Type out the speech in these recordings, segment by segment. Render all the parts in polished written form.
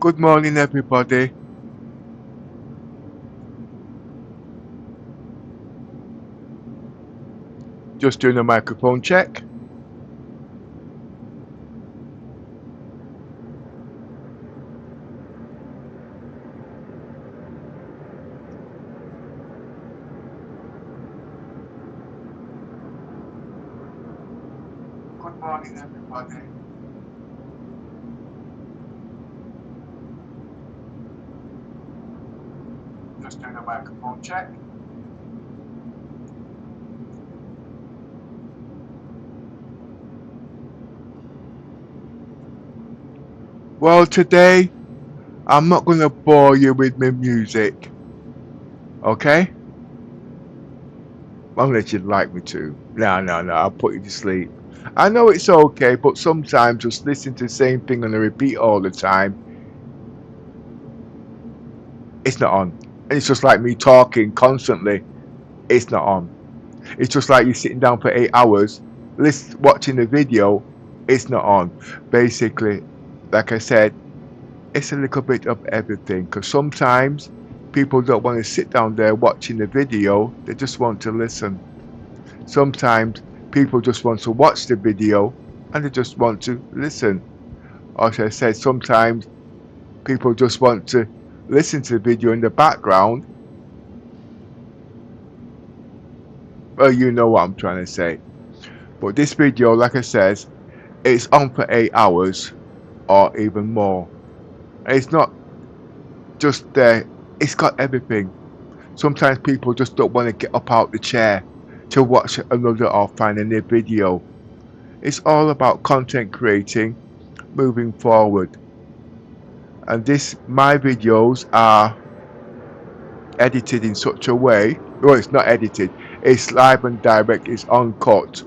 Good morning, everybody. Just doing a microphone check. Good morning, everybody. Just doing a microphone check. Well, today I'm not going to bore you with my music, okay? Unless you'd like me to. No, I'll put you to sleep. I know it's okay, but sometimes just listening to the same thing on a repeat all the time, it's not on. And it's just like me talking constantly, it's not on. It's just like you sitting down for 8 hours, watching the video, it's not on. Basically, like I said, it's a little bit of everything, because sometimes people don't want to sit down there watching the video, they just want to listen. Sometimes people just want to watch the video and they just want to listen. Or as I said, sometimes people just want to listen to the video in the background. Well, you know what I'm trying to say. But this video, like I said, it's on for 8 hours or even more. It's not just there, it's got everything. Sometimes people just don't want to get up out the chair to watch another or find a new video. It's all about content creating, moving forward. And my videos are edited in such a way, well, it's not edited, it's live and direct, it's uncut.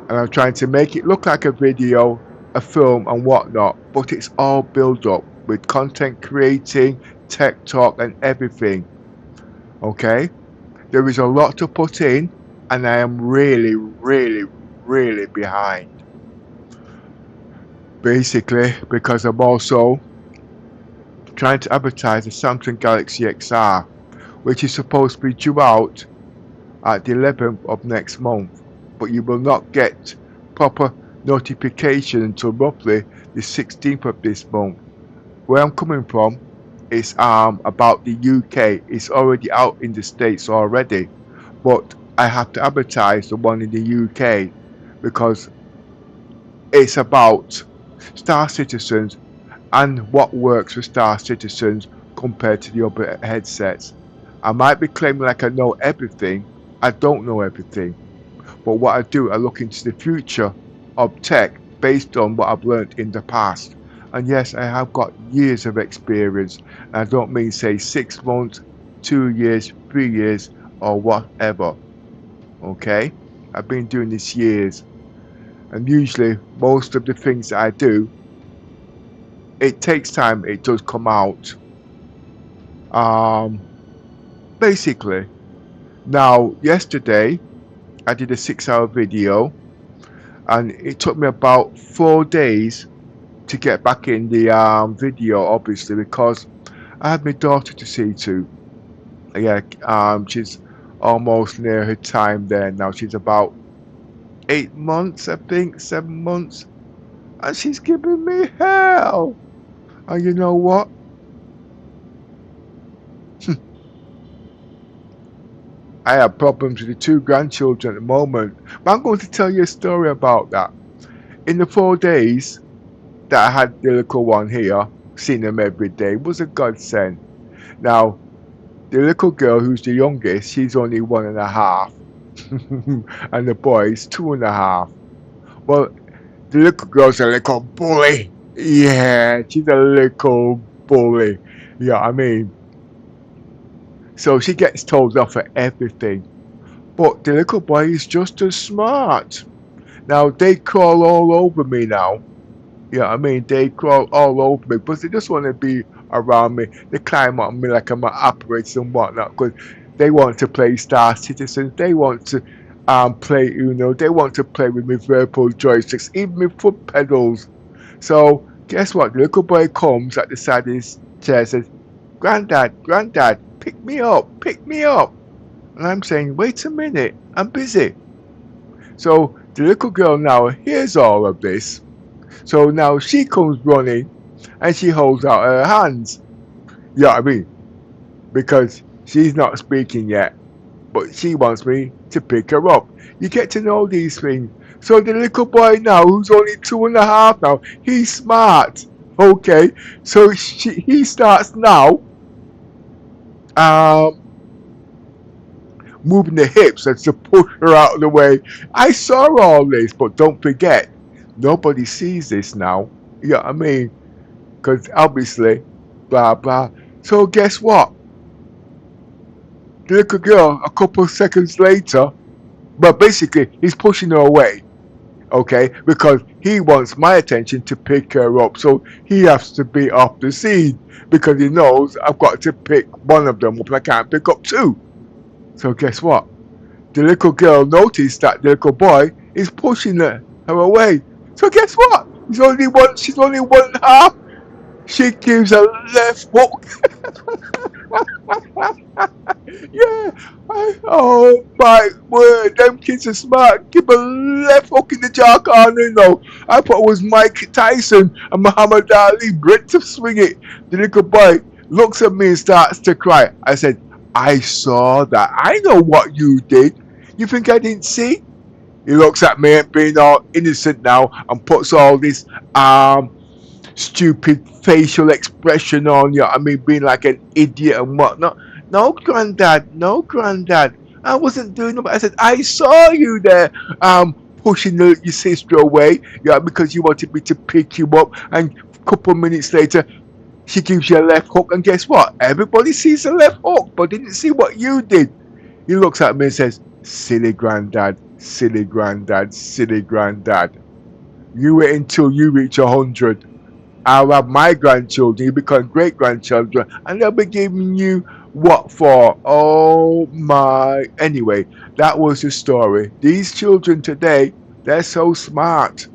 And I'm trying to make it look like a video, a film and whatnot, but it's all built up with content creating, tech talk and everything. Okay? There is a lot to put in and I am really behind. Basically, because I'm also trying to advertise the Samsung Galaxy XR, which is supposed to be due out at the 11th of next month, but you will not get proper notification until roughly the 16th of this month. Where I'm coming from is about the UK. It's already out in the States already, but I have to advertise the one in the UK because it's about Star Citizens and what works for Star Citizens compared to the other headsets. I might be claiming like I know everything. I don't know everything. But what I do, I look into the future of tech based on what I've learned in the past. And yes, I have got years of experience. And I don't mean say 6 months, 2 years, 3 years, or whatever. Okay? I've been doing this years. And usually, most of the things that I do, it takes time, it does come out. Basically, now yesterday I did a 6-hour video and it took me about 4 days to get back in the video, obviously, because I had my daughter to see to. Yeah, she's almost near her time there now. She's about 8 months, I think, 7 months, and she's giving me hell. And you know what? I have problems with the 2 grandchildren at the moment, but I'm going to tell you a story about that. In the 4 days that I had the little one here, seeing them every day, was a godsend. Now, the little girl who's the youngest, she's only 1.5, and the boy's 2.5. Well, the little girl's a little bully. Yeah, she's a little bully. Yeah, I mean, so she gets told off for everything. But the little boy is just as smart. Now, they crawl all over me now. Yeah, I mean, they crawl all over me, but they just want to be around me. They climb on me like I'm an operator and whatnot, because they want to play Star Citizens. They want to play Uno. They want to play with me verbal joysticks, even with foot pedals. So Guess what? The little boy comes at the side of his chair and says, Granddad, Granddad, pick me up, pick me up. And I'm saying, wait a minute, I'm busy. So the little girl now hears all of this. So now she comes running and she holds out her hands. You know what I mean? Because she's not speaking yet, but she wants me to pick her up. You get to know these things. So the little boy now, who's only 2.5 now, he's smart. Okay, so he starts now moving the hips and to push her out of the way. I saw all this, but don't forget, nobody sees this now. You know what I mean? Because obviously, blah blah. So guess what? The little girl, a couple of seconds later, but basically, he's pushing her away. Okay, because he wants my attention to pick her up, so he has to be off the scene because he knows I've got to pick one of them up and I can't pick up two. So guess what? The little girl noticed that the little boy is pushing her away. So guess what? She's only one half. She gives a left hook. Yeah. Oh my word, them kids are smart. Give a left hook in the jaw corner, you know. I thought it was Mike Tyson and Muhammad Ali. Great to swing it. The little boy looks at me and starts to cry. I said, I saw that. I know what you did. You think I didn't see? He looks at me and being all innocent now and puts all this stupid facial expression on you. I mean, being like an idiot and whatnot. No, Granddad. No, Granddad. I wasn't doing it. I said, I saw you there pushing your sister away, yeah, because you wanted me to pick you up. And a couple of minutes later, she gives you a left hook. And guess what? Everybody sees the left hook, but didn't see what you did. He looks at me and says, silly Granddad, silly Granddad, silly Granddad. You wait until you reach 100. I'll have my grandchildren, you become great grandchildren, and they'll be giving you what for? Oh my. Anyway, that was the story. These children today, they're so smart.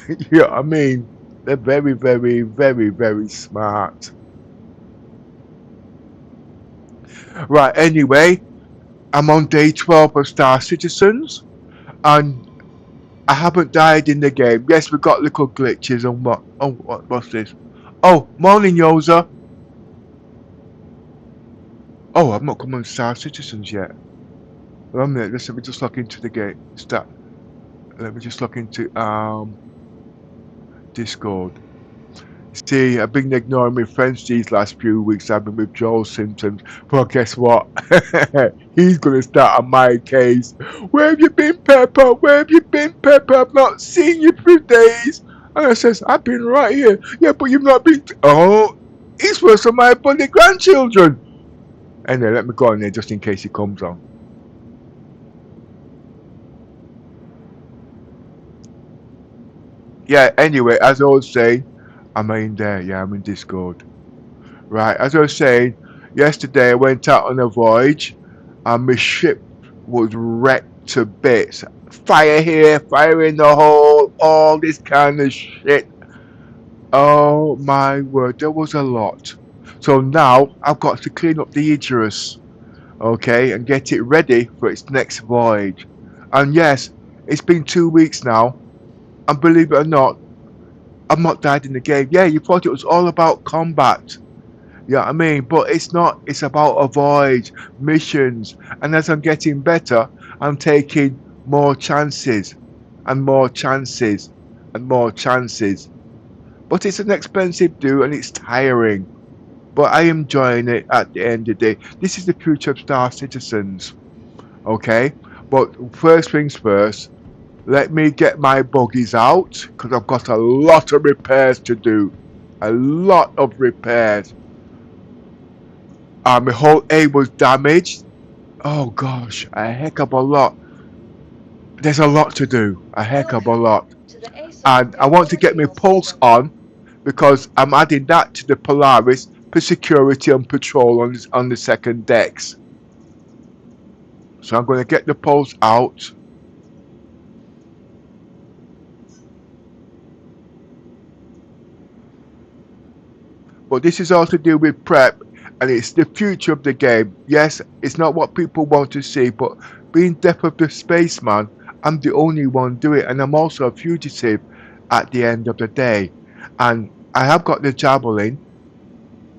You know what I mean? They're very, very, very, very smart. Right, anyway, I'm on day 12 of Star Citizens, and I haven't died in the game. Yes, we've got little glitches and what? Oh, what's this? Oh, morning, Yoza. Oh, I've not come on Star Citizens yet. Wait a minute, let me just log into the game. Start. Let me just log into Discord. See, I've been ignoring my friends these last few weeks. I've been withdrawal symptoms. Well, guess what? He's gonna start on my case. Where have you been, Pepper? Where have you been, Pepper? I've not seen you for days. And I says, I've been right here. Yeah, but you've not been. Oh, he's worse than my bloody grandchildren. Anyway, let me go on there just in case he comes on. Yeah, anyway, as I was saying, am I in there? Yeah, I'm in Discord. Right, as I was saying, yesterday I went out on a voyage and my ship was wrecked to bits. Fire here, fire in the hole, all this kind of shit. Oh my word, there was a lot. So now I've got to clean up the Idris, okay, and get it ready for its next voyage. And yes, it's been 2 weeks now, and believe it or not, I've not died in the game. Yeah, you thought it was all about combat. You know what I mean? But it's not. It's about a voyage, missions. And as I'm getting better, I'm taking more chances and more chances and more chances. But it's an expensive do and it's tiring. But I am enjoying it at the end of the day. This is the future of Star Citizens. Okay? But first things first, let me get my buggies out because I've got a lot of repairs to do. A lot of repairs. My whole A was damaged. Oh gosh, a heck of a lot. There's a lot to do. A heck of a lot. And I want to get my pulse on because I'm adding that to the Polaris for security and patrol on the second decks. So I'm going to get the pulse out. But this is all to do with prep, and it's the future of the game. Yes, it's not what people want to see, but being Death of the Spaceman, I'm the only one doing it, and I'm also a fugitive at the end of the day. And I have got the Javelin,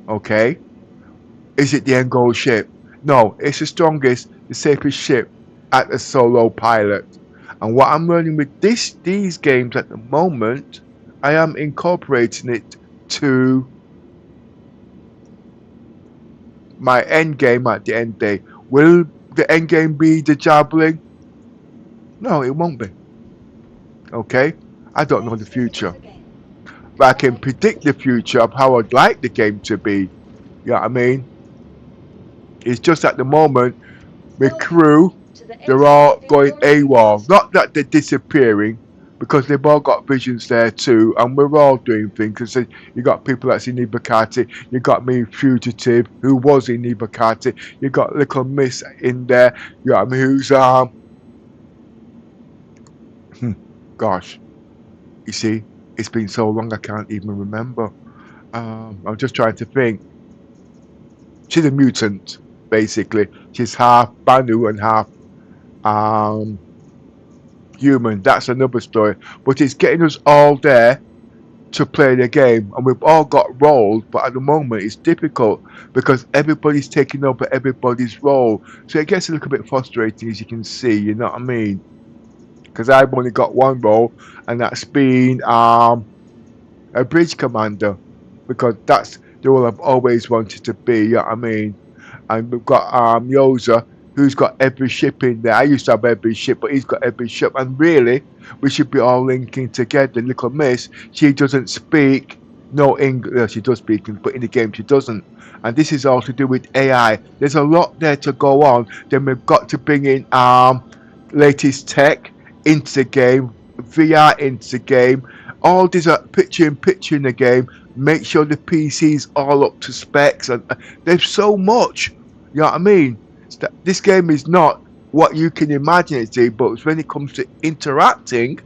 okay? Is it the end goal ship? No, it's the strongest, the safest ship at the solo pilot. And what I'm learning with these games at the moment, I am incorporating it to my end game at the end day. Will the end game be the Javelin? No, it won't be. Okay? I don't know the future. But I can predict the future of how I'd like the game to be. You know what I mean? It's just at the moment, my crew, they're all going AWOL. Not that they're disappearing, because they've all got visions there too, and we're all doing things. Cause you got people that's in Ibakati, you got me Fugitive, who was in Ibakati, you got Little Miss in there, you got me who's gosh, you see, it's been so long I can't even remember. I'm just trying to think. She's a mutant, basically. She's half Banu and half um human. That's another story. But it's getting us all there to play the game, and we've all got roles, but at the moment it's difficult because everybody's taking over everybody's role. So it gets a little bit frustrating, as you can see, you know what I mean? Because I've only got one role, and that's been a bridge commander, because that's the role I've always wanted to be, you know what I mean? And we've got Yoza, who's got every ship in there. I used to have every ship, but he's got every ship. And really, we should be all linking together. Little Miss, she doesn't speak no English. She does speak, but in the game she doesn't. And this is all to do with AI. There's a lot there to go on. Then we've got to bring in latest tech into the game, VR into the game. All these are picture in picture in the game. Make sure the PC's all up to specs, and there's so much. You know what I mean? This game is not what you can imagine it to be, but when it comes to interacting,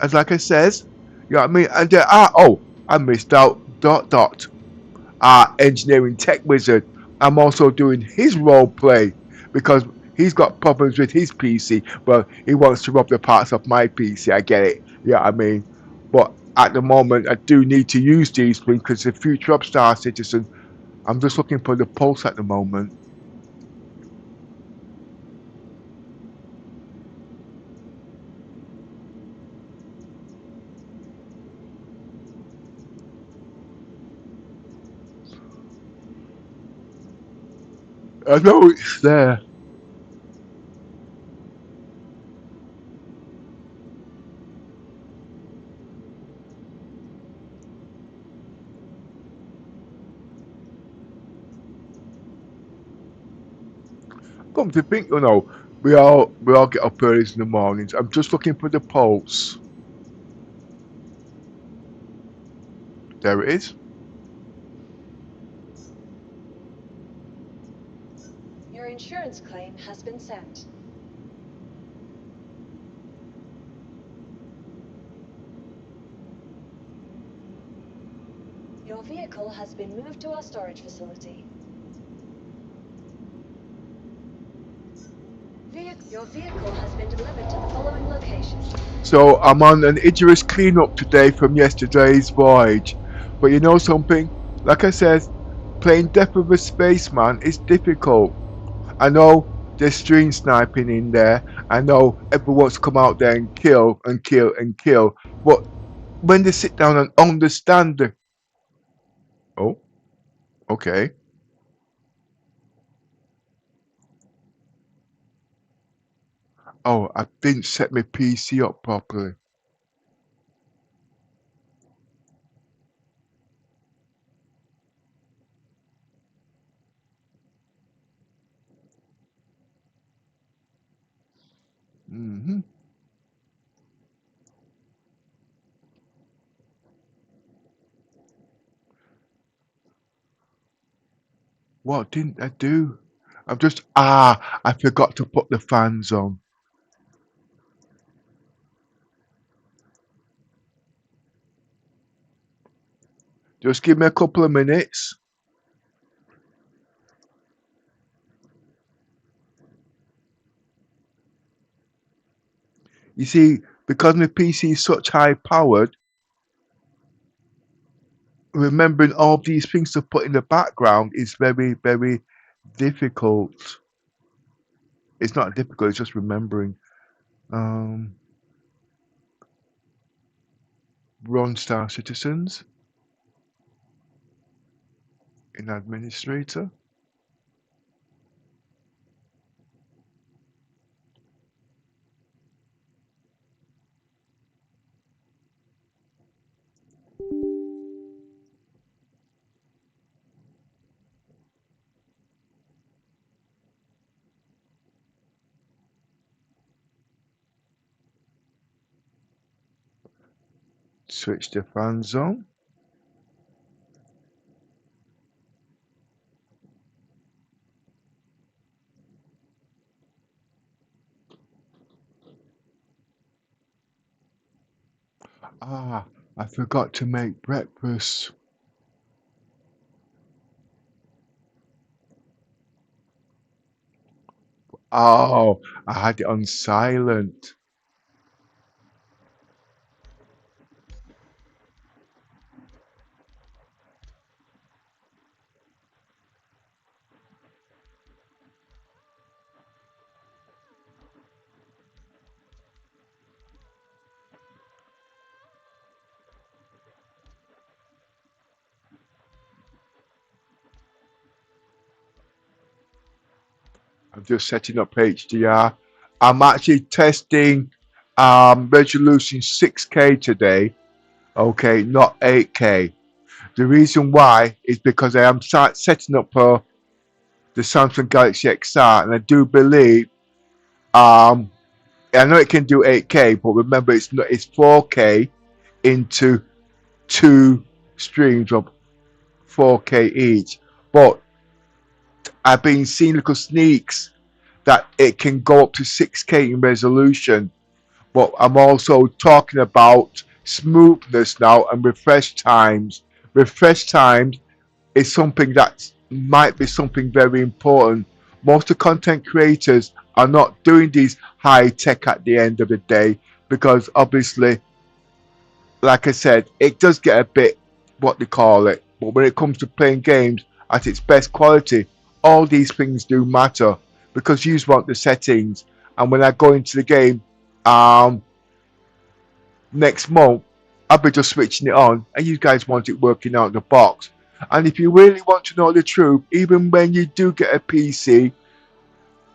as like I says, you know what I mean? And there are, oh, I missed out engineering tech wizard. I'm also doing his role play because he's got problems with his PC, but he wants to rob the parts of my PC. I get it. You know what I mean? But at the moment, I do need to use these things because the future of Star Citizen. I'm just looking for the pulse at the moment. I know it's there. Come to think, we all get up early in the mornings. I'm just looking for the pulse. There it is. Your insurance claim has been sent. Your vehicle has been moved to our storage facility. Your vehicle has been delivered to the following location. So I'm on an Idris cleanup today from yesterday's voyage. But you know something? Like I said, playing Death of a Spaceman is difficult. I know there's stream sniping in there. I know everyone wants to come out there and kill and kill and kill. But when they sit down and understand the... Oh, okay. Oh, I didn't set my PC up properly. hmm What didn't I do? I forgot to put the fans on. Just give me a couple of minutes. You see, because my PC is such high powered, remembering all these things to put in the background is very, very difficult. It's not difficult, it's just remembering. Um, Run Star Citizens in Administrator. Switch to fan zone. Ah, I forgot to make breakfast. Oh, I had it on silent. I'm just setting up HDR. I'm actually testing resolution 6K today. Okay, not 8K. The reason why is because I am setting up the Samsung Galaxy XR, and I do believe I know it can do 8K, but remember it's 4K into two streams of 4K each. But I've been seeing little sneaks that it can go up to 6K in resolution. But I'm also talking about smoothness now and refresh times. Refresh times is something that might be something very important. Most of the content creators are not doing these high tech at the end of the day because obviously, like I said, it does get a bit what they call it. But when it comes to playing games at its best quality, all these things do matter because you want the settings. And when I go into the game next month, I'll be just switching it on, and you guys want it working out of the box. And if you really want to know the truth, even when you do get a PC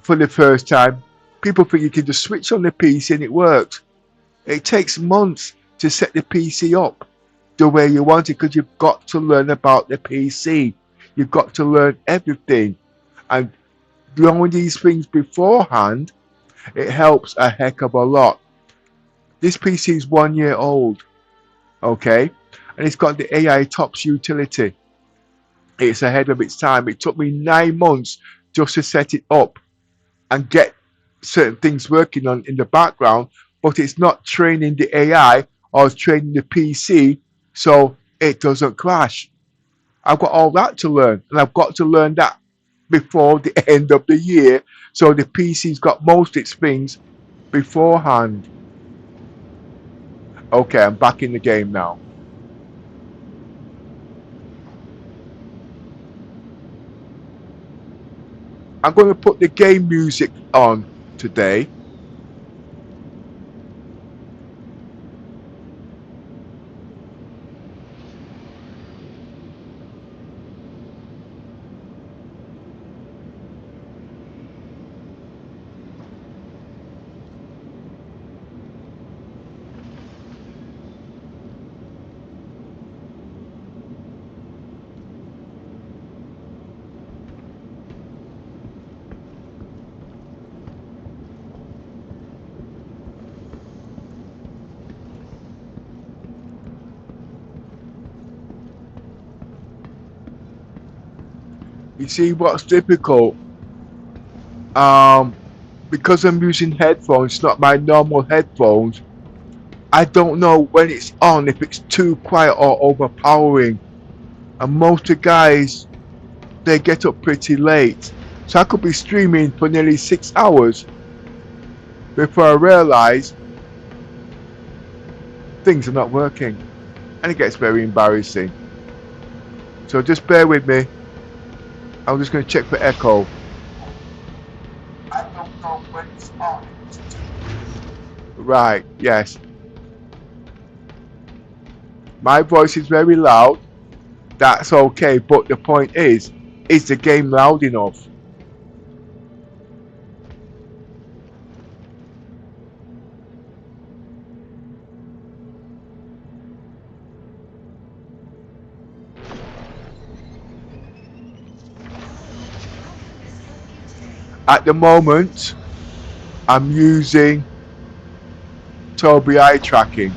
for the first time, people think you can just switch on the PC and it works. It takes months to set the PC up the way you want it because you've got to learn about the PC. You've got to learn everything. And knowing these things beforehand, it helps a heck of a lot. This PC is 1 year old, okay? And it's got the AI TOPS utility. It's ahead of its time. It took me 9 months just to set it up and get certain things working on in the background, but it's not training the AI or training the PC so it doesn't crash. I've got all that to learn, and I've got to learn that before the end of the year so the PC's got most of its things beforehand. Okay, I'm back in the game now. I'm going to put the game music on today. You see what's difficult? Because I'm using headphones, not my normal headphones, I don't know when it's on, if it's too quiet or overpowering. and most of the guys, they get up pretty late. So I could be streaming for nearly 6 hours before I realise things are not working, and it gets very embarrassing. So just bear with me. I'm just going to check for echo. I don't know when it's on. Right, yes. My voice is very loud. That's okay, but the point is the game loud enough? At the moment, I'm using Tobii eye tracking.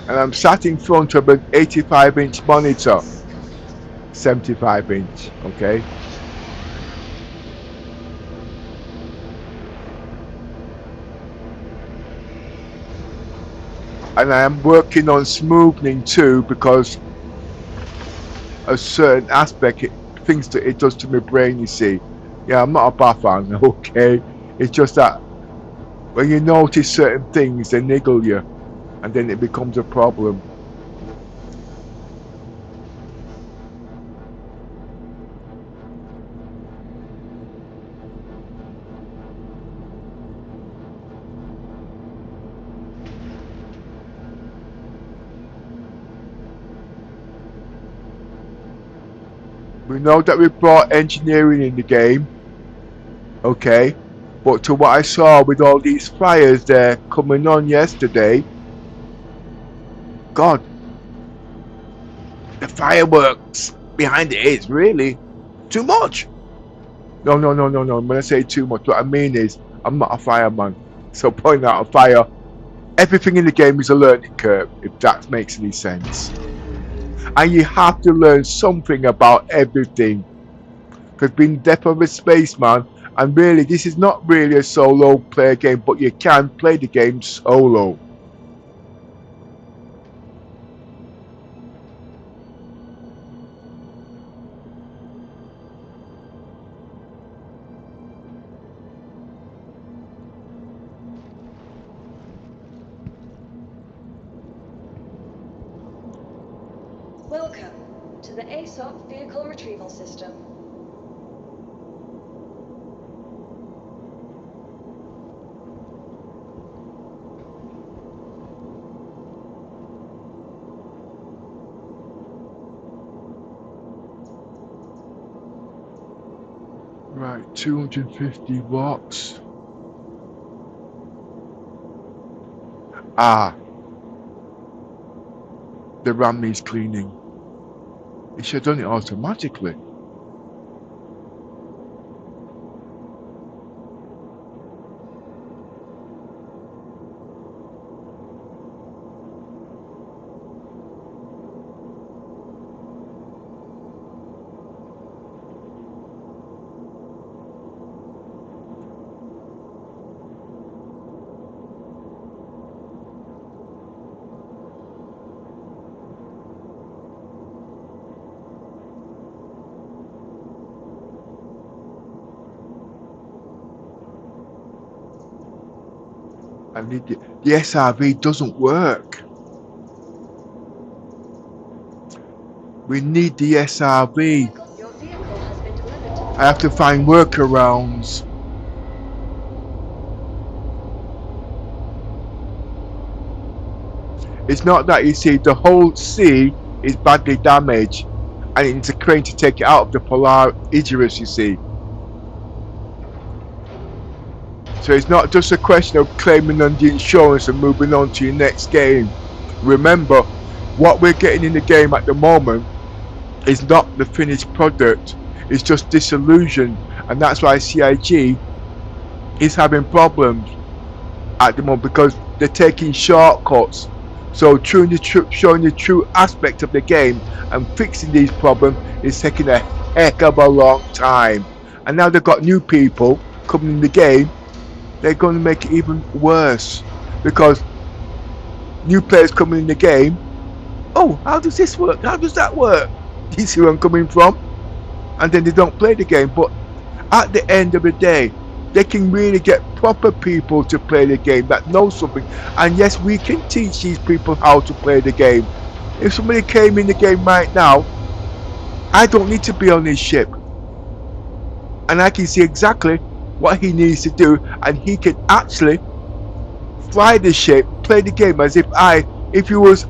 And I'm sat in front of an 85-inch monitor. 75-inch, okay? And I am working on smoothing too, because a certain aspect, things that it does to my brain, you see. Yeah, I'm not a bad fan, okay? It's just that when you notice certain things, they niggle you, and then it becomes a problem. We know that we brought engineering in the game, okay, but to what I saw with all these fires there coming on yesterday, God, the fireworks behind it is really too much. No. When I say too much, what I mean is I'm not a fireman, so putting out a fire, everything in the game is a learning curve, if that makes any sense. And you have to learn something about everything. Because being Death of a Spaceman, and really this is not really a solo player game, but you can play the game solo. Welcome to the ASOP Vehicle Retrieval System. Right, 250 watts. Ah, the RAM needs cleaning. It should have done it automatically. And the SRV doesn't work. We need the SRV. Your vehicle has been delivered to the I have to find workarounds. It's not that, you see, the whole sea is badly damaged and it needs a crane to take it out of the Polaris, you see. So it's not just a question of claiming on the insurance and moving on to your next game. Remember, what we're getting in the game at the moment is not the finished product. It's just disillusion, and that's why CIG is having problems at the moment, because they're taking shortcuts. So showing the true aspect of the game and fixing these problems is taking a heck of a long time. And now they've got new people coming in the game. They're going to make it even worse, because new players coming in the game. Oh, how does this work? How does that work? You see where I'm coming from? And then they don't play the game. But at the end of the day, they can really get proper people to play the game that know something. And yes, we can teach these people how to play the game. If somebody came in the game right now, I don't need to be on his ship. And I can see exactly what he needs to do, and he can actually fly the ship, play the game as if he was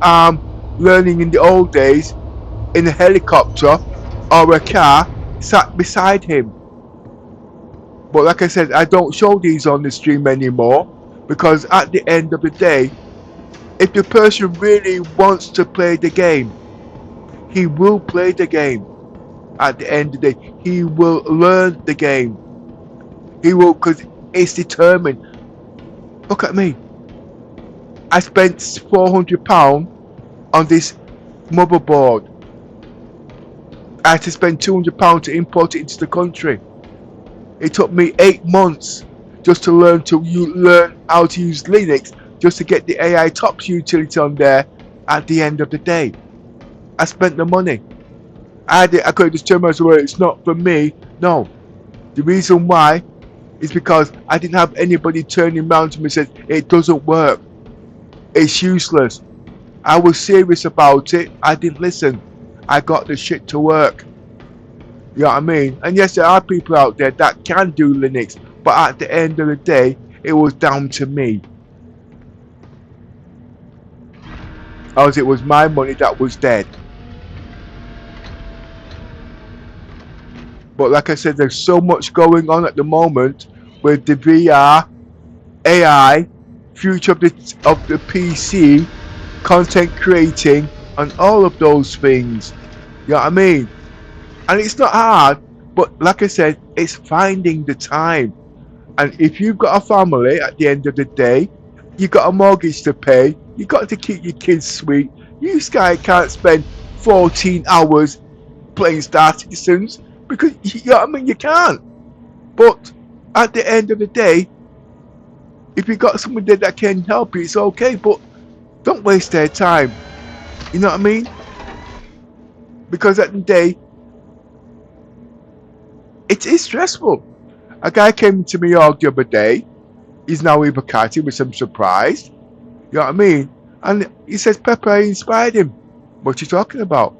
learning in the old days in a helicopter or a car sat beside him. But like I said, I don't show these on the stream anymore, because at the end of the day, if the person really wants to play the game, he will play the game. At the end of the day, he will learn the game. He will, because it's determined. Look at me. I spent £400 on this motherboard. I had to spend £200 to import it into the country. It took me 8 months just to learn how to use Linux, just to get the AI Tops utility on there. At the end of the day, I spent the money. I could have just turned around and said, well, it's not for me. No. The reason why is because I didn't have anybody turning around to me and said, it doesn't work. It's useless. I was serious about it. I didn't listen. I got the shit to work. You know what I mean? And yes, there are people out there that can do Linux, but at the end of the day, it was down to me. As it was my money that was dead. But like I said, there's so much going on at the moment with the VR, AI, future of the PC, content creating, and all of those things. You know what I mean? And it's not hard, but like I said, it's finding the time. And if you've got a family at the end of the day, you've got a mortgage to pay, you've got to keep your kids sweet. You guys can't spend 14 hours playing Star Citizens, because you know what I mean, you can't. But at the end of the day, if you got somebody that can help you, it's okay, but don't waste their time. You know what I mean? Because at the day, it is stressful. A guy came to me all the other day. He's now in Bugatti, which I'm surprised. You know what I mean? And he says, Pepper, I inspired him. What you talking about?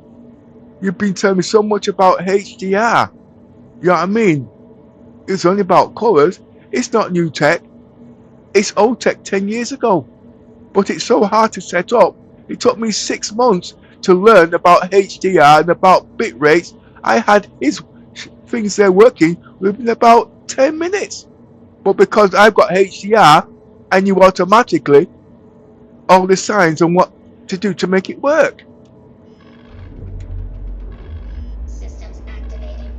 You've been telling me so much about HDR. You know what I mean? It's only about colours. It's not new tech. It's old tech 10 years ago. But it's so hard to set up. It took me 6 months to learn about HDR and about bit rates. I had his things there working within about 10 minutes. But because I've got HDR, I knew automatically all the signs and what to do to make it work. Systems activating.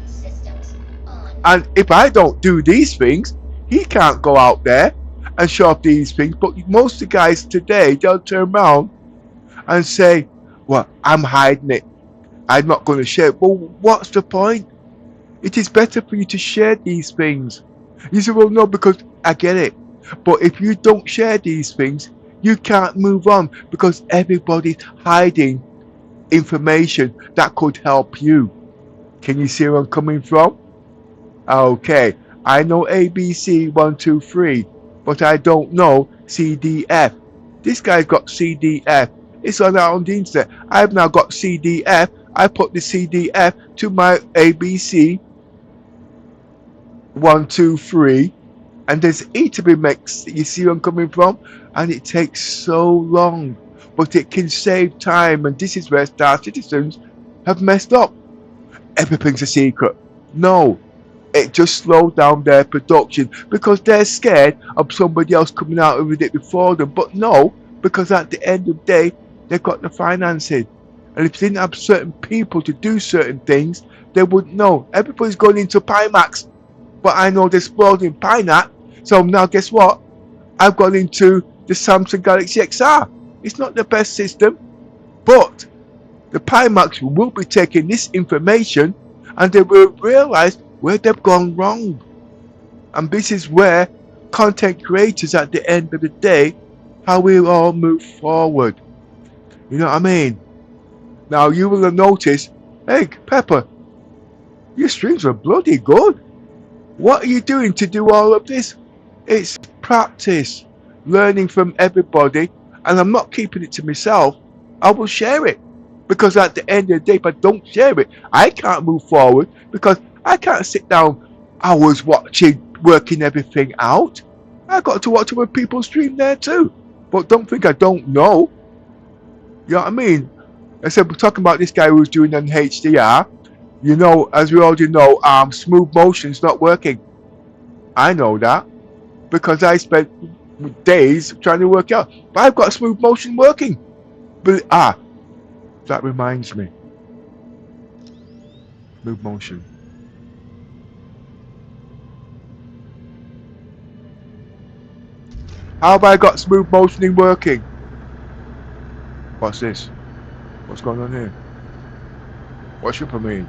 Systems on. And if I don't do these things, he can't go out there and show off these things. But most of the guys today, they'll turn around and say, well, I'm hiding it. I'm not going to share it. Well, what's the point? It is better for you to share these things. You say, well, no, because I get it. But if you don't share these things, you can't move on, because everybody's hiding information that could help you. Can you see where I'm coming from? Okay, I know ABC 1, 2, 3, but I don't know CDF. This guy's got CDF. It's on the internet. I've now got CDF. I put the CDF to my ABC 1, 2, 3, and there's E to be mixed. You see where I'm coming from? And it takes so long, but it can save time, and this is where Star Citizens have messed up. Everything's a secret. No, it just slowed down their production because they're scared of somebody else coming out with it before them. But no, because at the end of the day, they've got the financing, and if they didn't have certain people to do certain things, they wouldn't know. Everybody's going into Pimax, but I know they're exploding Pinat. So now guess what? I've gone into the Samsung Galaxy XR. It's not the best system, but the Pimax will be taking this information and they will realize where they've gone wrong. And this is where content creators at the end of the day how we all move forward. You know what I mean? Now you will have noticed, hey Pepper, your streams are bloody good. What are you doing to do all of this? It's practice, learning from everybody, and I'm not keeping it to myself. I will share it, because at the end of the day, if I don't share it, I can't move forward, because I can't sit down hours watching, working everything out. I got to watch other people stream there too. But don't think I don't know. You know what I mean? I said we're talking about this guy who's doing an HDR. You know, as we already know, smooth motion's not working. I know that because I spent days trying to work out. But I've got smooth motion working. But that reminds me. Smooth motion. How have I got smooth motioning working? What's this? What's going on here? What's your mean?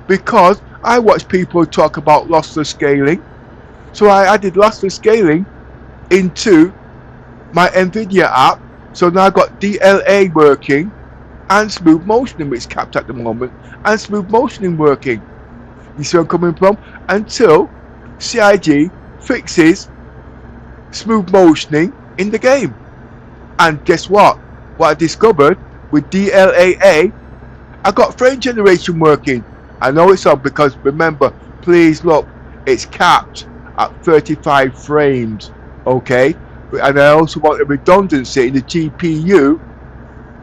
Because I watch people talk about lossless scaling, so I added lossless scaling into my NVIDIA app. So now I've got DLAA working and smooth motioning, which is capped at the moment, and smooth motioning working. You see where I'm coming from? Until CIG fixes smooth motioning in the game. And guess what? What I discovered with DLAA, I got frame generation working. I know it's on because remember, please look, it's capped at 35 frames, okay? And I also want a redundancy in the GPU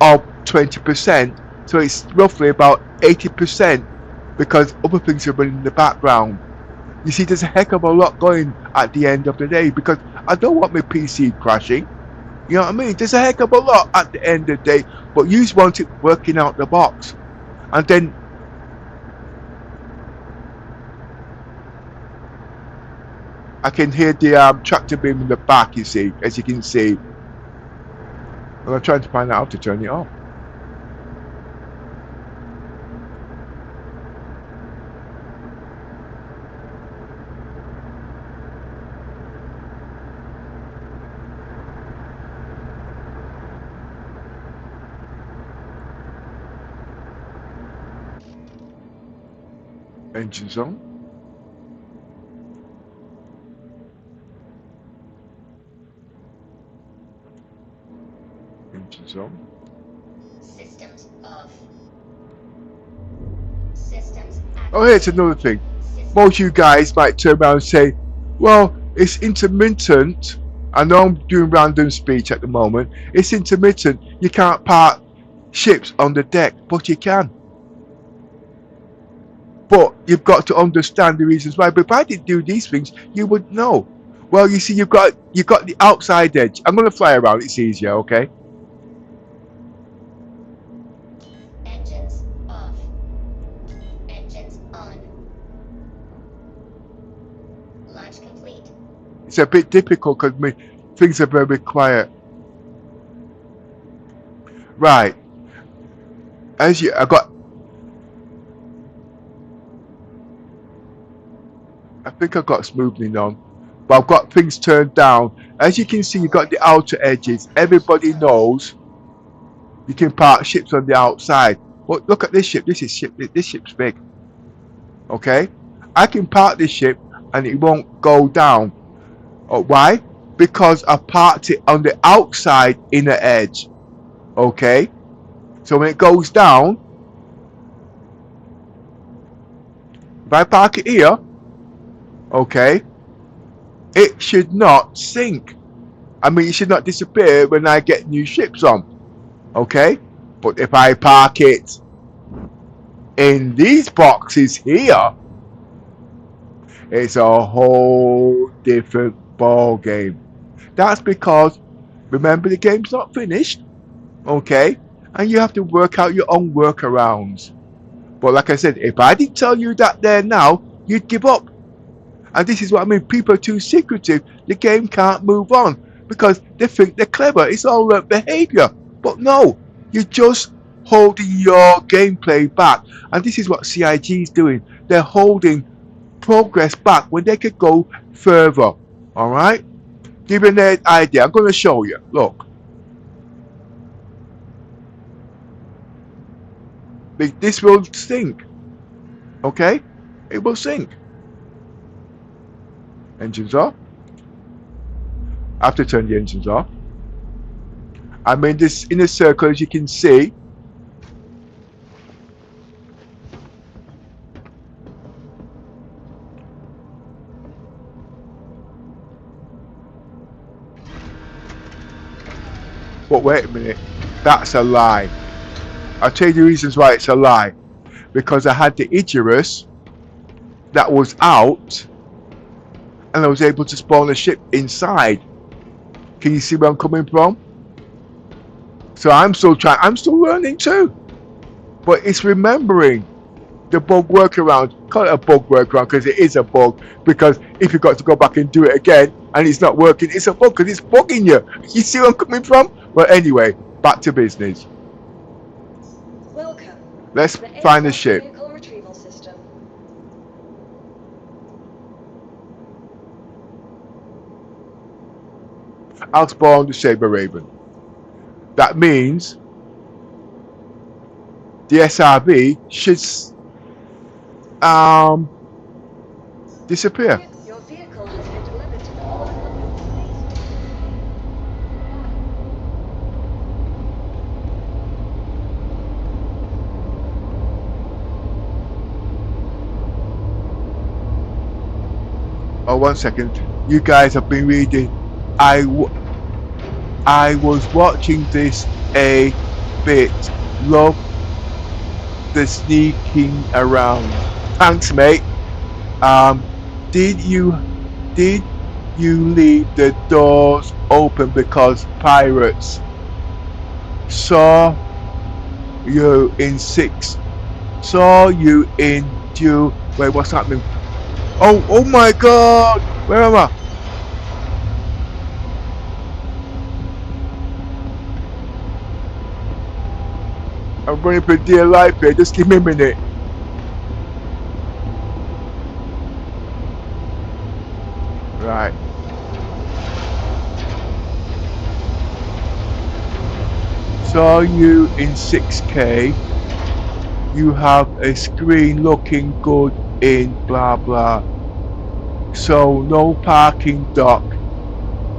of 20%, so it's roughly about 80% because other things are running in the background. You see, there's a heck of a lot going at the end of the day because I don't want my PC crashing. You know what I mean? There's a heck of a lot at the end of the day, but you just want it working out the box. And then I can hear the tractor beam in the back, you see, as you can see. And I'm trying to find out how to turn it off. Engines on. Engines on. Systems off. Systems active. Oh, here's another thing. Most of you guys might turn around and say, well, it's intermittent. I know I'm doing random speech at the moment. It's intermittent. You can't park ships on the deck, but you can. But you've got to understand the reasons why. But if I didn't do these things, you would know. Well, you see, you've got the outside edge. I'm going to fly around. It's easier, okay? Engines off. Engines on. Launch complete. It's a bit difficult because things are very quiet. Right. I think I've got smoothing on, but I've got things turned down. As you can see, you've got the outer edges. Everybody knows you can park ships on the outside. But look at this ship. This ship's big. Okay? I can park this ship and it won't go down. Why? Because I parked it on the outside inner edge. Okay? So when it goes down, if I park it here, okay, it should not sink. I mean, it should not disappear when I get new ships on. Okay? But if I park it in these boxes here, it's a whole different ball game. That's because, remember, the game's not finished. Okay? And you have to work out your own workarounds. But like I said, if I didn't tell you that there now, you'd give up. And this is what I mean. People are too secretive. The game can't move on because they think they're clever. It's all behavior. But no, you're just holding your gameplay back. And this is what CIG is doing. They're holding progress back when they could go further. Alright? Give you an idea. I'm going to show you. Look. This will sink. Okay? It will sink. Engines off. I have to turn the engines off. I'm in this inner circle, as you can see. But wait a minute. That's a lie. I'll tell you the reasons why it's a lie. Because I had the Icarus that was out, and I was able to spawn a ship inside. Can you see where I'm coming from? So I'm still learning too. But it's remembering the bug workaround. Call it a bug workaround because it is a bug. Because if you've got to go back and do it again and it's not working, it's a bug because it's bugging you. You see where I'm coming from? Well, anyway, back to business. Welcome. Let's find the ship. Vehicle retrieval system. I'll spawn the Saber Raven. That means the SRB should disappear. Your vehicle has been delivered to the following location. Oh, 1 second. You guys have been reading. I was watching this a bit. Love the sneaking around. Thanks, mate. Did you leave the doors open because pirates saw you in due? Wait, what's happening? Oh my God! Where am I? I'm running for dear life here. Just give me a minute. Right. Saw you in 6K. You have a screen looking good in blah blah. So no parking dock.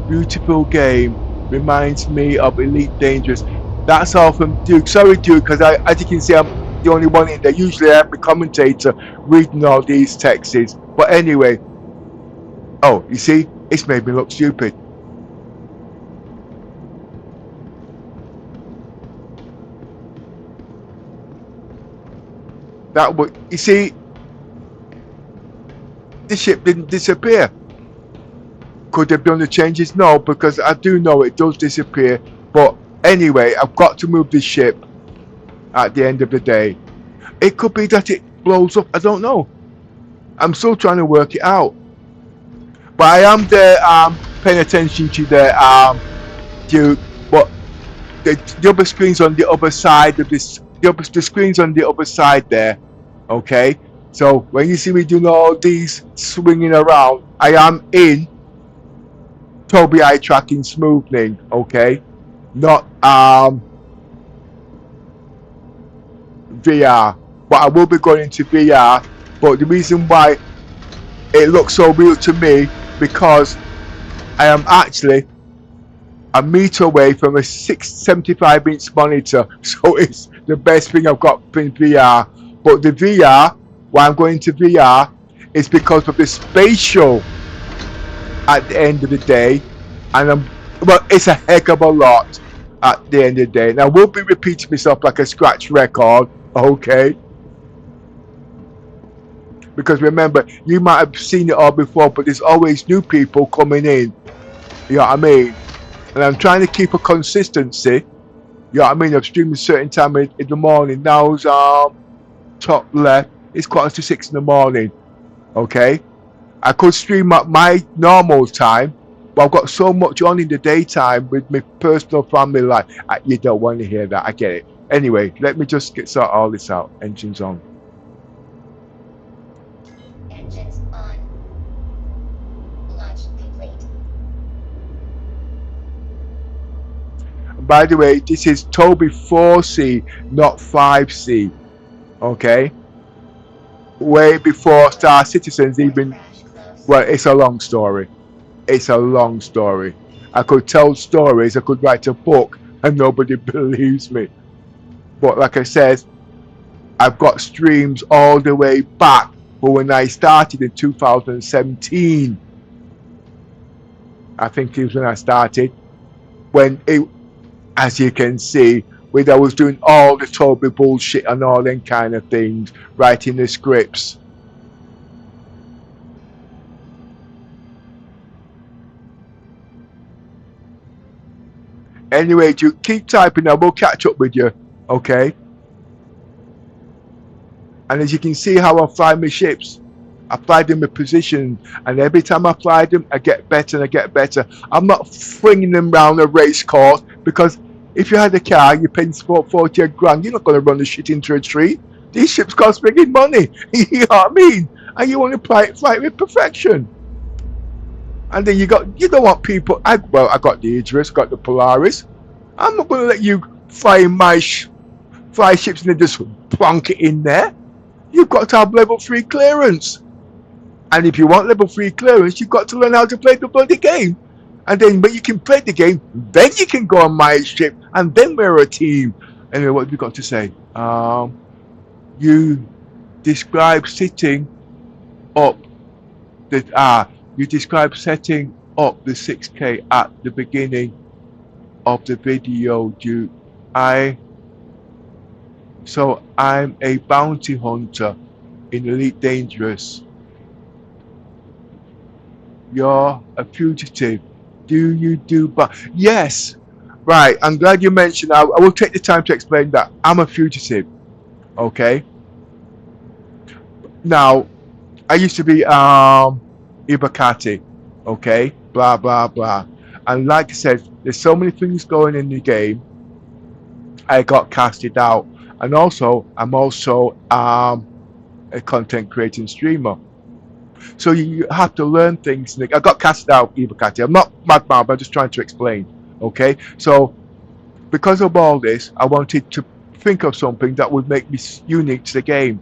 Beautiful game. Reminds me of Elite Dangerous. That's all from Duke. Sorry, Duke, because as you can see, I'm the only one in there. Usually I'm the commentator reading all these texts. But anyway. Oh, you see? It's made me look stupid. That would, you see, the ship didn't disappear. Could they have done the changes? No, because I do know it does disappear. But anyway, I've got to move this ship at the end of the day. It could be that it blows up. I don't know. I'm still trying to work it out. But I am there paying attention to the Duke. But the other screen's on the other side of this. The screen's on the other side there. Okay. So when you see me doing all these swinging around, I am in Tobii eye tracking smoothing. Okay. Not VR. But I will be going into VR. But the reason why it looks so real to me, because I am actually a meter away from a 75-inch monitor, so it's the best thing I've got in VR. But the VR, why I'm going to VR, is because of the spatial at the end of the day, and well, it's a heck of a lot at the end of the day. Now I will be repeating myself like a scratch record, okay? Because remember, you might have seen it all before, but there's always new people coming in. You know what I mean? And I'm trying to keep a consistency. You know what I mean? I'm streaming a certain time in the morning. Now's top left. It's 5:45 in the morning. Okay? I could stream at my normal time, but I've got so much on in the daytime with my personal family life. You don't want to hear that. I get it. Anyway, let me just sort all this out. Engines on. Engines on. Launch complete. By the way, this is Tobii 4C, not 5C. Okay? Way before Star Citizens even. Well, it's a long story. It's a long story. I could tell stories, I could write a book, and nobody believes me. But like I said, I've got streams all the way back for when I started in 2017. I think it was when I started. When it, as you can see, when I was doing all the Tobii bullshit and all them kind of things, writing the scripts. Anyway, you keep typing, I will catch up with you, okay? And as you can see how I fly my ships, I fly them in position, and every time I fly them, I get better and I get better. I'm not flinging them around a race course, because if you had a car, you're paying 40 grand, you're not going to run the shit into a tree. These ships cost friggin' money, you know what I mean? And you want to fly with perfection. And then you don't want people, I got the Idris, got the Polaris. I'm not going to let you fly fly ships and then just plonk it in there. You've got to have level 3 clearance. And if you want level 3 clearance, you've got to learn how to play the bloody game. And then when you can play the game, then you can go on my ship, and then we're a team. Anyway, what have you got to say? You describe setting up you describe setting up the 6K at the beginning of the video. So I'm a bounty hunter in Elite Dangerous. You're a fugitive. Do you do yes, right, I'm glad you mentioned. I will take the time to explain that. I'm a fugitive, okay? Now, I used to be Ibakati, okay, blah blah blah, and like I said, there's so many things going in the game. I got casted out, and also I'm also a content creating streamer. So you have to learn things. I got casted out, Ibakati. I'm not mad, but I'm just trying to explain, okay? So because of all this, I wanted to think of something that would make me unique to the game.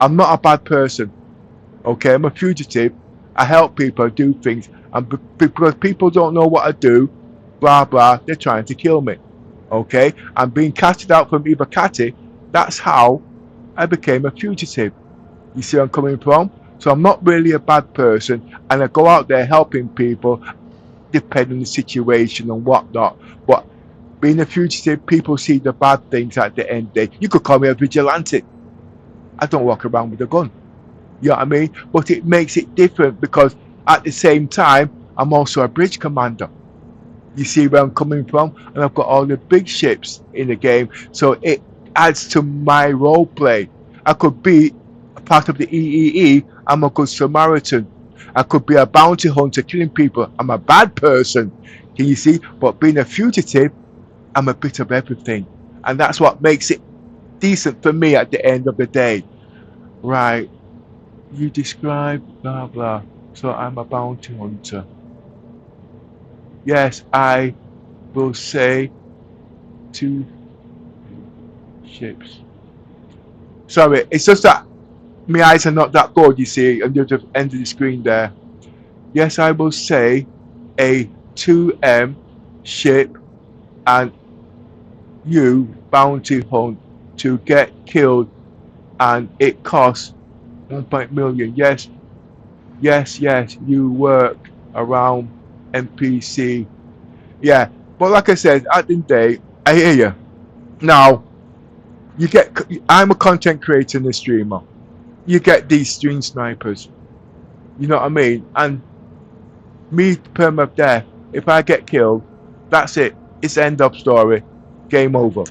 I'm not a bad person, okay? I'm a fugitive. I help people do things, and because people don't know what I do, blah blah, they're trying to kill me, okay? I'm being casted out from Ibakati. That's how I became a fugitive. You see where I'm coming from? So I'm not really a bad person, and I go out there helping people, depending on the situation and whatnot. But being a fugitive, people see the bad things at the end of the day. You could call me a vigilante. I don't walk around with a gun. You know what I mean? But it makes it different, because at the same time, I'm also a bridge commander. You see where I'm coming from? And I've got all the big ships in the game, so it adds to my role play. I could be a part of the EEE. I'm a good Samaritan. I could be a bounty hunter killing people. I'm a bad person. Can you see? But being a fugitive, I'm a bit of everything. And that's what makes it decent for me at the end of the day. Right. You describe blah blah. So I'm a bounty hunter. Yes, I will say 2 ships. Sorry, it's just that my eyes are not that good, you see, and you're at the end of the screen there. Yes, I will say a 2M ship, and you bounty hunt to get killed, and it costs 1 million. Yes, you work around NPC. Yeah, but like I said, at the end of the day, I hear you. Now, I'm a content creator and a streamer. You get these stream snipers. You know what I mean? And me, Permadeath, if I get killed, that's it. It's the end of story. Game over.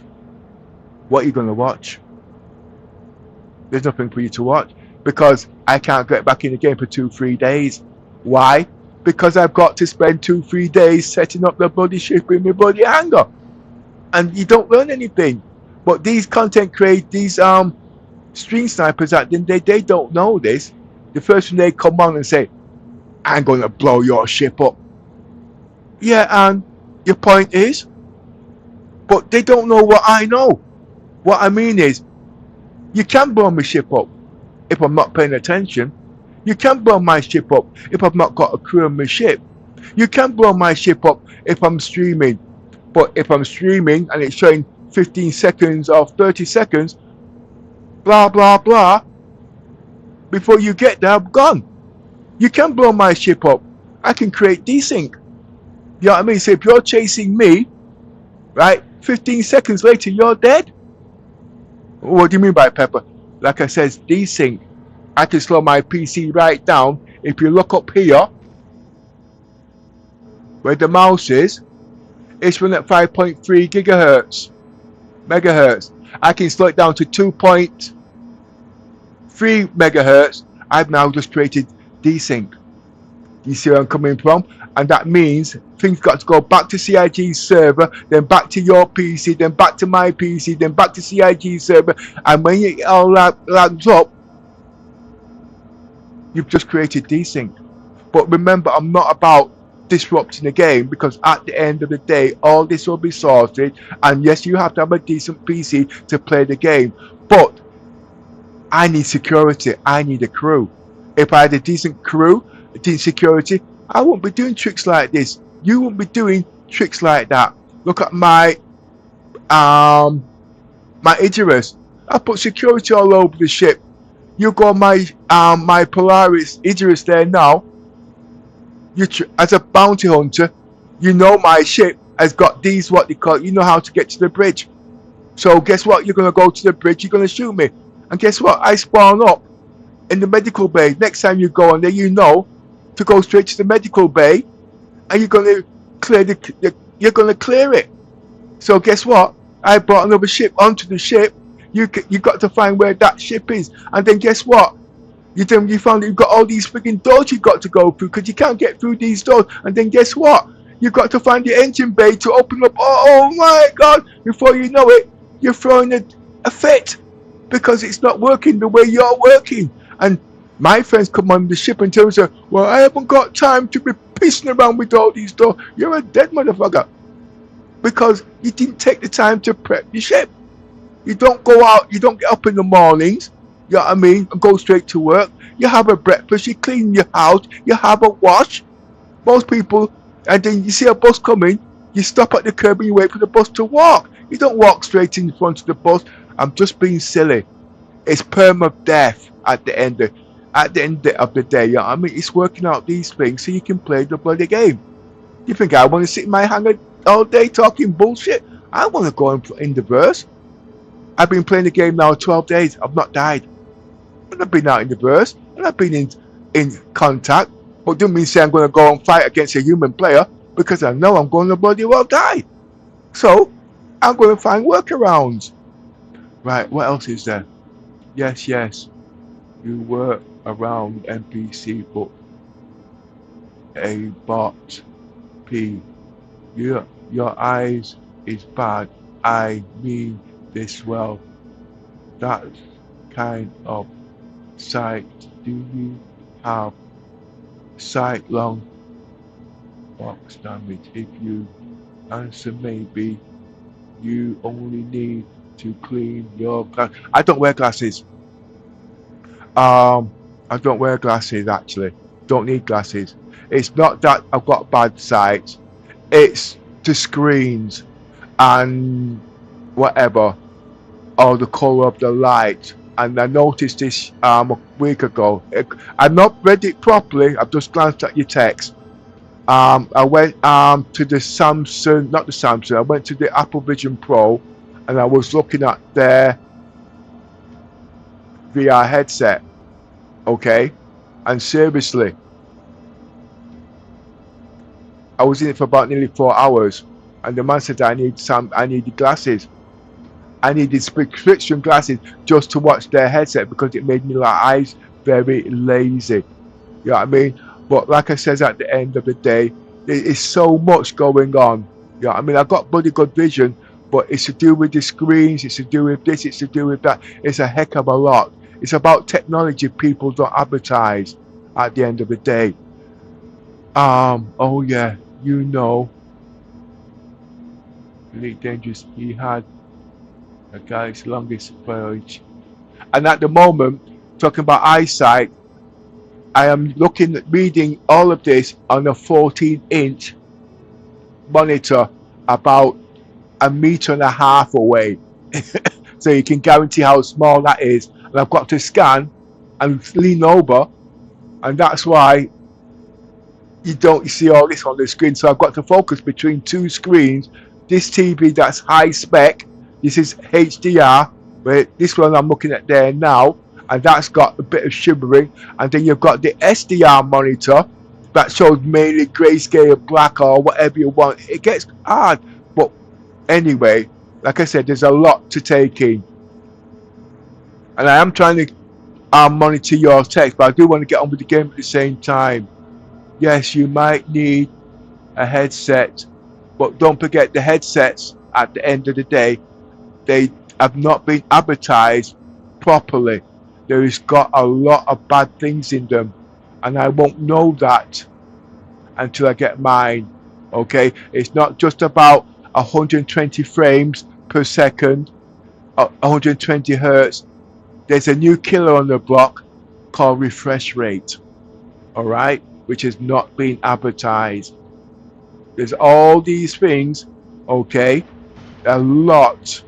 What are you going to watch? There's nothing for you to watch, because I can't get back in the game for 2-3 days. Why? Because I've got to spend 2-3 days setting up the bloody ship in my bloody hangar. And you don't learn anything. But these content creators, these stream snipers, they don't know this. The first thing they come on and say, I'm going to blow your ship up. Yeah, and your point is? But they don't know what I know. What I mean is, you can blow my ship up if I'm not paying attention. You can blow my ship up if I've not got a crew on my ship. You can blow my ship up if I'm streaming. But if I'm streaming and it's showing 15 seconds or 30 seconds, blah, blah, blah, before you get there, I'm gone. You can blow my ship up. I can create desync. You know what I mean? So if you're chasing me, right, 15 seconds later, you're dead. What do you mean by Pepper? Like I said, desync. I can slow my PC right down. If you look up here, where the mouse is, it's running at 5.3 megahertz. I can slow it down to 2.3 megahertz. I've now just created desync. You see where I'm coming from? And that means things got to go back to CIG's server, then back to your PC, then back to my PC, then back to CIG's server. And when it all lands up, you've just created desync. But remember, I'm not about disrupting the game, because at the end of the day, all this will be sorted. And yes, you have to have a decent PC to play the game. But I need security. I need a crew. If I had a decent crew, a decent security, I won't be doing tricks like this. You won't be doing tricks like that. Look at my Icarus. I put security all over the ship. You go on my Polaris Icarus there now. As a bounty hunter, you know my ship has got these, what they call, you know how to get to the bridge. So guess what? You're gonna go to the bridge. You're gonna shoot me. And guess what? I spawn up in the medical bay. Next time you go on there, you know to go straight to the medical bay, and you're gonna clear it. So guess what? I brought another ship onto the ship. You got to find where that ship is, and then guess what? You found that you've got all these freaking doors you've got to go through, because you can't get through these doors. And then guess what? You've got to find the engine bay to open up. Oh my God! Before you know it, you're throwing a fit, because it's not working the way you're working. And my friends come on the ship and tell me, well, I haven't got time to be pissing around with all these doors. You're a dead motherfucker, because you didn't take the time to prep your ship. You don't go out, you don't get up in the mornings, you know what I mean, and go straight to work. You have a breakfast, you clean your house, you have a wash. Most people, and then you see a bus coming, you stop at the curb and you wait for the bus to walk. You don't walk straight in front of the bus. I'm just being silly. It's permadeath at the end of the day. You know what I mean? It's working out these things so you can play the bloody game. You think I want to sit in my hangar all day talking bullshit? I want to go in the verse. I've been playing the game now 12 days. I've not died. And I've been out in the verse, and I've been in contact. But don't mean say I'm going to go and fight against a human player, because I know I'm going to bloody well die. So I'm going to find workarounds. Right, what else is there? Yes, you were around NPC, but a bot. P. Your eyes is bad. I mean this well. That kind of sight do you have? Sight long box damage. If you answer maybe, you only need to clean your glass. I don't wear glasses. I don't wear glasses actually. Don't need glasses. It's not that I've got bad sight. It's the screens and whatever, or the color of the light. And I noticed this a week ago. I've not read it properly. I've just glanced at your text. I went to the Samsung, not the Samsung. I went to the Apple Vision Pro, and I was looking at their VR headset. Okay, and seriously, I was in it for about nearly 4 hours, and the man said I needed glasses. I needed prescription glasses just to watch their headset, because it made me eyes very lazy. You know what I mean? But like I said, at the end of the day, there is so much going on. You know what I mean? I've got bloody good vision, but it's to do with the screens, it's to do with this, it's to do with that. It's a heck of a lot. It's about technology people don't advertise at the end of the day. Oh yeah, you know. Elite Dangerous. He had a guy's longest voyage. And at the moment, talking about eyesight, I am looking at reading all of this on a 14-inch monitor about a meter and a half away. So you can guarantee how small that is. And I've got to scan and lean over, and that's why you don't see all this on the screen. So I've got to focus between two screens. This TV that's high spec, this is HDR, but this one I'm looking at there now, and that's got a bit of shimmering. And then you've got the SDR monitor that shows mainly grayscale, black, or whatever you want. It gets hard, but anyway, like I said, there's a lot to take in, and I am trying to monitor your text, but I do want to get on with the game at the same time. Yes, you might need a headset, but don't forget the headsets at the end of the day, they have not been advertised properly. There's got a lot of bad things in them, and I won't know that until I get mine. Okay, it's not just about 120 frames per second, 120 hertz. There's a new killer on the block called refresh rate, all right, which has not been advertised. There's all these things, okay, a lot.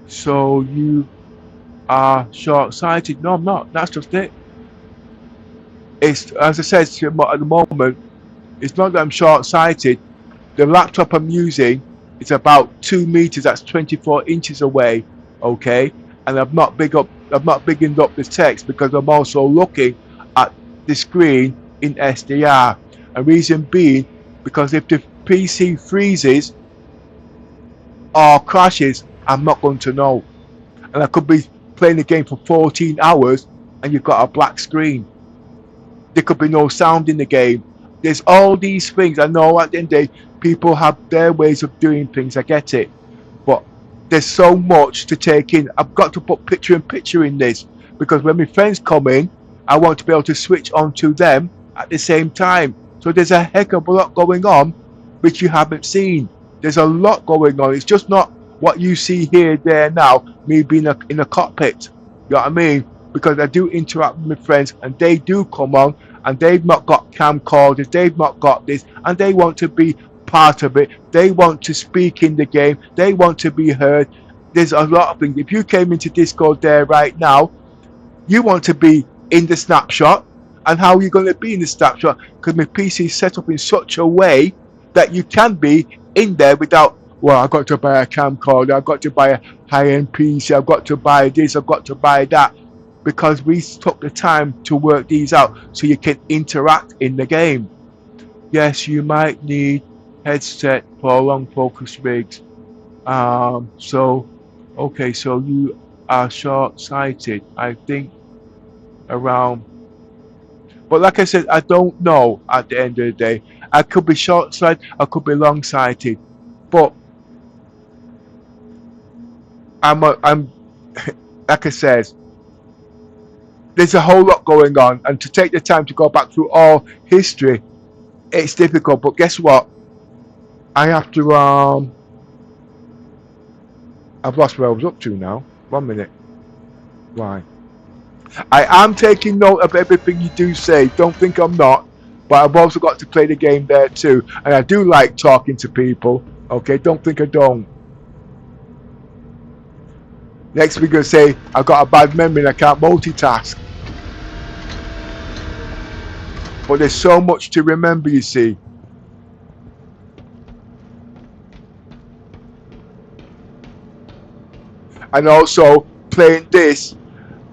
So you are short-sighted? No, I'm not. That's just it. It's, as I said at the moment, it's not that I'm short-sighted. The laptop I'm using is about 2 meters. That's 24 inches away, okay. And I've not biggened up the text because I'm also looking at the screen in SDR. A reason being because if the PC freezes or crashes, I'm not going to know. And I could be playing the game for 14 hours and you've got a black screen. There could be no sound in the game. There's all these things. I know at the end of the day, people have their ways of doing things. I get it. But there's so much to take in. I've got to put picture in picture in this because when my friends come in, I want to be able to switch on to them at the same time. So there's a heck of a lot going on which you haven't seen. There's a lot going on. It's just not what you see here, there, now, me being in a cockpit. You know what I mean? Because I do interact with my friends and they do come on and they've not got camcorders, they've not got this, and they want to be part of it. They want to speak in the game. They want to be heard. There's a lot of things. If you came into Discord there right now, you want to be in the snapshot. And how are you going to be in the snapshot? Because my PC is set up in such a way that you can be in there without, well, I've got to buy a camcorder, I've got to buy a high-end PC, I've got to buy this, I've got to buy that. Because we took the time to work these out so you can interact in the game. Yes, you might need headset for long focus rigs. So you are short-sighted. I think around, but like I said, I don't know at the end of the day. I could be short-sighted, I could be long-sighted, but I'm like I said, there's a whole lot going on, and to take the time to go back through all history, it's difficult. But guess what? I have to I've lost where I was up to now. 1 minute. Why? I am taking note of everything you do say. Don't think I'm not. But I've also got to play the game there too. And I do like talking to people. Okay, don't think I don't. Next we're going to say I've got a bad memory and I can't multitask. But there's so much to remember, you see. And also playing this,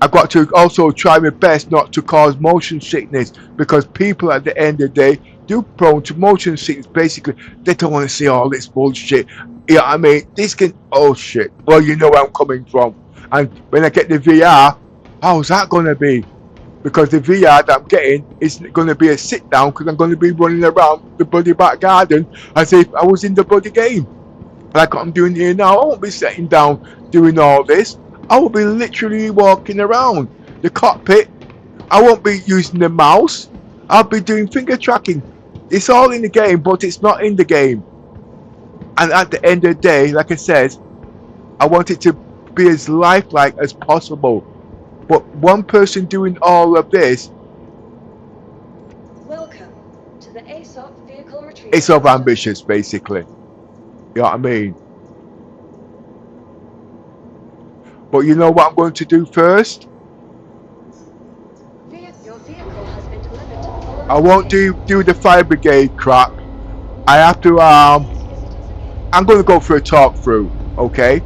I've got to also try my best not to cause motion sickness, because people at the end of the day do prone to motion sickness. Basically, they don't want to see all this bullshit. You know what I mean? This can, oh shit. Well, you know where I'm coming from. And when I get the VR, how's that going to be? Because the VR that I'm getting isn't going to be a sit down, because I'm going to be running around the bloody back garden as if I was in the bloody game. Like what I'm doing here now. I won't be sitting down doing all this. I will be literally walking around the cockpit. I won't be using the mouse. I'll be doing finger tracking. It's all in the game, but it's not in the game. And at the end of the day, like I said, I want it to be as lifelike as possible. But one person doing all of this, Welcome to the ASOP vehicle retrieval. it's ambitious, basically. You know what I mean? But you know what I'm going to do first? Your vehicle has been delivered to the following I won't do the fire brigade crap. I have to I'm going to go for a talk through, okay?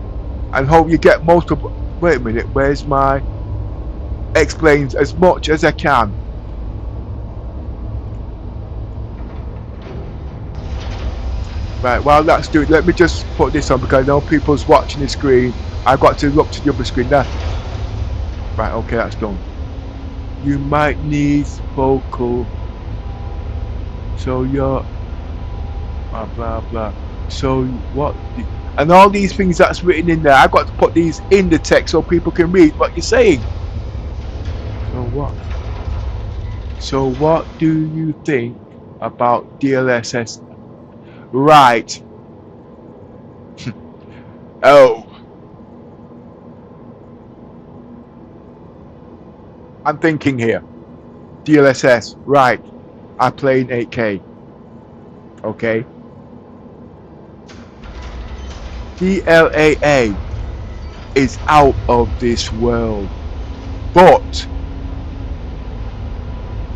And hope you get most of. Wait a minute, where's my explains as much as I can. Right, well, let's do it. Let me just put this on because I know people's watching the screen. I've got to look to the other screen there. Right, okay, that's done. You might need vocal. So you're blah blah blah. So what? And all these things that's written in there, I've got to put these in the text so people can read what you're saying. So what? So what do you think about DLSS? Right. Oh. I'm thinking here. DLSS, right. I play in 8K. Okay. DLAA is out of this world. But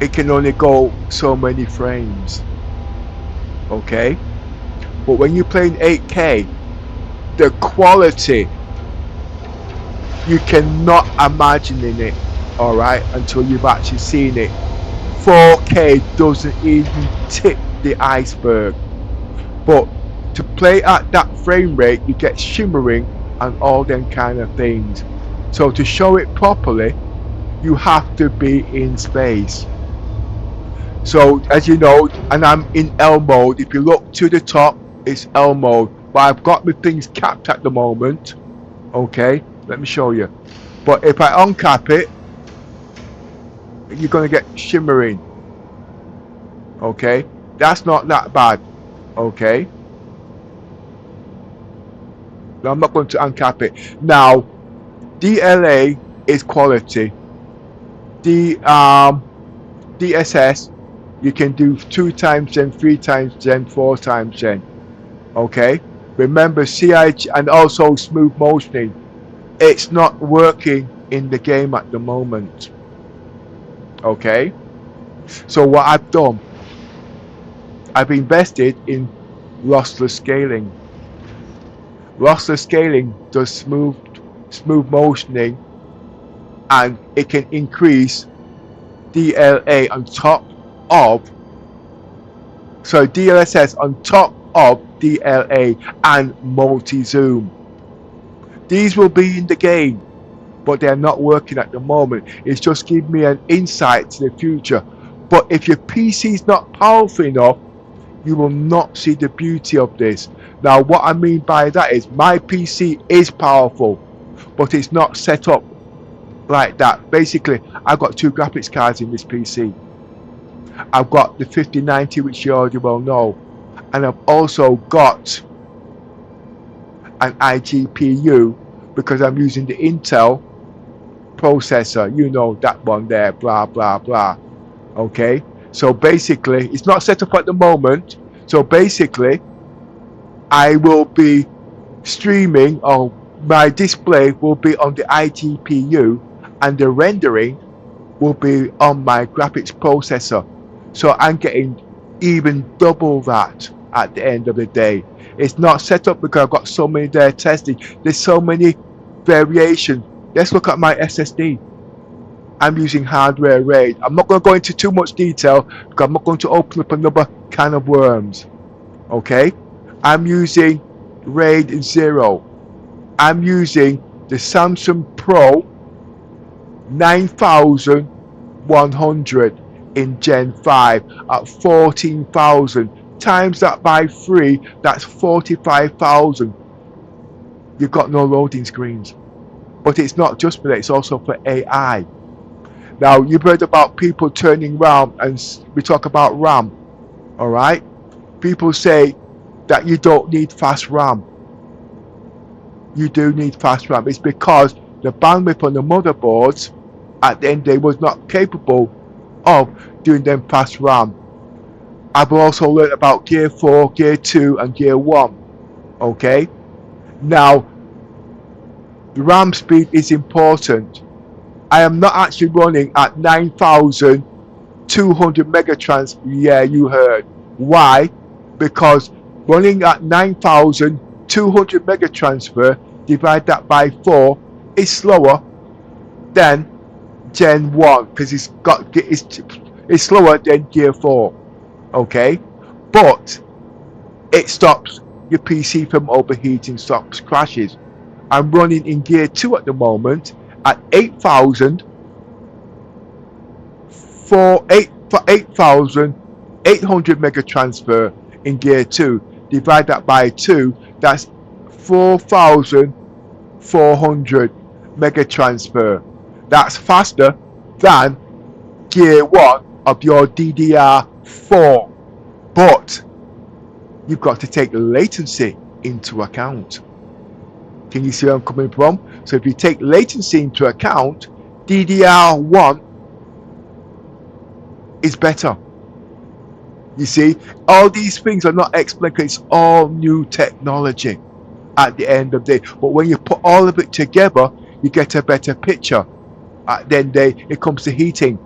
it can only go so many frames. Okay? But when you play in 8K, the quality, you cannot imagine in it, alright, until you've actually seen it. 4K doesn't even tip the iceberg. But to play at that frame rate, you get shimmering and all them kind of things. So to show it properly, you have to be in space. So as you know, and I'm in L mode, if you look to the top, it's L mode. But I've got the things capped at the moment. Okay, let me show you. But if I uncap it, you're going to get shimmering. Okay, that's not that bad. Okay, now I'm not going to uncap it. Now DLA is quality. DSS, you can do 2 times gen, 3 times gen, 4 times gen. Okay, remember CIG and also smooth motioning, it's not working in the game at the moment. Okay, so what I've done, I've invested in lossless scaling. Lossless scaling does smooth motioning, and it can increase DLA on top of, so DLSS on top of DLA and multi-zoom. These will be in the game, but they're not working at the moment. It's just giving me an insight to the future. But if your PC is not powerful enough, you will not see the beauty of this. Now what I mean by that is my PC is powerful, but it's not set up like that. Basically, I've got 2 graphics cards in this PC. I've got the 5090, which you already well know, and I've also got an iGPU because I'm using the Intel processor, you know, that one there, blah blah blah. Okay, so basically it's not set up at the moment, so basically I will be streaming, or my display will be on the iGPU and the rendering will be on my graphics processor. So I'm getting even double that at the end of the day. It's not set up because I've got so many there testing. There's so many variations. Let's look at my SSD. I'm using hardware RAID. I'm not going to go into too much detail because I'm not going to open up another can of worms. Okay, I'm using RAID 0. I'm using the Samsung Pro 9100 in Gen 5 at 14,000. Times that by 3, that's 45,000. You've got no loading screens. But it's not just for that, it's also for AI. Now, you've heard about people turning RAM, and we talk about RAM. Alright? People say that you don't need fast RAM. You do need fast RAM. It's because the bandwidth on the motherboards at the end of the day was not capable of doing them fast RAM. I've also learned about gear 4, gear 2 and gear 1. Okay, now the RAM speed is important. I am not actually running at 9,200 megatrans. Yeah, you heard. Why? Because running at 9,200 megatransfer, divide that by 4, is slower than Gen 1 because it's slower than Gear 4. Okay, but it stops your PC from overheating, stops crashes. I'm running in Gear 2 at the moment at 8,800 megatransfer in Gear 2. Divide that by 2, that's 4,400 megatransfer. That's faster than Gear 1 of your DDR4. But you've got to take latency into account. Can you see where I'm coming from? So if you take latency into account, DDR1 is better. You see, all these things are not explained because it's all new technology at the end of the day. But when you put all of it together, you get a better picture. At the end of the day, it comes to heating.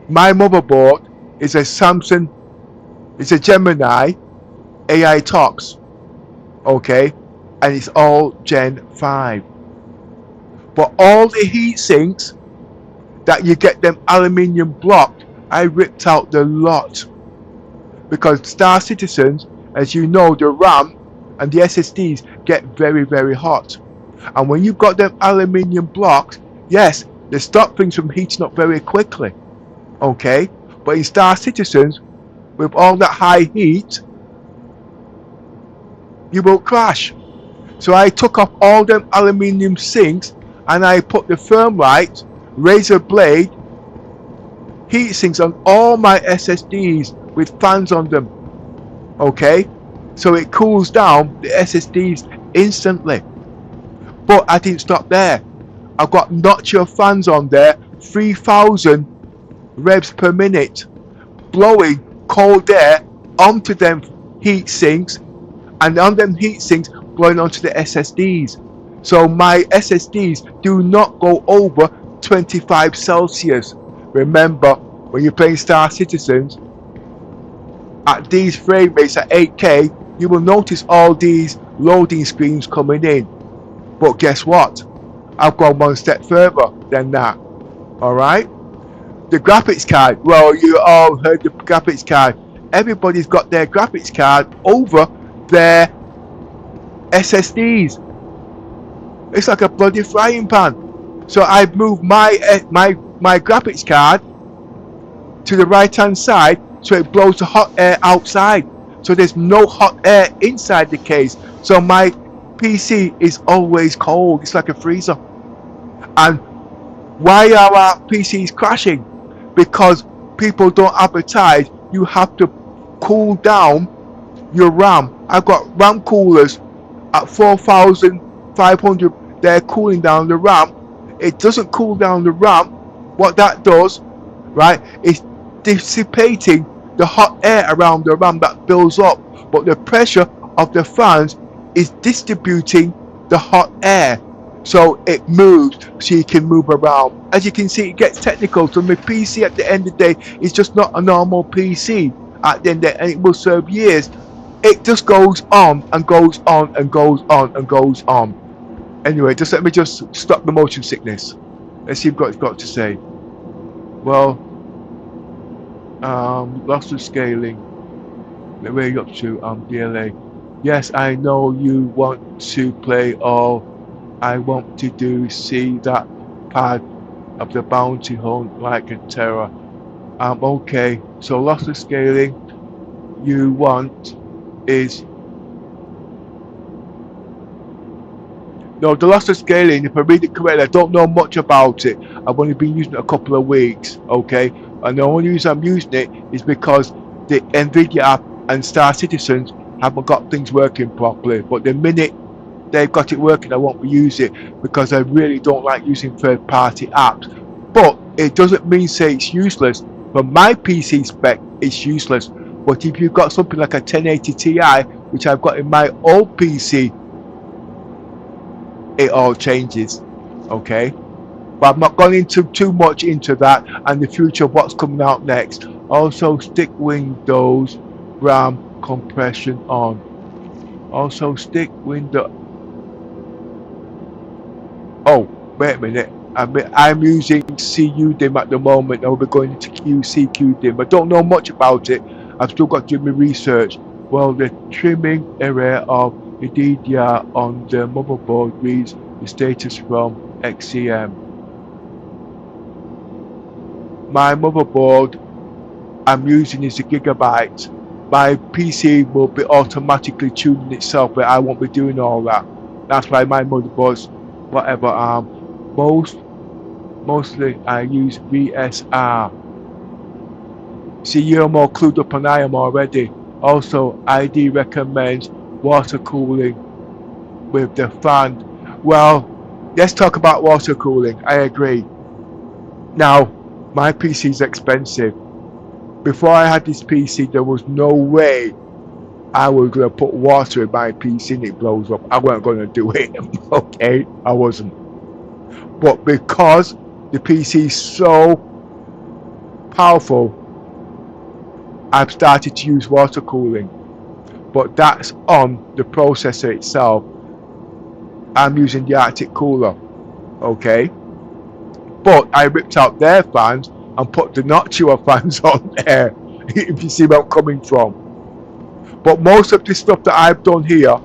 My motherboard is a Samsung, it's a Gemini AI Tox. Okay, and it's all Gen 5. But all the heat sinks that you get them aluminium blocked, I ripped out the lot. Because Star Citizens, as you know, the RAM and the SSDs get very, very hot. And when you've got them aluminium blocks, yes, they stop things from heating up very quickly. Okay, but in Star Citizens, with all that high heat, you will crash. So I took off all them aluminium sinks and I put the Thermite razor blade heat sinks on all my SSDs with fans on them. Okay, so it cools down the SSDs instantly. But I didn't stop there. I've got notcher fans on there, 3,000 revs per minute, blowing cold air onto them heat sinks, and on them heat sinks blowing onto the SSDs. So my SSDs do not go over 25 Celsius. Remember, when you're playing Star Citizens, at these frame rates at 8K, you will notice all these loading screens coming in. But guess what? I've gone one step further than that. Alright? The graphics card. Well, you all heard the graphics card. Everybody's got their graphics card over their SSDs. It's like a bloody frying pan. So I've moved my graphics card to the right hand side so it blows the hot air outside. So there's no hot air inside the case. So my PC is always cold. It's like a freezer. And why are our PCs crashing? Because people don't advertise you have to cool down your RAM. I've got RAM coolers at 4,500. They're cooling down the RAM. It doesn't cool down the RAM. What that does, right, is dissipating the hot air around the RAM that builds up, but the pressure of the fans is distributing the hot air, so it moves, so you can move around. As you can see, it gets technical. So my PC at the end of the day is just not a normal PC at the end of the day, and it will serve years. It just goes on and goes on and goes on and goes on. Anyway, just let me just stop the motion sickness. Let's see what it's got to say. Well, lossless scaling. Where are you up to? DLAA. Yes, I know you want to play all I want to do. See that pad of the bounty hunt like a terror. Okay, so lossless scaling you want is no, the lossless scaling, if I read it correctly, I don't know much about it. I've only been using it a couple of weeks, okay? And the only reason I'm using it is because the NVIDIA app and Star Citizens haven't got things working properly. But the minute they've got it working, I won't use it because I really don't like using third-party apps. But it doesn't mean say it's useless. For my PC spec, it's useless. But if you've got something like a 1080 Ti, which I've got in my old PC, it all changes. Okay, but I'm not going into too much into that and the future of what's coming out next. Also, stick Windows RAM compression on. Also, stick Windows. Oh, wait a minute. I'm using CUDIM at the moment. I'll be going into CUDIM. I don't know much about it. I've still got to do my research. Well, the trimming area of the DDR on the motherboard reads the status from XCM. My motherboard I'm using is a Gigabyte. My PC will be automatically tuning itself, but I won't be doing all that. That's why my motherboard's whatever mostly I use VSR. See, you're more clued up than I am already. Also, ID recommends water cooling with the fan. Well, let's talk about water cooling. I agree. Now, my PC is expensive. Before I had this PC, there was no way I was going to put water in my PC and it blows up. I wasn't going to do it. Okay, I wasn't. But because the PC is so powerful, I've started to use water cooling. But that's on the processor itself. I'm using the Arctic cooler. Okay. But I ripped out their fans and put the Noctua fans on there. If you see where I'm coming from. But most of this stuff that I've done here,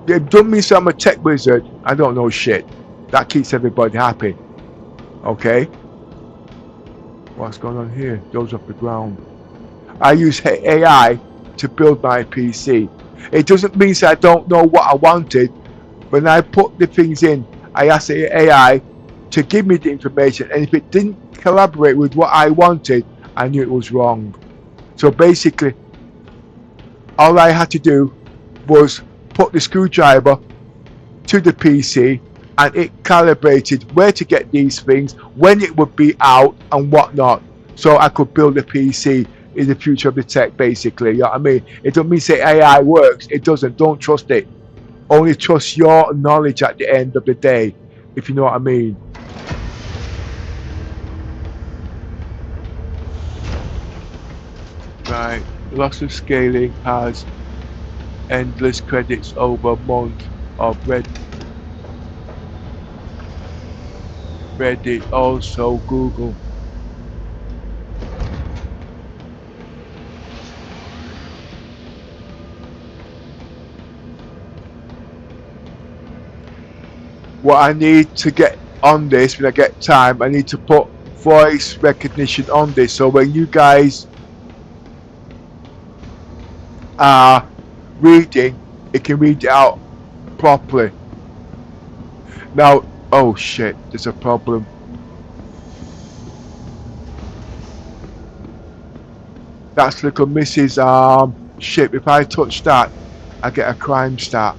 they've done me so I'm a tech wizard. I don't know shit. That keeps everybody happy. Okay. What's going on here? Those off the ground. I use AI to build my PC. It doesn't mean that I don't know what I wanted. When I put the things in, I asked the AI to give me the information, and if it didn't collaborate with what I wanted, I knew it was wrong. So basically, all I had to do was put the screwdriver to the PC, and it calibrated where to get these things, when it would be out, and whatnot, so I could build a PC in the future of the tech, basically. You know what I mean? It doesn't mean say AI works. It doesn't. Don't trust it. Only trust your knowledge at the end of the day, if you know what I mean. Right, lossless scaling has endless credits over month of Reddit, also Google. What I need to get on this, when I get time, I need to put voice recognition on this, so when you guys are reading, it can read it out properly. Now, oh shit, there's a problem. That's little Mrs. Shit, if I touch that, I get a crime stat.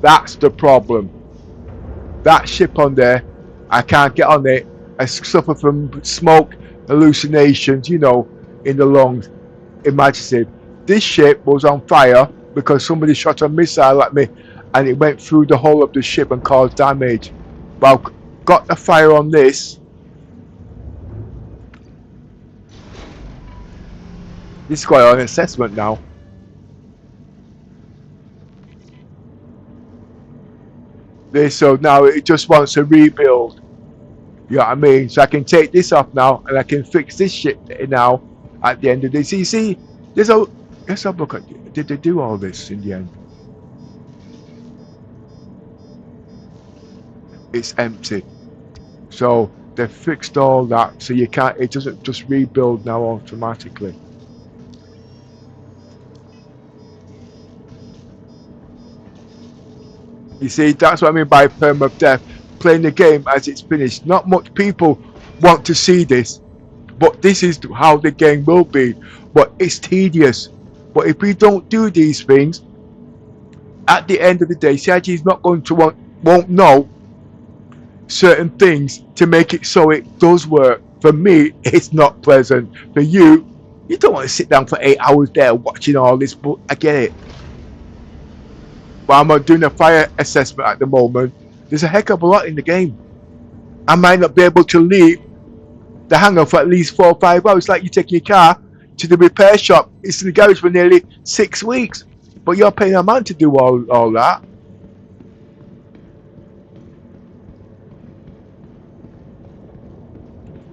That's the problem. That ship on there, I can't get on it. I suffer from smoke hallucinations, you know, in the lungs. Imaginative. This ship was on fire because somebody shot a missile at me and it went through the hull of the ship and caused damage. But I've got the fire on this. This is quite an assessment now. So now it just wants to rebuild. You know what I mean? So I can take this off now and I can fix this shit now at the end of this. You see, there's a, let's have a look at, did they do all this in the end? It's empty. So they fixed all that, so you can't, it doesn't just rebuild now automatically. You see, that's what I mean by permadeath. playing the game as it's finished. Not much people want to see this, but this is how the game will be. But it's tedious. But if we don't do these things, at the end of the day, CIG is not going to won't know certain things to make it so it does work. For me, it's not pleasant. For you, you don't want to sit down for 8 hours there watching all this, but I get it. But I'm not doing a fire assessment at the moment. There's a heck of a lot in the game. I might not be able to leave the hangar for at least 4 or 5 hours. Like you take your car to the repair shop, it's in the garage for nearly 6 weeks. But you're paying a man to do all that.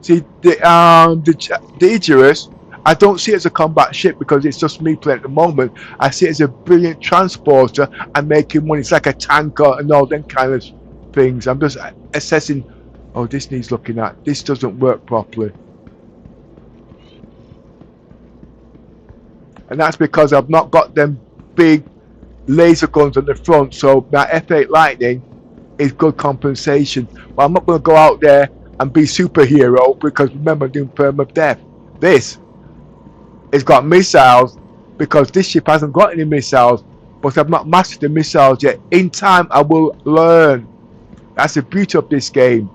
See, the Aegis, I don't see it as a combat ship because it's just me playing at the moment. I see it as a brilliant transporter and making money. It's like a tanker and all them kind of things. I'm just assessing, oh, this needs looking at. This doesn't work properly. And that's because I've not got them big laser guns on the front, so my F8 Lightning is good compensation. But I'm not going to go out there and be superhero because remember I'm doing Permadeath. This has got missiles because this ship hasn't got any missiles, but I've not mastered the missiles yet. In time I will learn. That's the beauty of this game.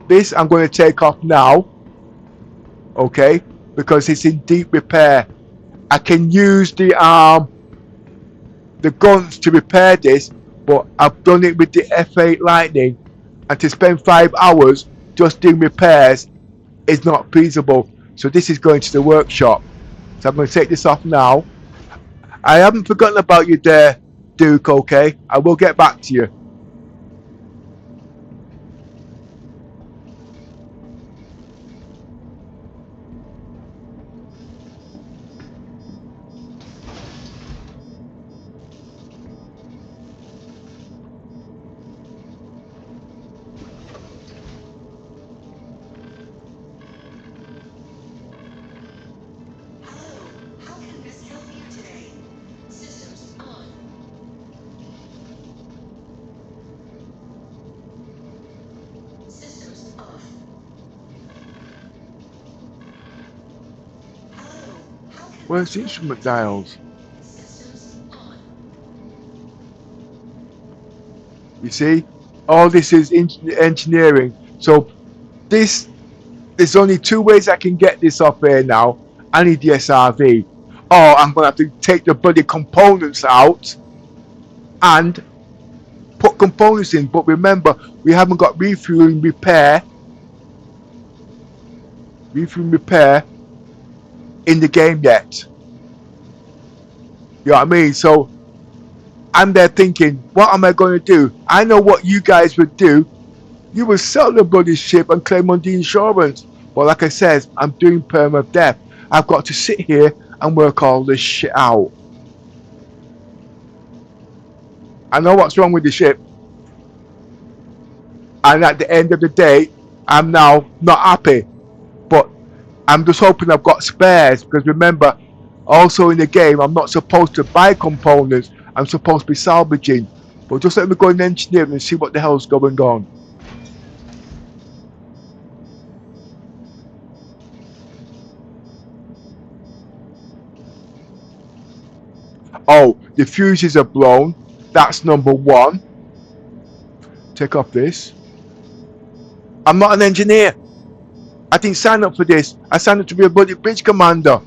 This I'm going to take off now, okay, because it's in deep repair. I can use the guns to repair this, but I've done it with the F8 Lightning, and to spend 5 hours just doing repairs is not feasible. So this is going to the workshop. So I'm going to take this off now. I haven't forgotten about you there, Duke, okay? I will get back to you. Where's the instrument dials? You see, all this is engineering. So there's only 2 ways I can get this off here now. I need the SRV, or I'm gonna have to take the bloody components out and put components in. But remember, we haven't got refueling repair in the game yet. You know what I mean? So I'm there thinking, what am I going to do? I know what you guys would do. You would sell the bloody ship and claim on the insurance. But like I said, I'm doing Permadeath. I've got to sit here and work all this shit out. I know what's wrong with the ship. And at the end of the day, I'm now not happy. But I'm just hoping I've got spares, because remember, also in the game, I'm not supposed to buy components. I'm supposed to be salvaging. But just let me go in engineering and see what the hell's going on. Oh, the fuses are blown. That's number 1. Take off this. I'm not an engineer. I didn't sign up for this. I signed up to be a bloody bridge commander.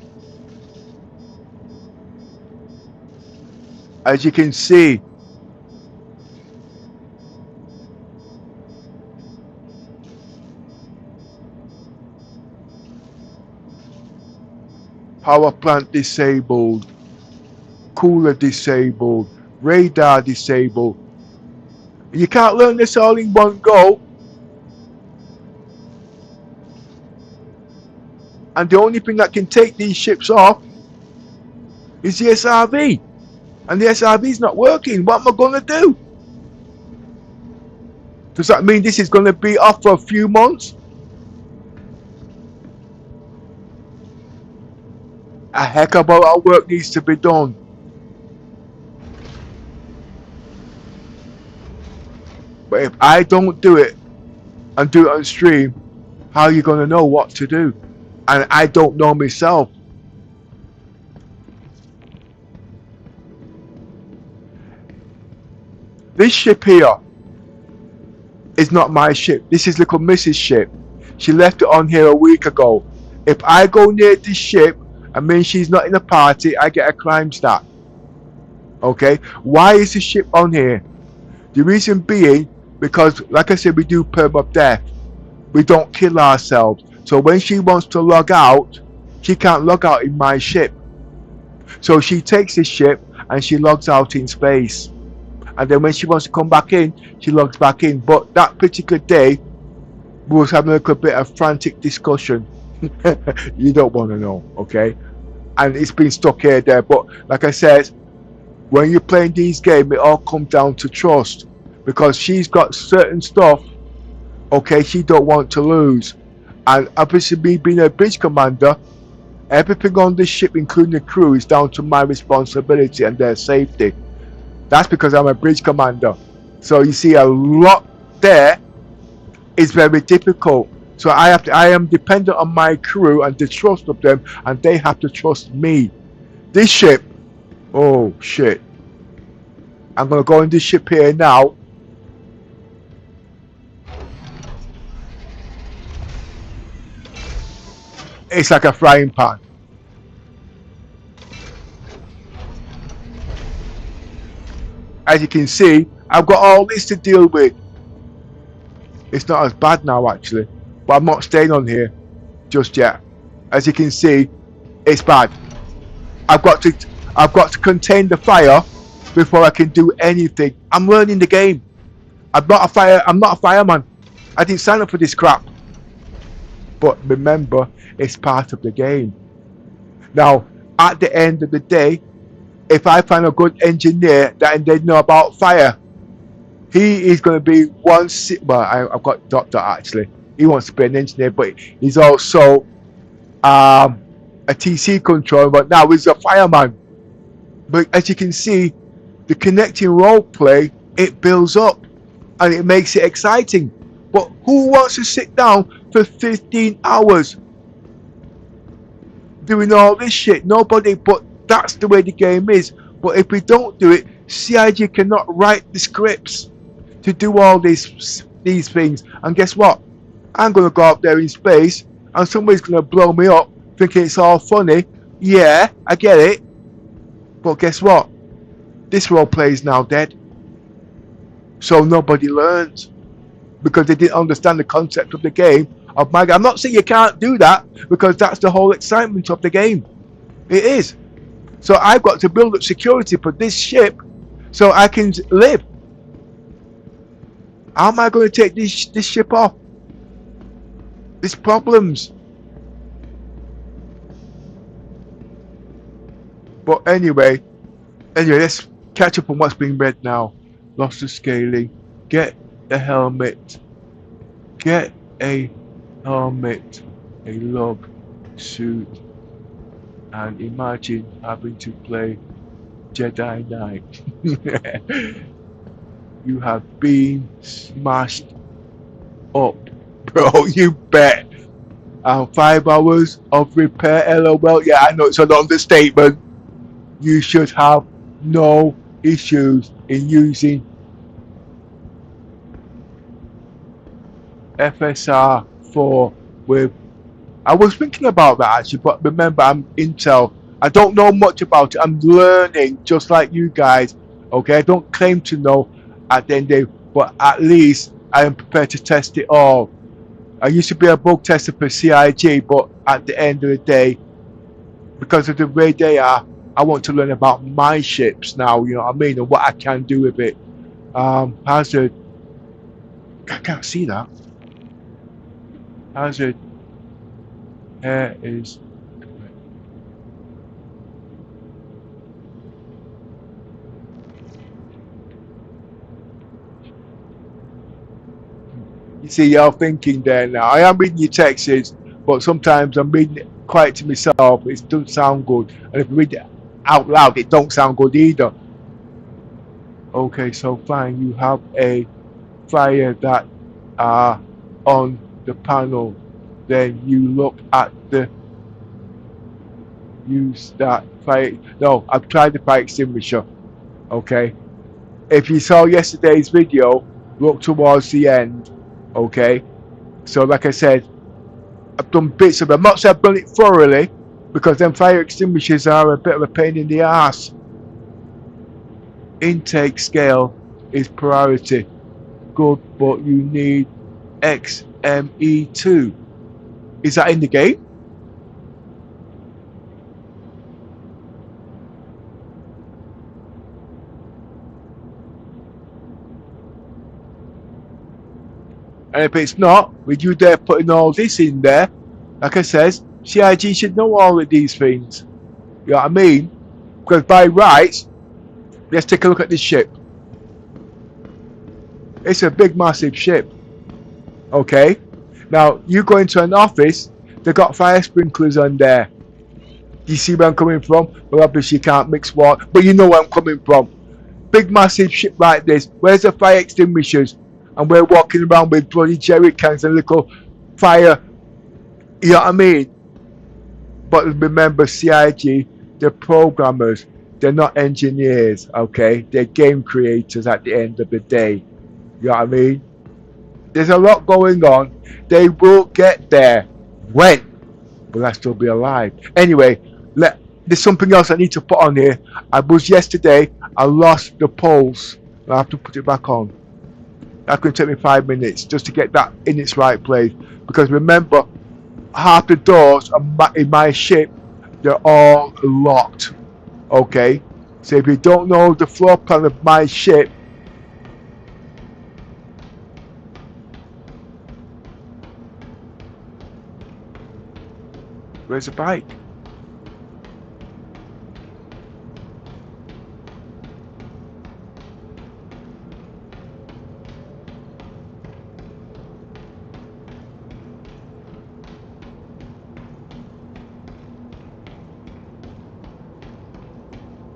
As you can see. Power plant disabled. Cooler disabled. Radar disabled. You can't learn this all in one go. And the only thing that can take these ships off is the SRV. And the SRV is not working. What am I going to do? Does that mean this is going to be off for a few months? A heck of a lot of work needs to be done. But if I don't do it and do it on stream, how are you going to know what to do? And I don't know myself. This ship here is not my ship. This is little Mrs. ship. She left it on here a week ago. If I go near this ship, I mean she's not in the party, I get a crime stat. Okay? Why is the ship on here? The reason being, because like I said, we do Permadeath. We don't kill ourselves. So when she wants to log out, she can't log out in my ship. So she takes the ship and she logs out in space. And then when she wants to come back in, she logs back in. But that particular day, we was having a little bit of frantic discussion. You don't want to know, okay? And it's been stuck here there. But like I said, when you're playing these games, it all comes down to trust. Because she's got certain stuff, okay, she don't want to lose. And obviously me being a bridge commander, everything on this ship, including the crew, is down to my responsibility and their safety. That's because I'm a bridge commander. So you see, a lot there is very difficult. So I am dependent on my crew and the trust of them, and they have to trust me. This ship, oh shit. I'm gonna go in this ship here now. It's like a frying pan. As you can see, I've got all this to deal with. It's not as bad now actually, but I'm not staying on here just yet. As you can see, it's bad. I've got to contain the fire before I can do anything. I'm learning the game. I'm not a fireman. I didn't sign up for this crap. But remember, it's part of the game. Now, at the end of the day, if I find a good engineer that they know about fire, he is going to be one. Well, I've got Doctor actually. He wants to be an engineer, but he's also a TC controller. But now he's a fireman. But as you can see, the connecting role play, it builds up and it makes it exciting. But who wants to sit down for 15 hours doing all this shit? Nobody. But that's the way the game is. But if we don't do it, CIG cannot write the scripts to do all these things. And guess what? I'm going to go out there in space and somebody's going to blow me up thinking it's all funny. Yeah, I get it. But guess what? This role play is now dead. So nobody learns. Because they didn't understand the concept of the game. I'm not saying you can't do that, because that's the whole excitement of the game. It is. So I've got to build up security for this ship so I can live. How am I going to take this ship off? There's problems. But anyway, let's catch up on what's being read now. Lossless scaling. Get the helmet. Get a helmet, a log suit, and imagine having to play Jedi Knight. You have been smashed up, bro. You bet. 5 hours of repair, LOL. Yeah, I know it's an understatement. You should have no issues in using FSR 4 with. I was thinking about that actually, but remember, I'm Intel. I don't know much about it. I'm learning just like you guys. Okay, I don't claim to know at the end of the day, but at least I am prepared to test it all. I used to be a bug tester for CIG, but at the end of the day, because of the way they are, I want to learn about my ships now, you know what I mean, and what I can do with it. Hazard. I can't see that. Hazard. Hair is correct. You see, you're thinking there now. I am reading your texts, but sometimes I'm reading it quiet to myself. It doesn't sound good. And if I read it out loud, it don't sound good either. Okay, so fine. You have a fire that are on the panel, then you look at the use that fire. No, I've tried the fire extinguisher. Okay, if you saw yesterday's video, look towards the end. Okay, so like I said, I've done bits of it. I'm not saying I've done it thoroughly, because them fire extinguishers are a bit of a pain in the ass. Intake scale is priority. Good, but you need XME2. Is that in the game? And if it's not, with you there putting all this in there, like I says, CIG should know all of these things. You know what I mean? Because by rights, let's take a look at this ship. It's a big, massive ship. Okay? Now, you go into an office, they've got fire sprinklers on there. Do you see where I'm coming from? Well, obviously you can't mix water, but you know where I'm coming from. Big, massive ship like this, where's the fire extinguishers? And we're walking around with bloody jerry cans and little fire. You know what I mean? But remember, CIG, they're programmers. They're not engineers, okay? They're game creators at the end of the day. You know what I mean? There's a lot going on. They will get there. When? Will I still be alive? Anyway, there's something else I need to put on here. Yesterday, I lost the pulse. I have to put it back on. That's going to take me 5 minutes just to get that in its right place. Because remember, half the doors in my ship, they're all locked. Okay? So if you don't know the floor plan of my ship, where's the bike?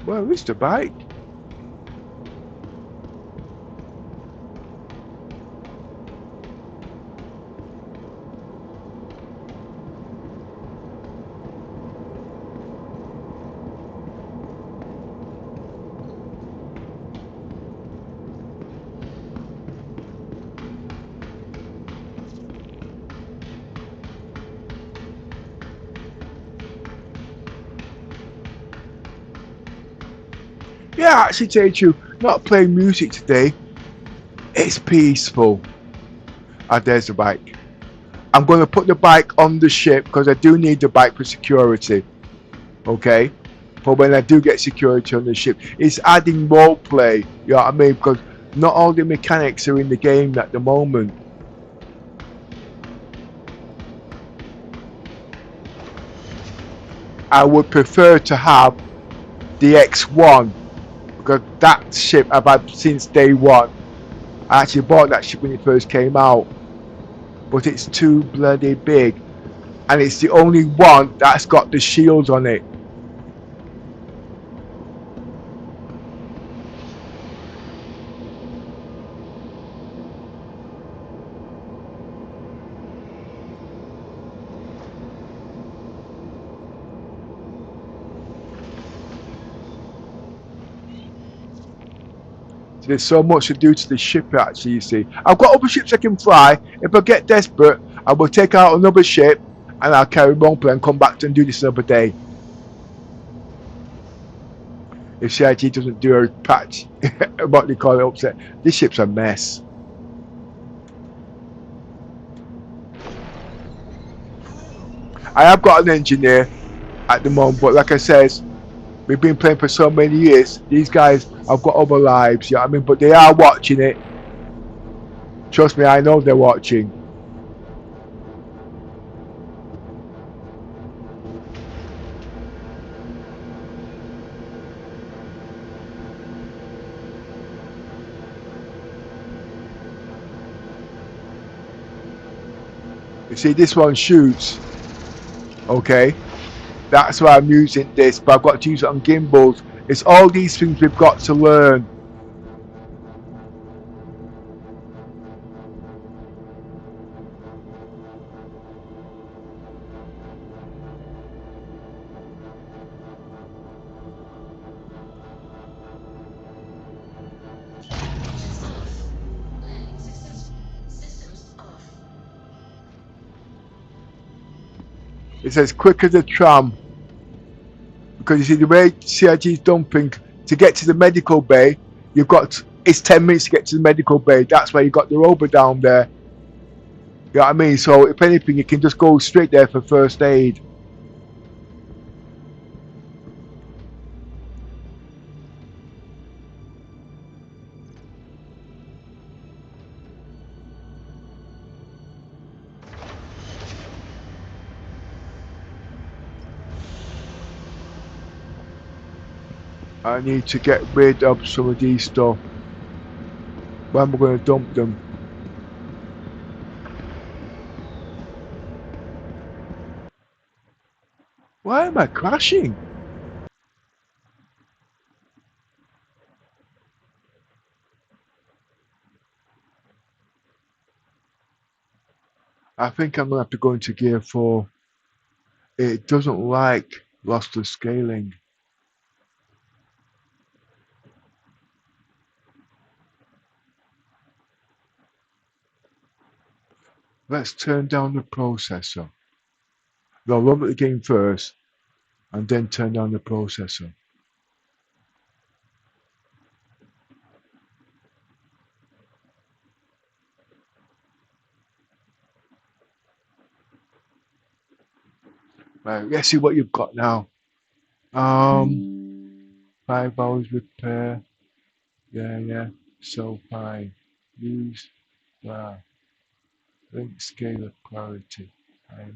Where is the bike? Yeah, actually, tell you the truth, not playing music today. It's peaceful. Ah, there's the bike. I'm going to put the bike on the ship because I do need the bike for security. Okay? For when I do get security on the ship. It's adding roleplay. You know what I mean? Because not all the mechanics are in the game at the moment. I would prefer to have the X1. Because that ship I've had since day one. I actually bought that ship when it first came out, but it's too bloody big, and it's the only one that's got the shields on it. There's so much to do to the ship actually, you see. I've got other ships I can fly. If I get desperate, I will take out another ship and I'll carry roleplay and come back and do this another day. If CIG doesn't do a patch, what they call it, upset. This ship's a mess. I have got an engineer at the moment, but like I says, we've been playing for so many years. These guys have got other lives, you know what I mean? But they are watching it. Trust me, I know they're watching. You see, this one shoots. Okay? That's why I'm using this, but I've got to use it on gimbals. It's all these things we've got to learn. It says quick as a tram. Because you see the way CIG's done things, to get to the medical bay, you've got, it's 10 minutes to get to the medical bay. That's why you got the rover down there. You know what I mean? So if anything, you can just go straight there for first aid. I need to get rid of some of these stuff. Where am I going to dump them? Why am I crashing? I think I'm going to have to go into gear 4. It doesn't like lossless scaling. Let's turn down the processor. No, run at the game first and then turn down the processor. Right, let's see what you've got now. 5 hours repair. Yeah. So fine. Use link scale of clarity.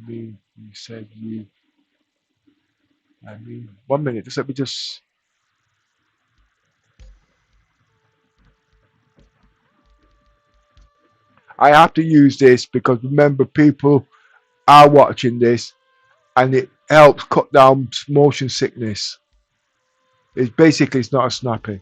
You said you. 1 minute. Just let me just. I have to use this because remember, people are watching this, and it helps cut down motion sickness. It's not a snappy.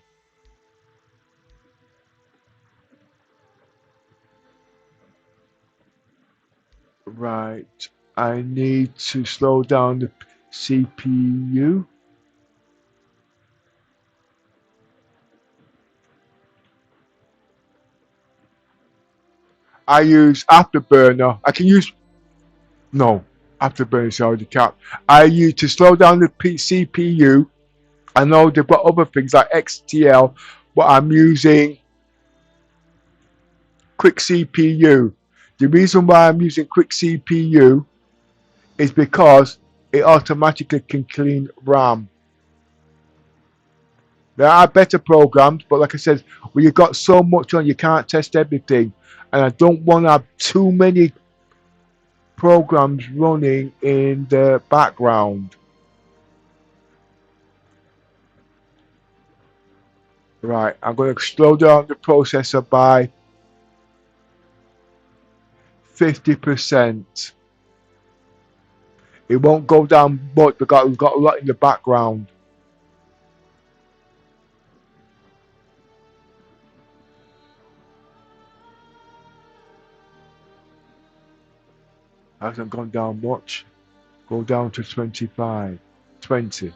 Right. I need to slow down the CPU. I use Afterburner. I can use no Afterburner is already capped. I use to slow down the CPU. I know they've got other things like XTL, but I'm using Quick CPU. The reason why I'm using Quick CPU is because it automatically can clean RAM. There are better programs, but like I said, when you've got so much on, you can't test everything. And I don't want to have too many programs running in the background. Right, I'm going to slow down the processor by 50%. It won't go down much because we've got a lot in the background. Hasn't gone down much. Go down to 25, 20.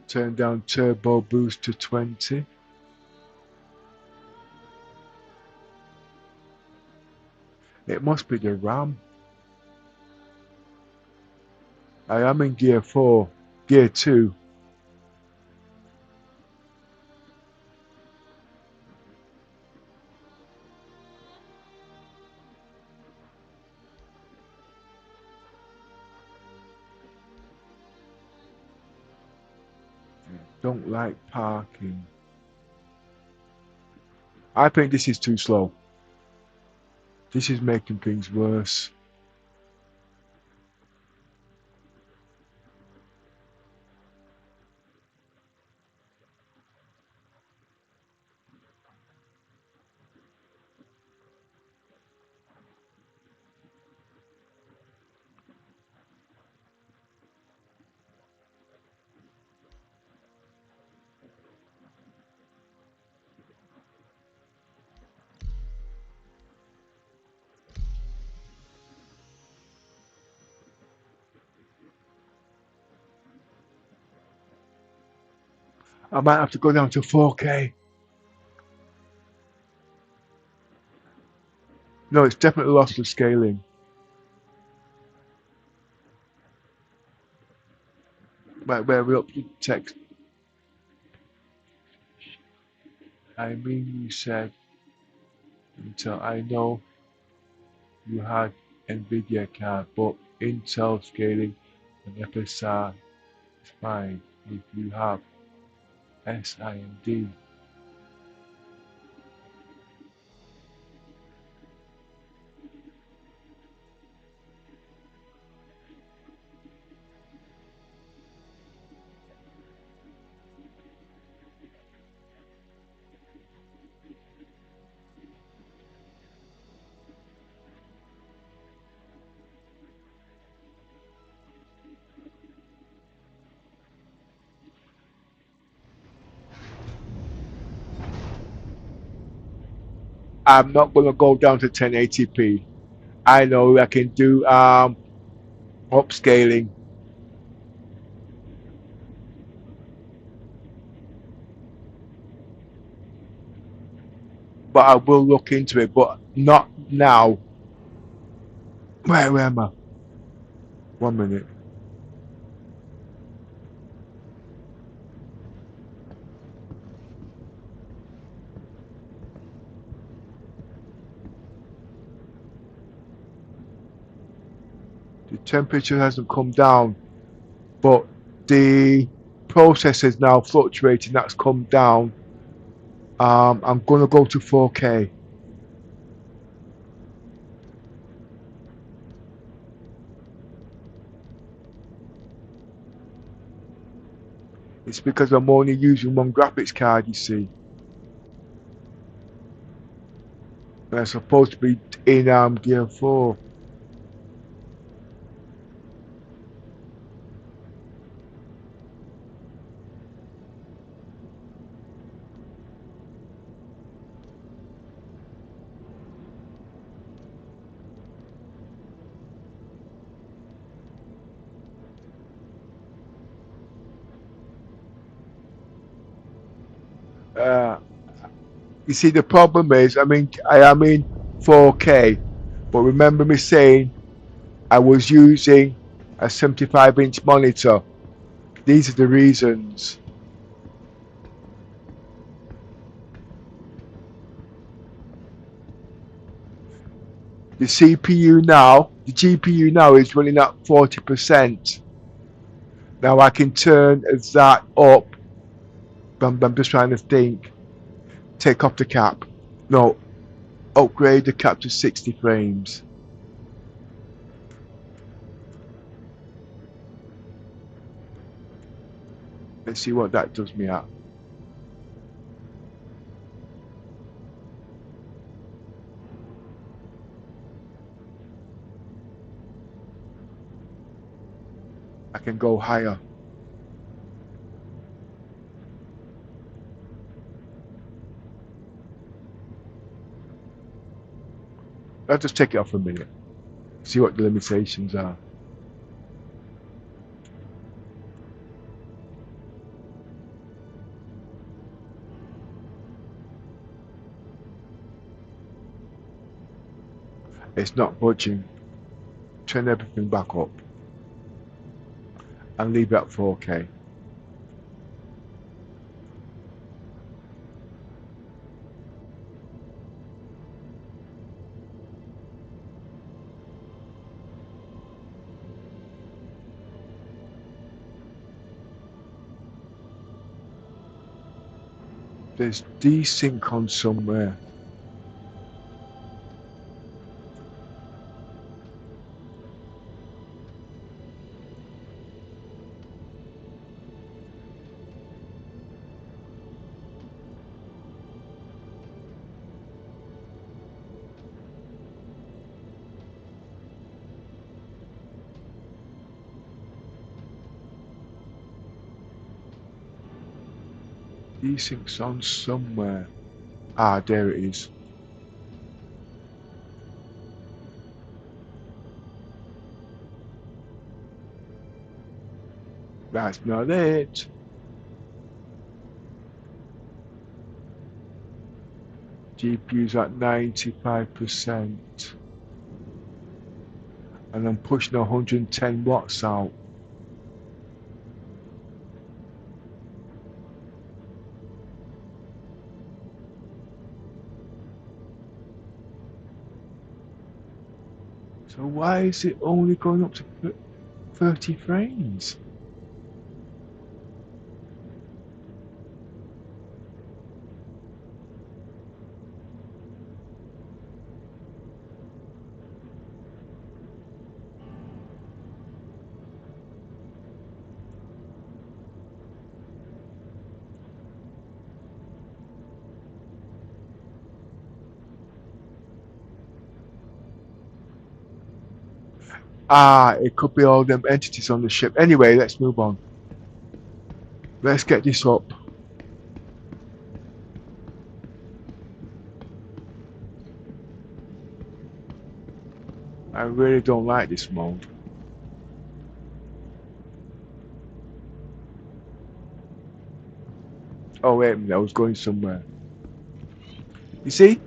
Turn down turbo boost to 20. It must be the RAM. I am in gear 4, gear 2. Don't like parking. I think this is too slow. This is making things worse. I might have to go down to 4K. No, it's definitely lossless scaling. Right, where we up to text. I mean, you said Intel. I know you had NVIDIA card, but Intel scaling and FSR is fine if you have SIMD. I'm not gonna go down to 1080p. I know I can do upscaling, but I will look into it, but not now. Where am I? 1 minute. The temperature hasn't come down, but the processor is now fluctuating. That's come down. I'm gonna go to 4K. It's because I'm only using one graphics card, you see. And it's supposed to be in Gear 4. Uh, you see, the problem is, I am in 4K, but remember me saying I was using a 75-inch monitor. These are the reasons. The CPU now, the GPU now is running at 40%. Now I can turn that up. I'm just trying to think. Take off the cap. No, upgrade the cap to 60 frames. Let's see what that does me at. I can go higher. I'll just take it off a minute. See what the limitations are. It's not budging. Turn everything back up and leave it at 4K. There's desync on somewhere. Desync's on somewhere. Ah, there it is. That's not it. GPU's at 95%. And I'm pushing 110 watts out. So why is it only going up to 30 frames? Ah, it could be all them entities on the ship. Anyway, let's move on. Let's get this up. I really don't like this mode. Oh wait a minute, I was going somewhere. You see?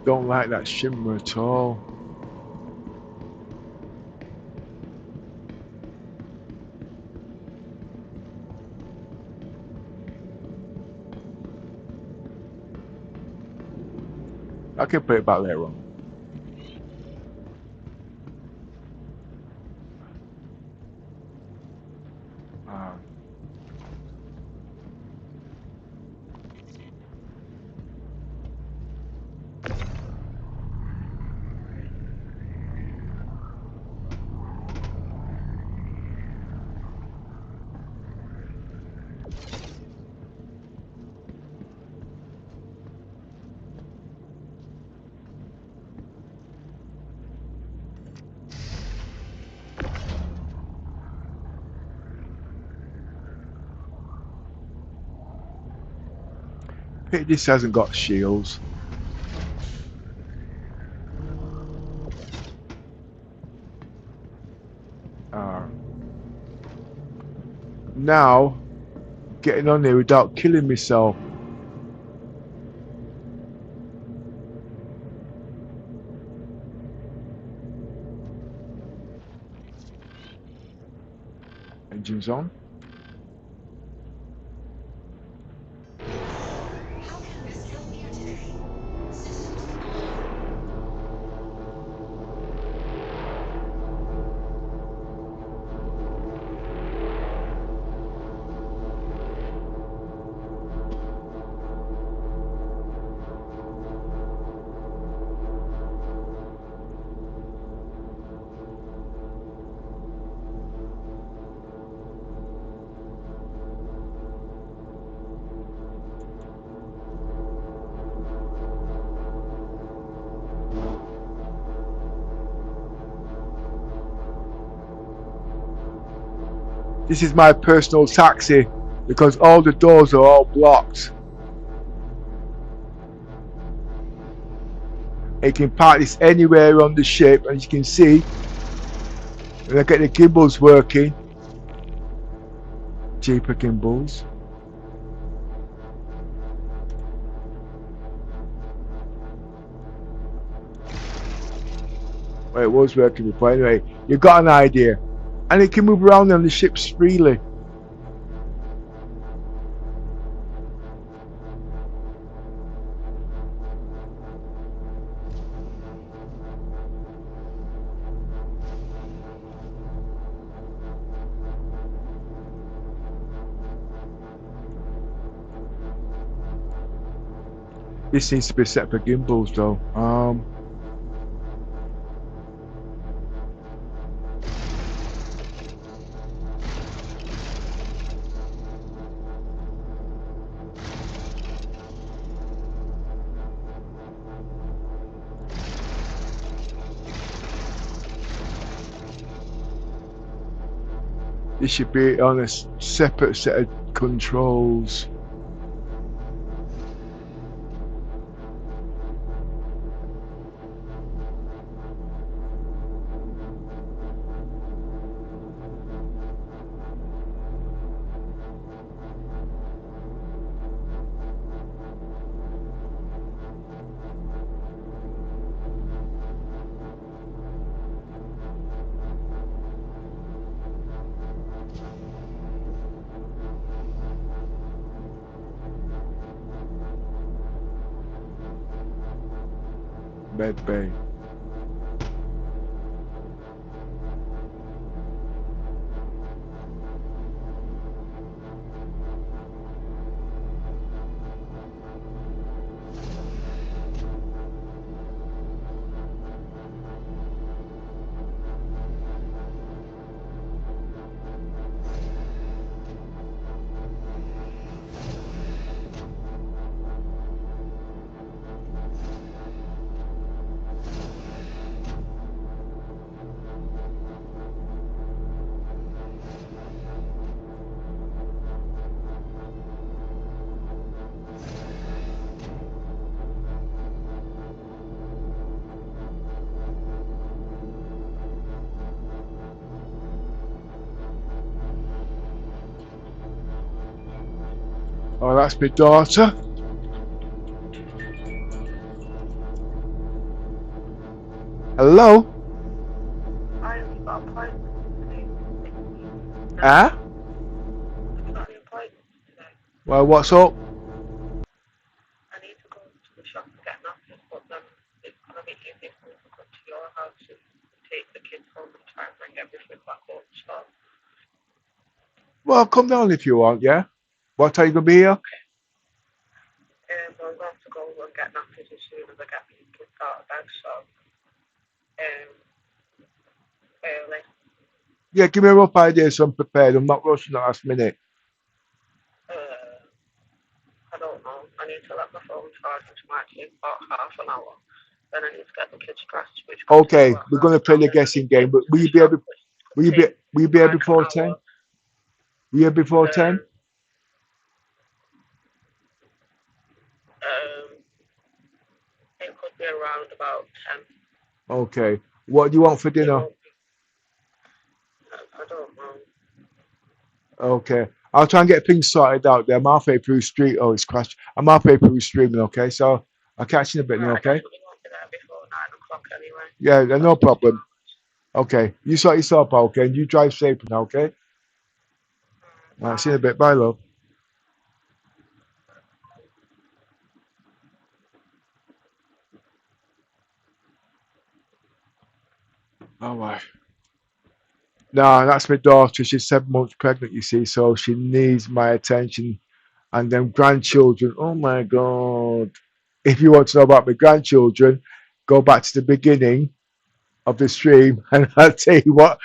Don't like that shimmer at all. I can put it back later on. This hasn't got shields. Now, getting on there without killing myself. Engines on. This is my personal taxi because all the doors are all blocked. You can park this anywhere on the ship, and you can see when I get the gimbals working. Cheaper gimbals. Well, it was working before. Anyway, you got an idea. And it can move around on the ships freely. This needs to be set for gimbals though. This should be on a separate set of controls. Med bay. Oh, that's my daughter. Hello? I've got a appointment today. Ah? I've got an appointment today. Well, what's up? I need to go to the shop to get nappies, but then it's going to be easier for me to come to your house and take the kids home and try and bring everything back up. So, Well, come down if you want, yeah? What time you gonna be here? I'm going to go and get nappies as soon as I get the kids out of bed. So, early. Yeah, give me a rough idea so I'm prepared. I'm not rushing at last minute. I don't know. I need to let my phone charge, which might take about half an hour. Then I need to get the kids dressed, which could take Okay, about we're half gonna an play hour. the Then I guessing need to game, get but to the shop, which could take will you be here like before an 10? hour. Will you here before 10? It could be around about 10. Okay. What do you want for It dinner? won't be. I don't know. Okay. I'll try and get things sorted out there. I'm halfway through street. Oh, it's crashed. I'm halfway through streaming, okay? So I'll catch you in a bit, Right, I okay? definitely won't be there before 9 o'clock anyway. Yeah, no That's 2 problem. hours. Okay. You sort yourself out, okay? And you drive safe now, okay? All right, see you in a bit. Bye, love. All right. No, that's my daughter. She's 7 months pregnant, you see, so she needs my attention. And then grandchildren. Oh my God. If you want to know about my grandchildren, go back to the beginning of the stream and I'll tell you what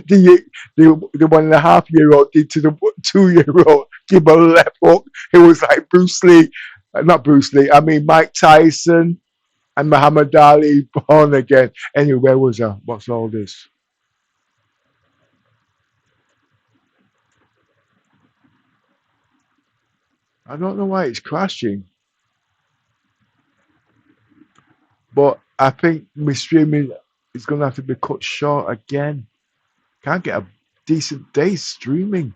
the 1.5 year old did to the 2 year old. Give a left hook. It was like Bruce Lee. Not Bruce Lee, I mean Mike Tyson and Muhammad Ali born again. Anyway, where was I? What's all this? I don't know why it's crashing, but I think my streaming is going to have to be cut short again. Can't get a decent day streaming.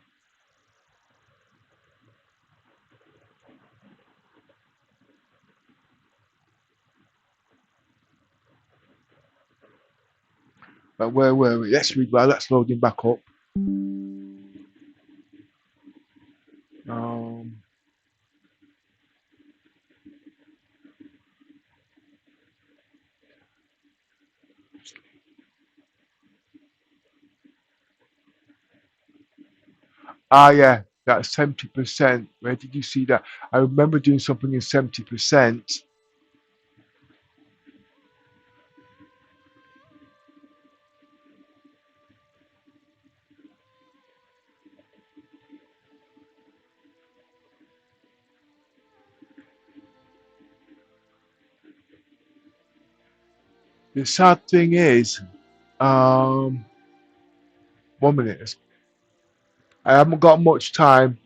But where were we? Let's read while that's loading back up. Um, yeah, That's 70%. Where did you see that? I remember doing something in 70%. The sad thing is, 1 minute. I haven't got much time.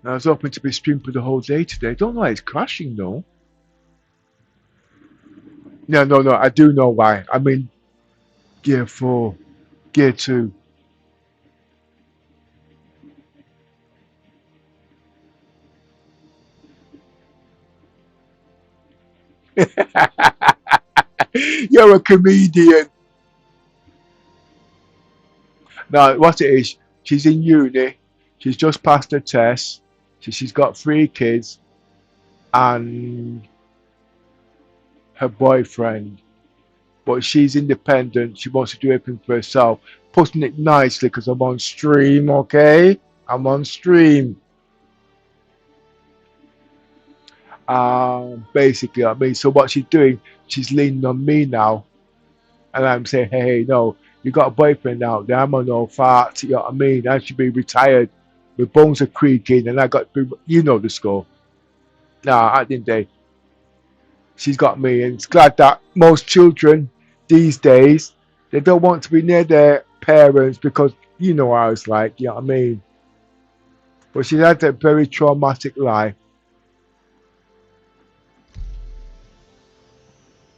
I was hoping to be streamed for the whole day today. Don't know why it's crashing though. No. I do know why. I'm in gear 4, gear 2. You're a comedian. No, what it is, she's in uni. She's just passed her test. She's got 3 kids and her boyfriend. But she's independent. She wants to do everything for herself. Putting it nicely because I'm on stream, okay? I'm on stream. Basically, I mean, so what she's doing, she's leaning on me now. And I'm saying, hey, no, you got a boyfriend out there. I'm on no fart. You know what I mean? I should be retired. My bones are creaking and I got to be, you know the score. Nah, at the end of the day, she's got me. And it's glad that most children these days, they don't want to be near their parents because you know how it's like, you know what I mean? But she had a very traumatic life.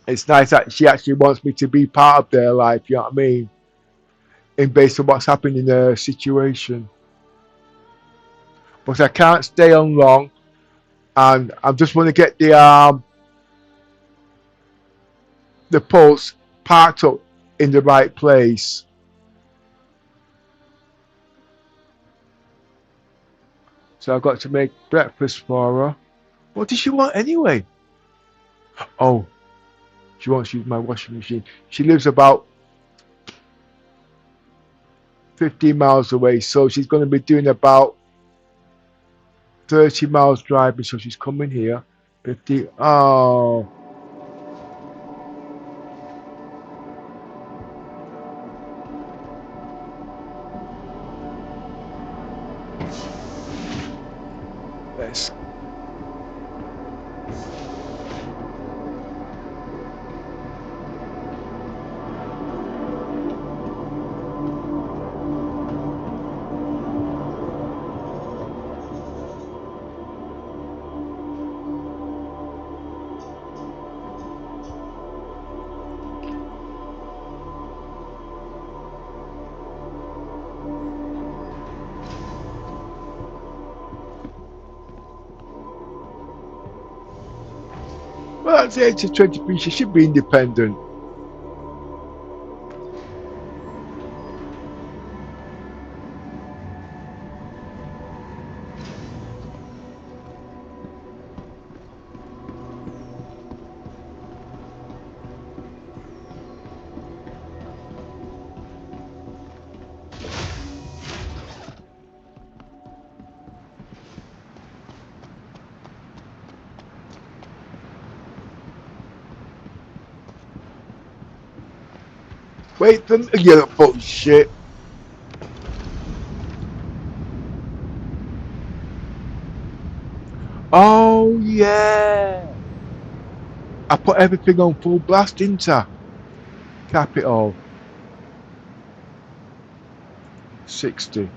It's nice that she actually wants me to be part of their life, you know what I mean? And based on what's happened in her situation. But I can't stay on long, and I just want to get the pulse parked up in the right place. So I've got to make breakfast for her. What does she want anyway? Oh, she wants to use my washing machine. She lives about 15 miles away, so she's going to be doing about 30 miles driving, so she's coming here. 50. Oh. Let's. Well, at the age of 23, she should be independent. Wait for me. Yeah, bullshit. Oh, yeah. I put everything on full blast, didn't I? Cap it all. 60.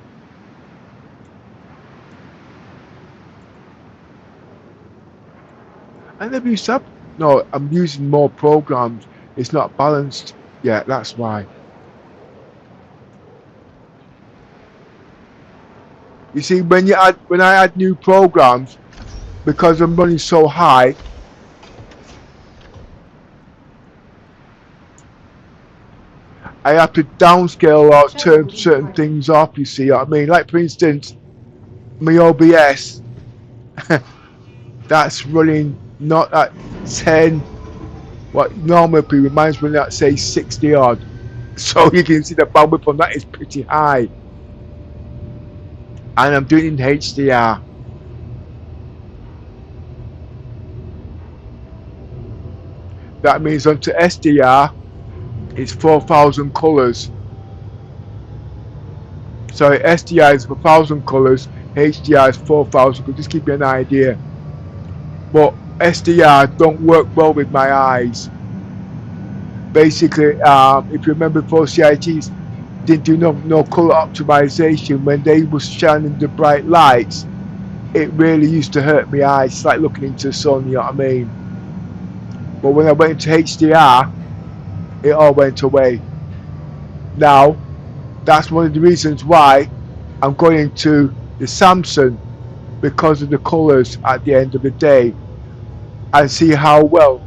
I never used to have. No, I'm using more programs. It's not balanced. Yeah, that's why. You see, when I add new programs, because I'm running so high, I have to downscale or turn certain things off. You see what I mean? Like for instance, my OBS. that's running not at 10, what normally reminds me at say 60 odd. So you can see the bandwidth on that is pretty high. And I'm doing it in HDR. That means onto SDR it's 4,000 colors. Sorry, SDR is 4,000 colors, HDR is 4,000 colors. Just give you an idea. But SDR don't work well with my eyes. Basically, if you remember before, CITs didn't do no color optimization. When they was shining the bright lights, it really used to hurt my eyes. It's like looking into the sun, you know what I mean? But when I went into HDR, it all went away. Now, that's one of the reasons why I'm going into the Samsung, because of the colors at the end of the day, and see how well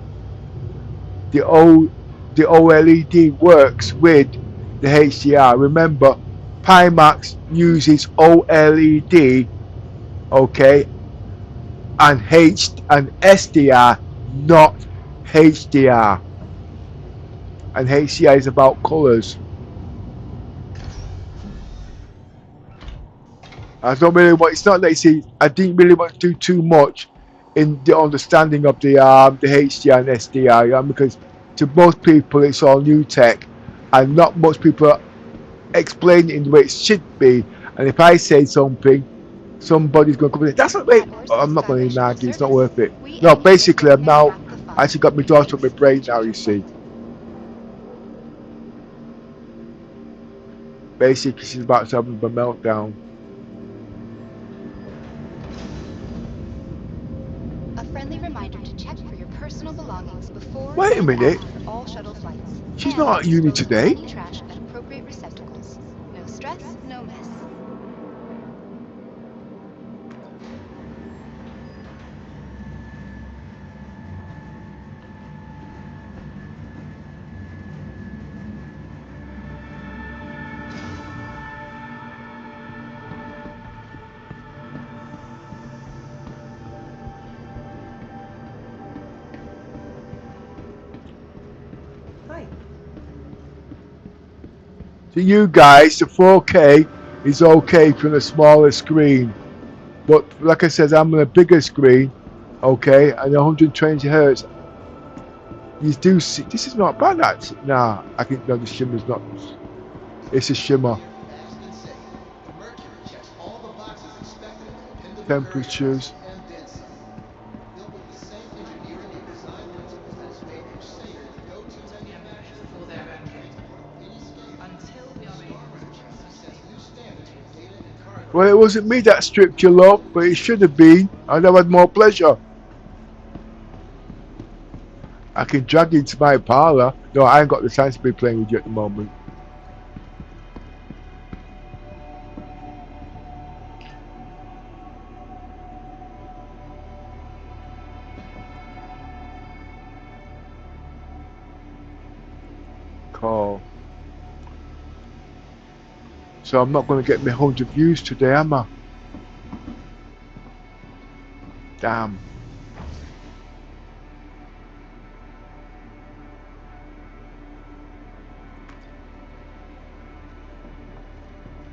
the OLED works with the HDR. Remember, Pimax uses OLED, okay, and SDR, not HDR. And HDR is about colors. I don't really want. It's not like, see, I didn't really want to do too much in the understanding of the HDR and SDR, because to most people it's all new tech, and not much people explain it in the way it should be. And if I say something, somebody's going to come in. That's not right. Oh, I'm not going to argue. It's not worth it. No, basically, I'm now actually got my daughter on my brain now. You see, basically, she's about to have a meltdown. A friendly reminder to check for your personal belongings before Wait a and minute. after all shuttle flights. She's And not at uni dispose of today. any trash at appropriate receptacles. No stress, no mess. Hi. To you guys, the 4K is okay from a smaller screen, but like I said, I'm on a bigger screen, okay, and 120 hertz. You do see this is not bad. Actually, nah, I think no, the shimmer's not. It's a shimmer. Temperatures. For their own good. Until we are able to trust Well, it wasn't me that stripped you, love, but it should have been. I'd have had more pleasure. I can drag you into my parlour. No, I ain't got the time to be playing with you at the moment. Call. So I'm not going to get me 100 views today, am I? Damn.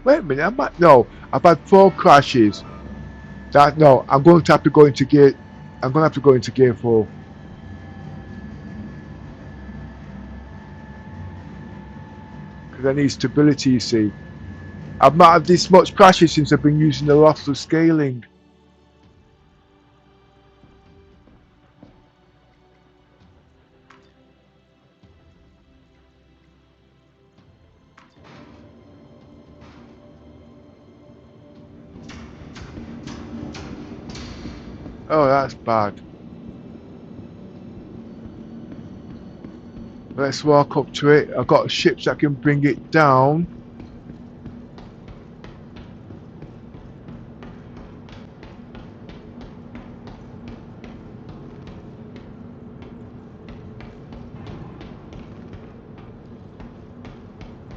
Wait a minute, no, I've had 4 crashes. No, I'm going to have to go into gear. I'm going to have to go into gear 4. Because I need stability, you see. I've not had this much crashes since I've been using the lossless scaling. Oh, that's bad. Let's walk up to it. I've got ships that can bring it down.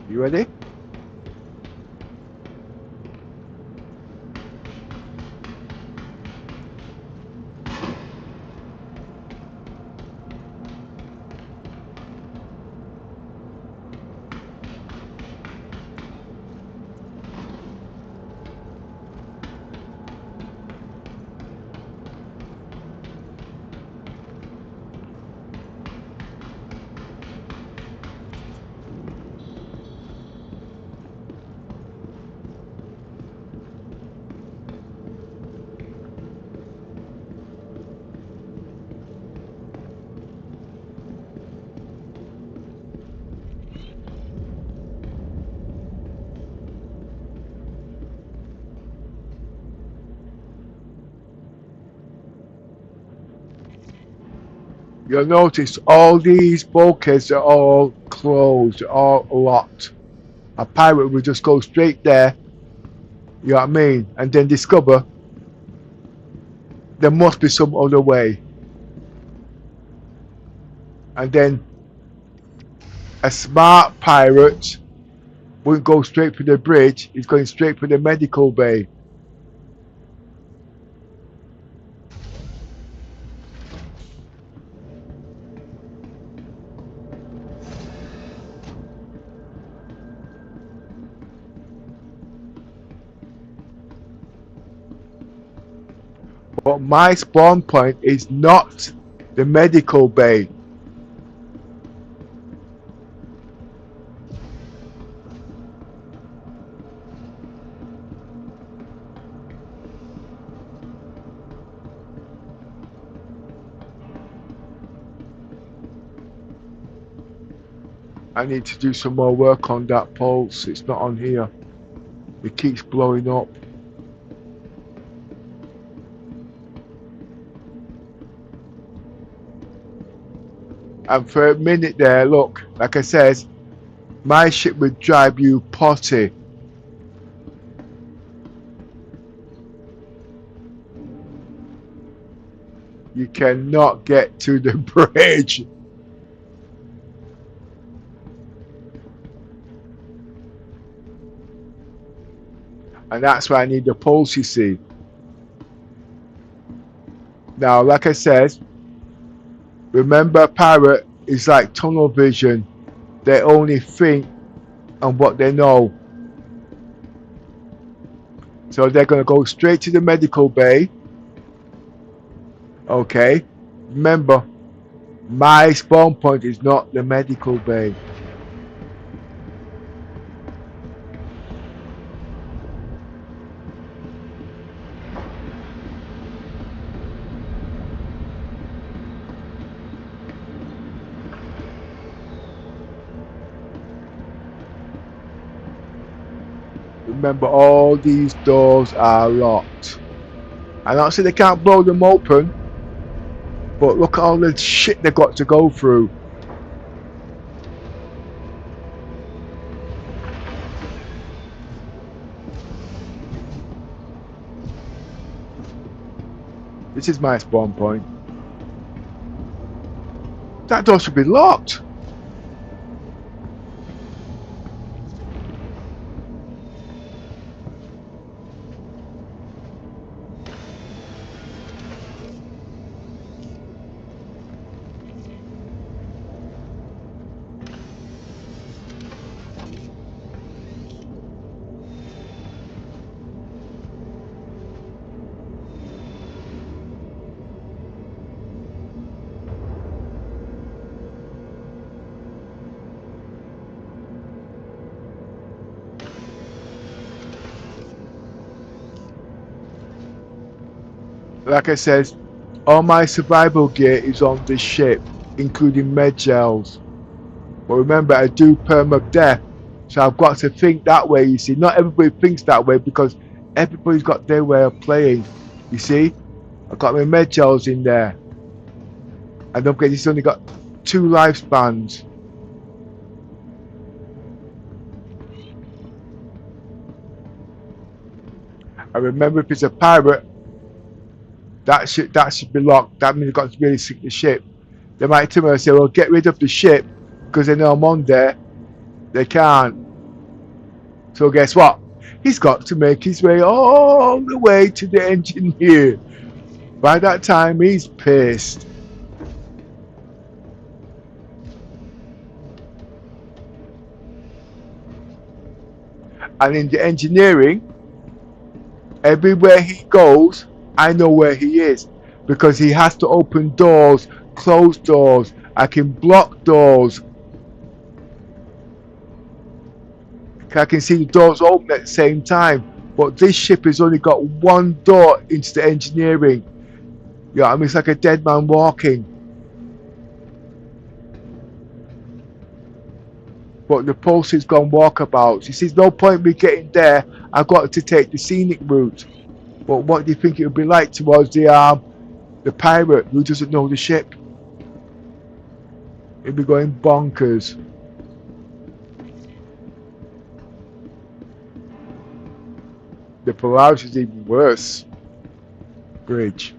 You ready? You'll notice all these bulkheads are all closed, all locked. A pirate will just go straight there, you know what I mean, and then discover there must be some other way. And then a smart pirate wouldn't go straight for the bridge, he's going straight for the medical bay. But my spawn point is not the medical bay. I need to do some more work on that pulse. It's not on here. It keeps blowing up. And for a minute there, look, like I says, my ship would drive you potty. You cannot get to the bridge. And that's why I need the pulse, you see. Now, like I said, remember, pirate is like tunnel vision. They only think on what they know. So they're going to go straight to the medical bay. Okay. Remember, my spawn point is not the medical bay. Remember, all these doors are locked. I'm not saying they can't blow them open, but look at all the shit they've got to go through. This is my spawn point. That door should be locked. Like I said, all my survival gear is on this ship, including med gels. But remember, I do permadeath, so I've got to think that way, you see. Not everybody thinks that way because everybody's got their way of playing, you see. I've got my med gels in there. And don't forget, it's only got 2 lifespans. I remember, if it's a pirate, that should be locked. That means they've got to really sink the ship. They might turn around and say, well, get rid of the ship because they know I'm on there. They can't. So guess what? He's got to make his way all the way to the engineer. By that time, he's pissed. And in the engineering, everywhere he goes, I know where he is because he has to open doors, close doors. I can block doors. I can see the doors open at the same time. But this ship has only got 1 door into the engineering. You know what I mean? It's like a dead man walking. But the pulse has gone walkabouts. You see, there's no point me getting there. I've got to take the scenic route. But what do you think it would be like towards the pirate who doesn't know the ship? It'd be going bonkers. The Polaris is even worse. Bridge.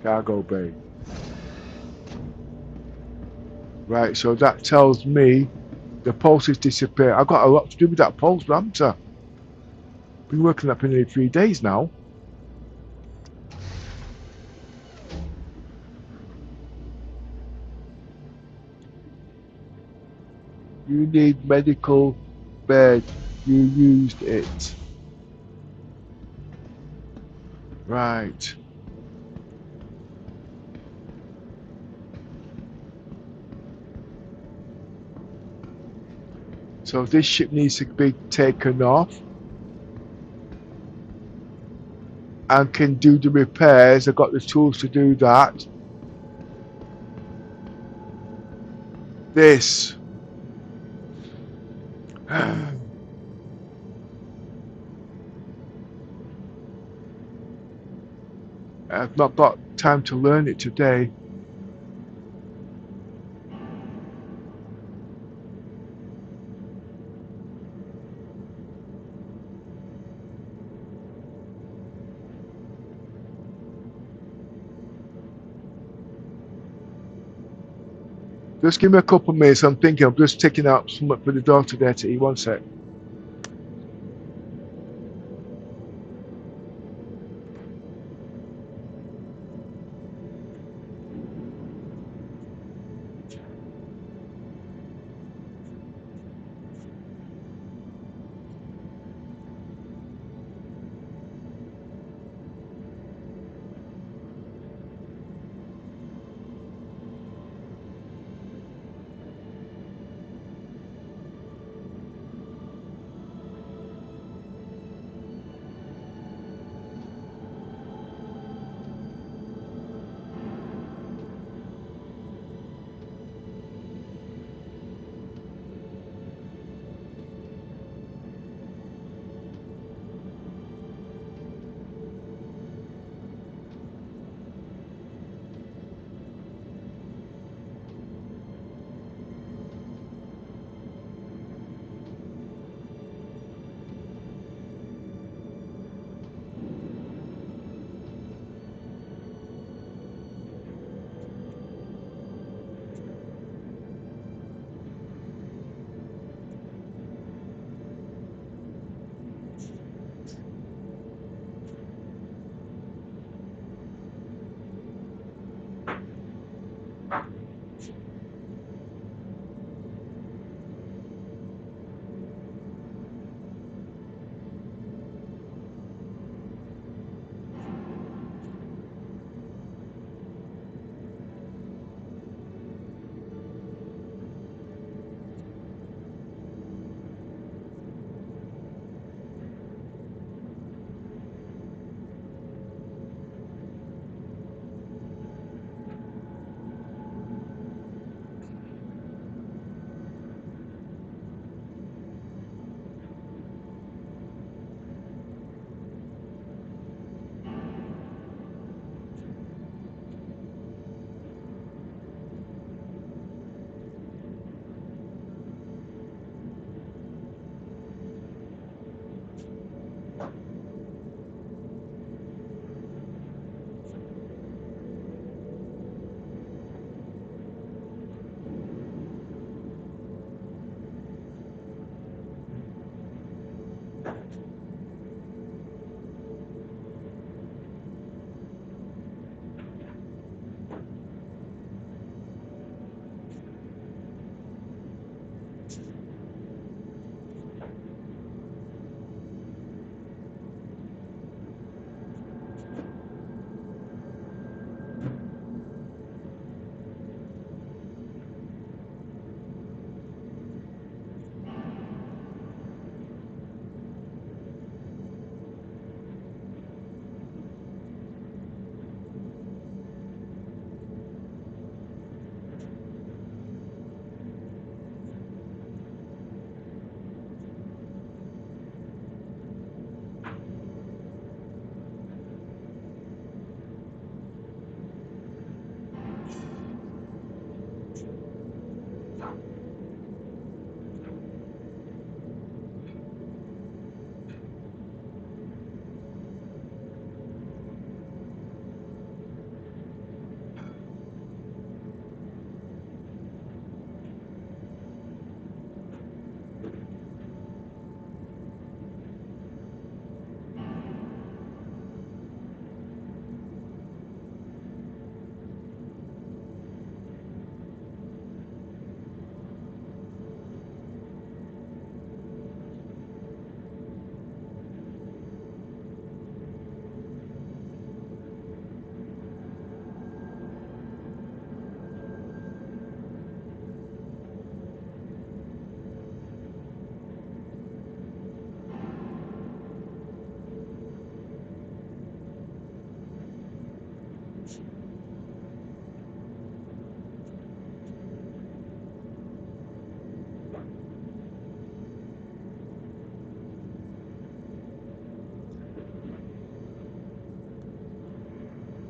Cargo bay. Right, so that tells me the pulse is disappearing. I've got a lot to do with that pulse, haven't I? Been working that for nearly 3 days now. You need medical bed. You used it. Right. So this ship needs to be taken off and can do the repairs. I've got the tools to do that. This. I've not got time to learn it today. Just give me a couple of minutes. I'm thinking I'm just taking out something for the daughter there to eat. One sec.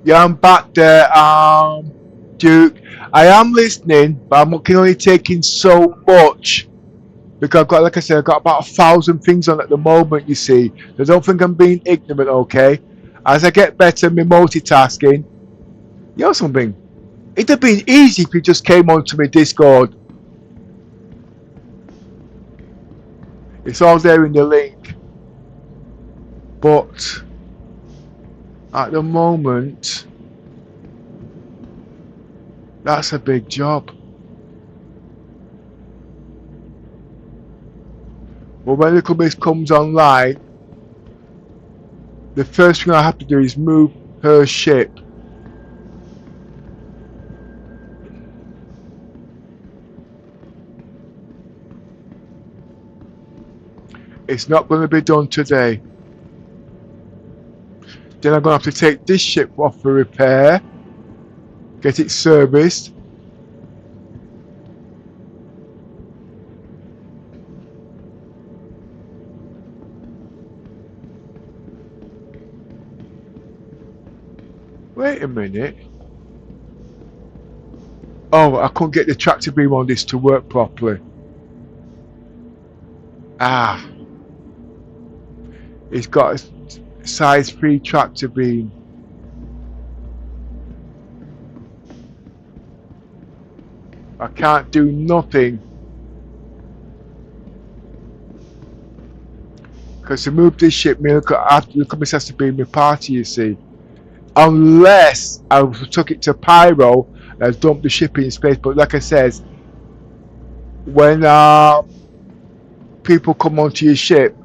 Yeah, I'm back there, Duke. I am listening, but I can only take in so much because I've got, like I said, I've got about 1,000 things on at the moment. You see, so don't think I'm being ignorant. Okay, as I get better at my multitasking, you know something. It'd have been easy if you just came onto my Discord. It's all there in the link, but at the moment, that's a big job. But when Little Miss comes online, the first thing I have to do is move her ship. It's not going to be done today. Then I'm going to have to take this ship off for repair, get it serviced. Wait a minute. Oh, I couldn't get the tractor beam on this to work properly. Ah, it's got a size 3 tractor beam. I can't do nothing because to move this ship, I have to look at this has to be in my party, you see. Unless I took it to Pyro and dumped the ship in space. But like I said, when people come onto your ship,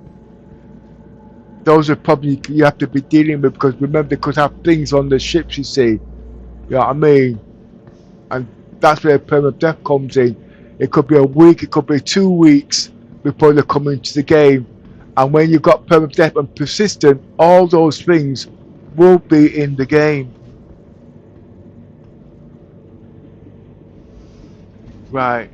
those are probably you have to be dealing with because remember they could have things on the ships, you see. You know what I mean? And that's where Permadeath comes in. It could be a week, it could be 2 weeks before they come into the game. And when you've got Permadeath and persistent, all those things will be in the game. Right.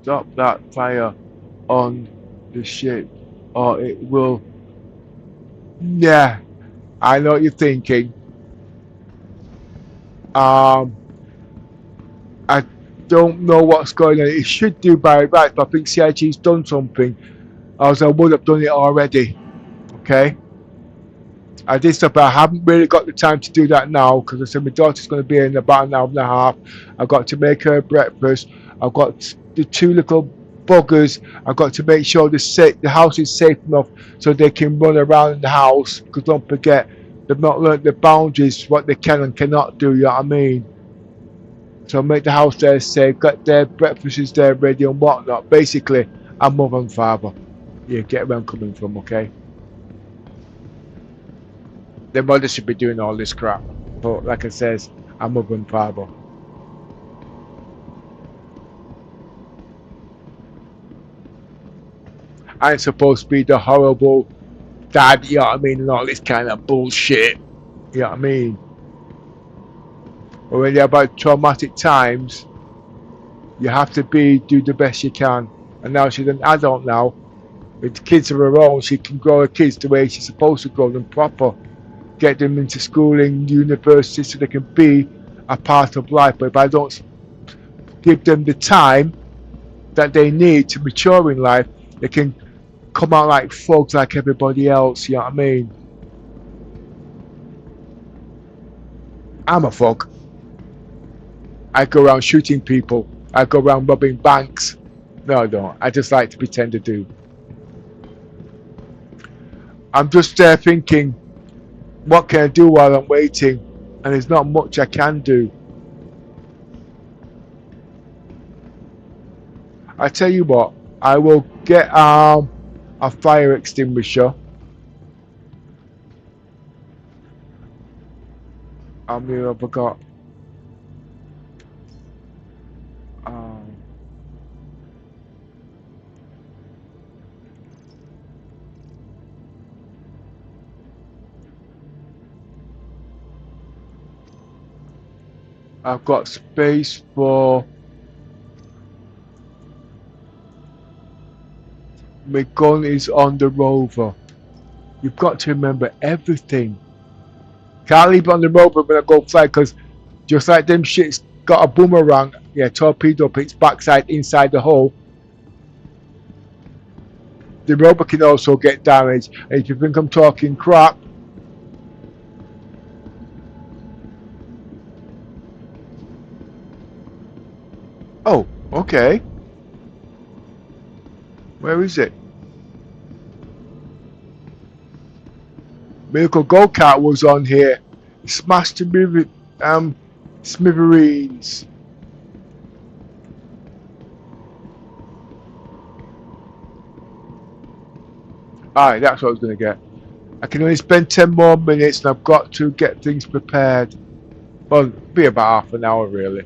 Stop that fire on the ship or it will. Yeah, I know what you're thinking. I don't know what's going on. It should do by right, but I think CIG's done something. Else I would have done it already. Okay? I did stuff, but I haven't really got the time to do that now because I said my daughter's going to be in about an hour and a half. I've got to make her breakfast. I've got the 2 little buggers. I've got to make sure the house is safe enough so they can run around in the house. Because don't forget, they've not learned the boundaries, what they can and cannot do. You know what I mean? So make the house there safe, got their breakfasts there ready and whatnot. Basically, I'm mother and father. Yeah, get where I'm coming from, okay? Their mother should be doing all this crap. But like I says, I'm mother and father. I ain't supposed to be the horrible dad, you know what I mean, and all this kind of bullshit. You know what I mean? But when you're about traumatic times, you have to do the best you can. And now she's an adult now. With the kids of her own, she can grow her kids the way she's supposed to grow them proper. Get them into schooling, university, so they can be a part of life. But if I don't give them the time that they need to mature in life, they can come out like thugs like everybody else, you know what I mean? I'm a thug. I go around shooting people. I go around robbing banks. No, I don't. I just like to pretend to do. I'm just there thinking, what can I do while I'm waiting? And there's not much I can do. I tell you what, I will get a fire extinguisher. I mean, I forgot. I've got space for my gun is on the rover. You've got to remember everything. Can't leave it on the robot when I go fly, because just like them shits got a boomerang, yeah, torpedo up its backside inside the hole, the robot can also get damaged. And if you think I'm talking crap, oh, okay. Where is it? Miracle Go-Kart was on here. Smashed to smithereens. Alright, that's what I was going to get. I can only spend 10 more minutes and I've got to get things prepared. Well, it'll be about half an hour really.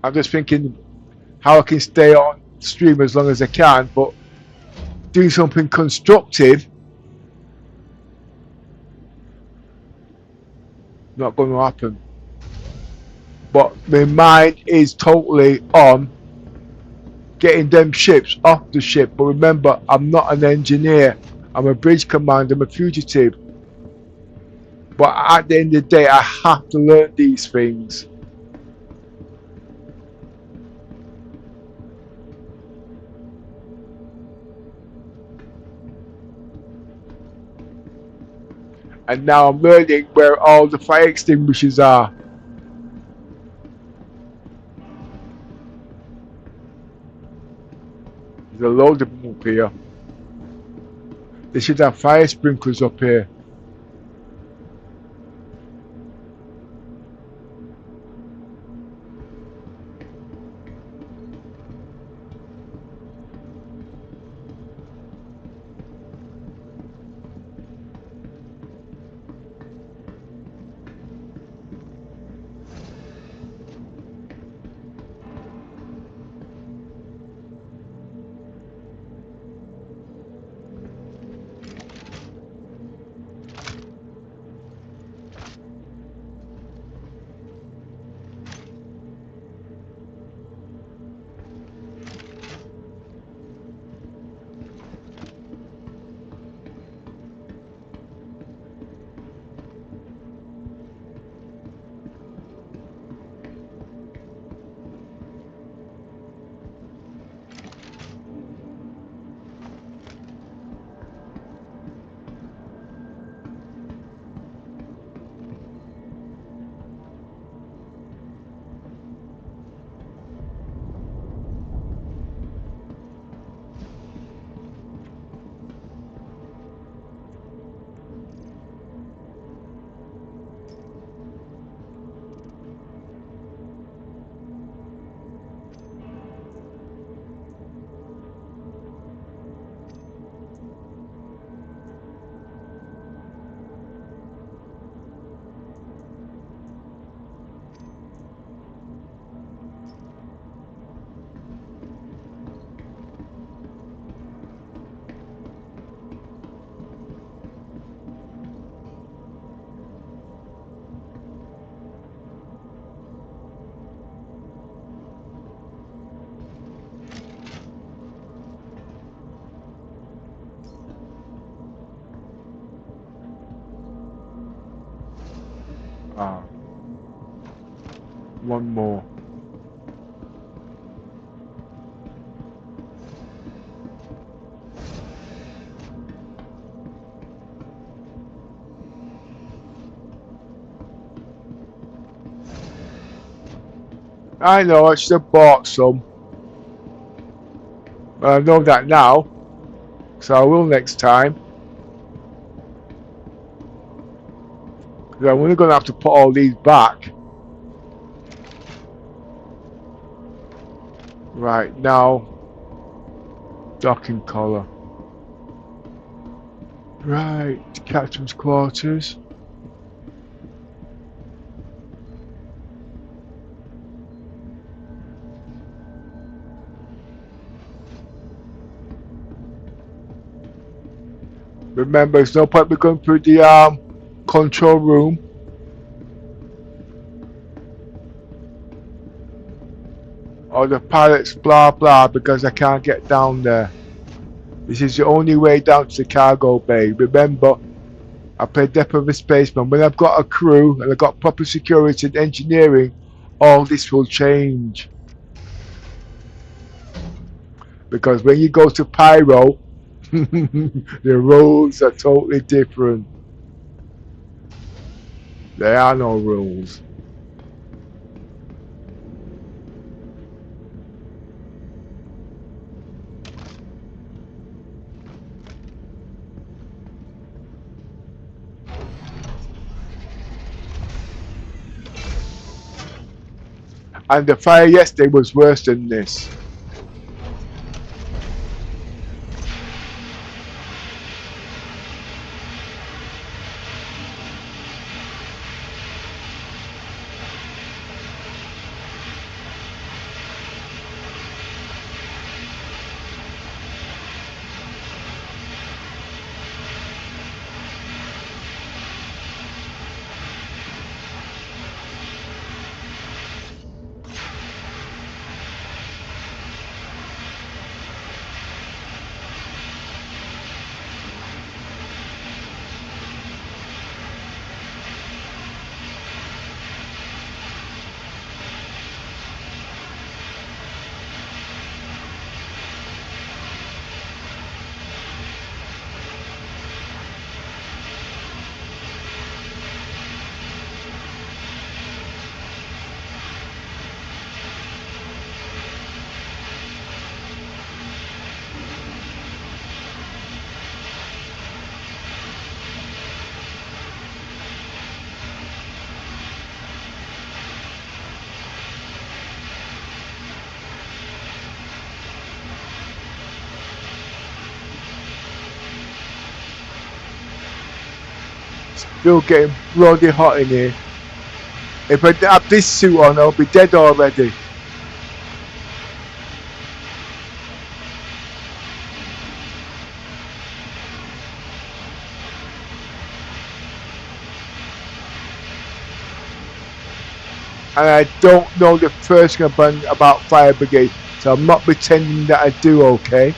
I'm just thinking how I can stay on stream as long as I can, but doing something constructive not going to happen. But my mind is totally on getting them ships off the ship. But remember, I'm not an engineer. I'm a bridge commander. I'm a fugitive. But at the end of the day, I have to learn these things. And now I'm learning where all the fire extinguishers are. There's a load of them up here. They should have fire sprinklers up here. One more. I know, I should have bought some. I know that now, so I will next time. Because I'm only going to have to put all these back. Right, now, docking collar. Right, captain's quarters. Remember, there's no point we're going through the control room. or the pilots blah blah because I can't get down there. This is the only way down to the cargo bay. Remember, I play Death of a Spaceman. When I've got a crew and I've got proper security and engineering, all this will change. Because when you go to Pyro, the rules are totally different. There are no rules. And the fire yesterday was worse than this. Still getting bloody hot in here. If I didn't have this suit on, I'll be dead already. And I don't know the first thing about fire brigade, so I'm not pretending that I do, okay?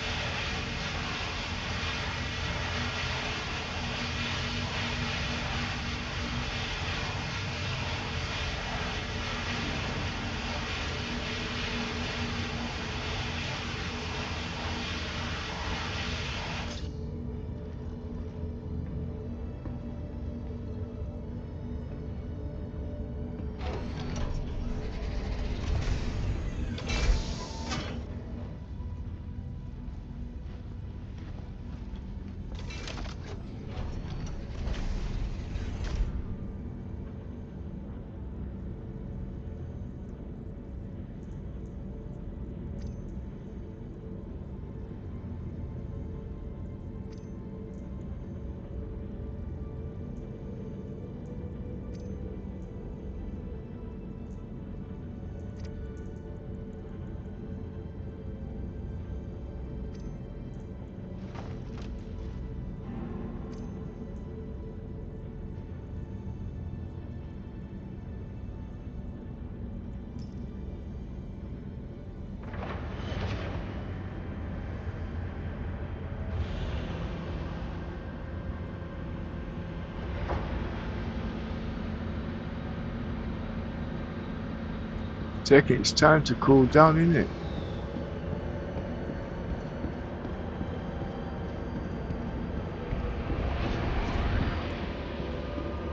Take it, it's time to cool down, isn't it?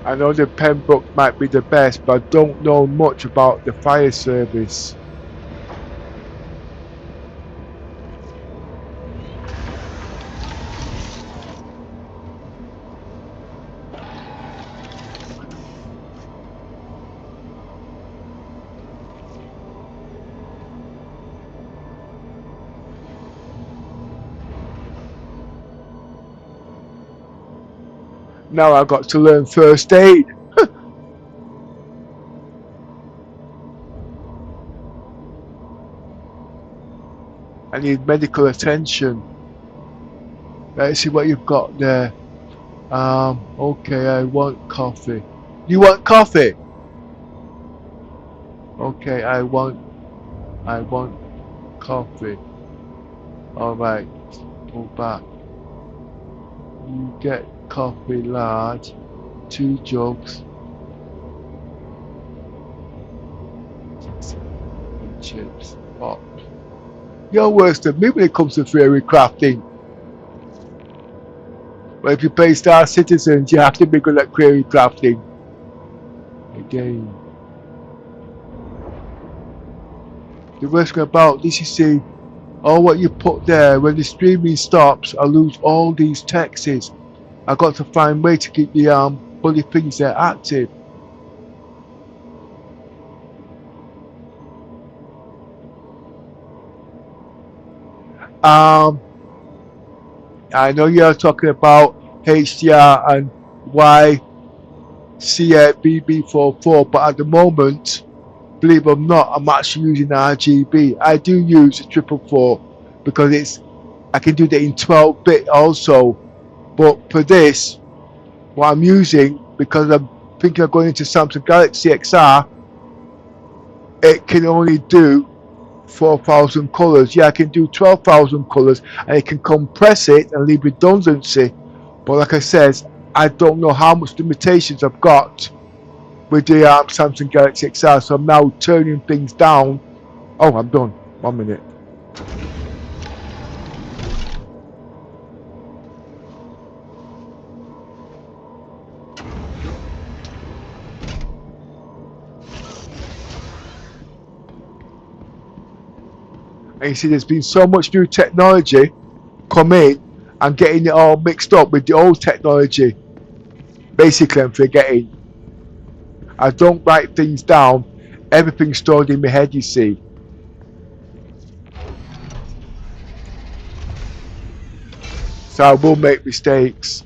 I know the Pembroke might be the best, but I don't know much about the fire service. Now I've got to learn first aid. I need medical attention. Let's see what you've got there. Okay, I want coffee. You want coffee? Okay, I want I want coffee. Alright, go back. You get coffee large, 2 jugs. Chips. Oh. You're worse than me when it comes to theory crafting. But if you play Star Citizens, you have to be good at query crafting. Again. The worst thing about this, you see, all what you put there, when the streaming stops, I lose all these texts. I got to find a way to keep the bloody things there active. I know you're talking about HDR and YCBB44, but at the moment, believe it or not, I'm actually using RGB. I do use a 444 because I can do that in 12-bit also. But for this, what I'm using, because I'm thinking of going into Samsung Galaxy XR, it can only do 4,000 colors. Yeah, I can do 12,000 colors, and it can compress it and leave redundancy. But like I said, I don't know how much limitations I've got with the Samsung Galaxy XR, so I'm now turning things down. Oh, I'm done. 1 minute. And you see, there's been so much new technology come in and getting it all mixed up with the old technology. Basically, I'm forgetting. I don't write things down. Everything's stored in my head, you see. So I will make mistakes.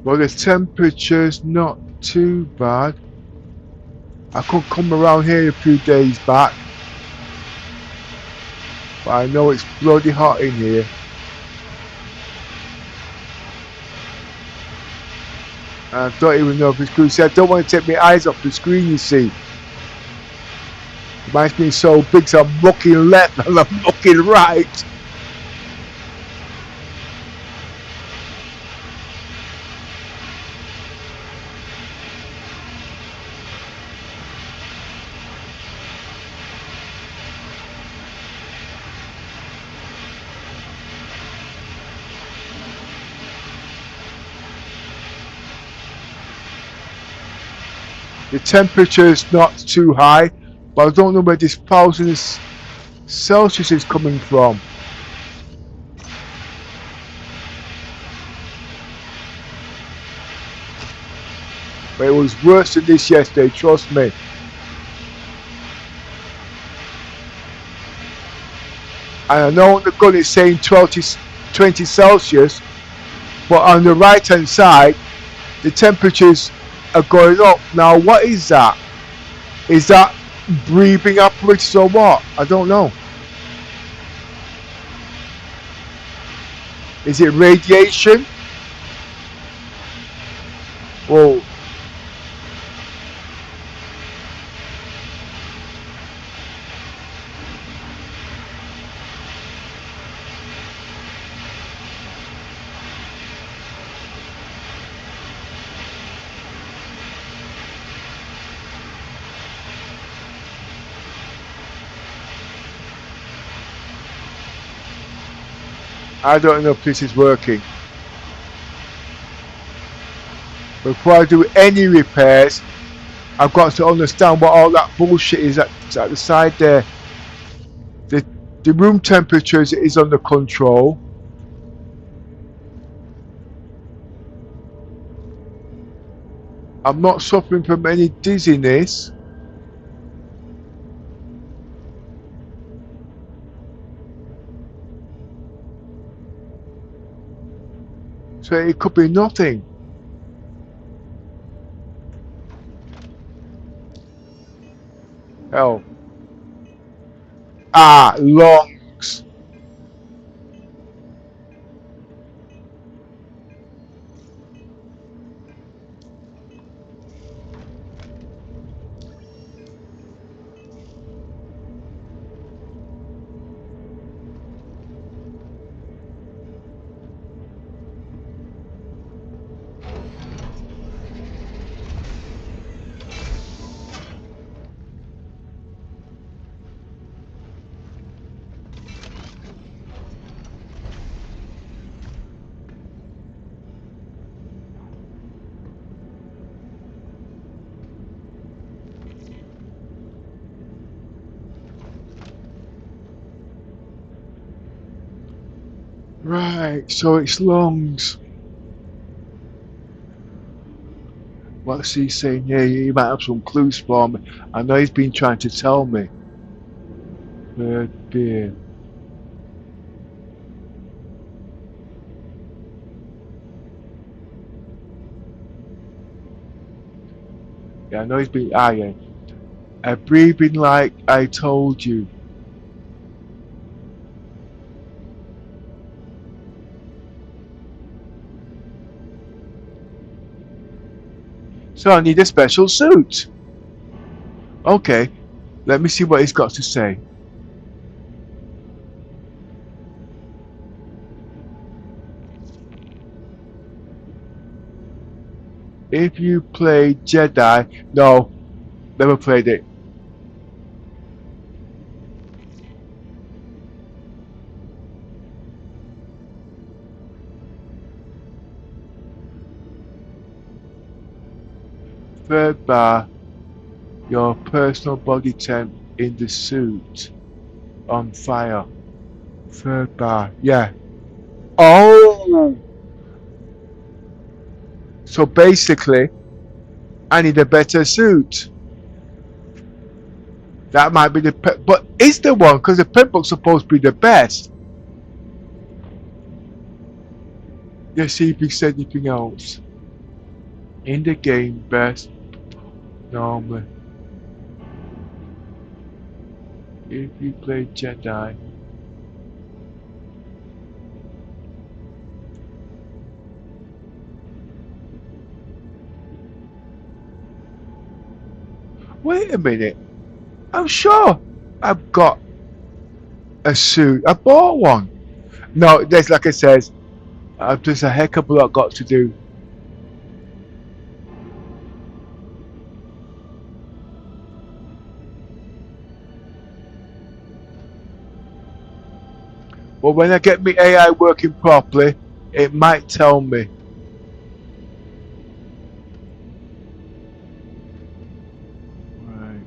Well, the temperature's not too bad. I could come around here a few days back, but I know it's bloody hot in here. I don't even know if it's good. See, I don't want to take my eyes off the screen, you see. Mine's been so big, so I'm looking left and I'm looking right. The temperature is not too high, but I don't know where this 1000 Celsius is coming from. But it was worse than this yesterday, trust me. And I know on the gun it's saying 20 Celsius, but on the right hand side, the temperatures are going up. Now what is that? Is that breathing apparatus or what? I don't know. Is it radiation? Well, I don't know if this is working. Before I do any repairs, I've got to understand what all that bullshit is at the side there. The room temperature is under control. I'm not suffering from any dizziness. So it could be nothing. hell? Ah, lungs. Right, so it's lungs. What's he saying here? He might have some clues for me. I know he's been trying to tell me. Bird beer. Yeah, I know he's been iron. Breathing like I told you. So I need a special suit. Okay, let me see what he's got to say. If you play Jedi, no, never played it. Third bar, your personal body temp in the suit on fire. Third bar, yeah. Oh! So basically, I need a better suit. That might be the but is the one, because the pep book's supposed to be the best. Let's see if he said anything else. In the game, best normally. If you play Jedi. Wait a minute. I'm sure I've got a suit. I bought one. No, there's like it says, there's a heck of a lot got to do. Well, when I get my AI working properly, it might tell me. Right.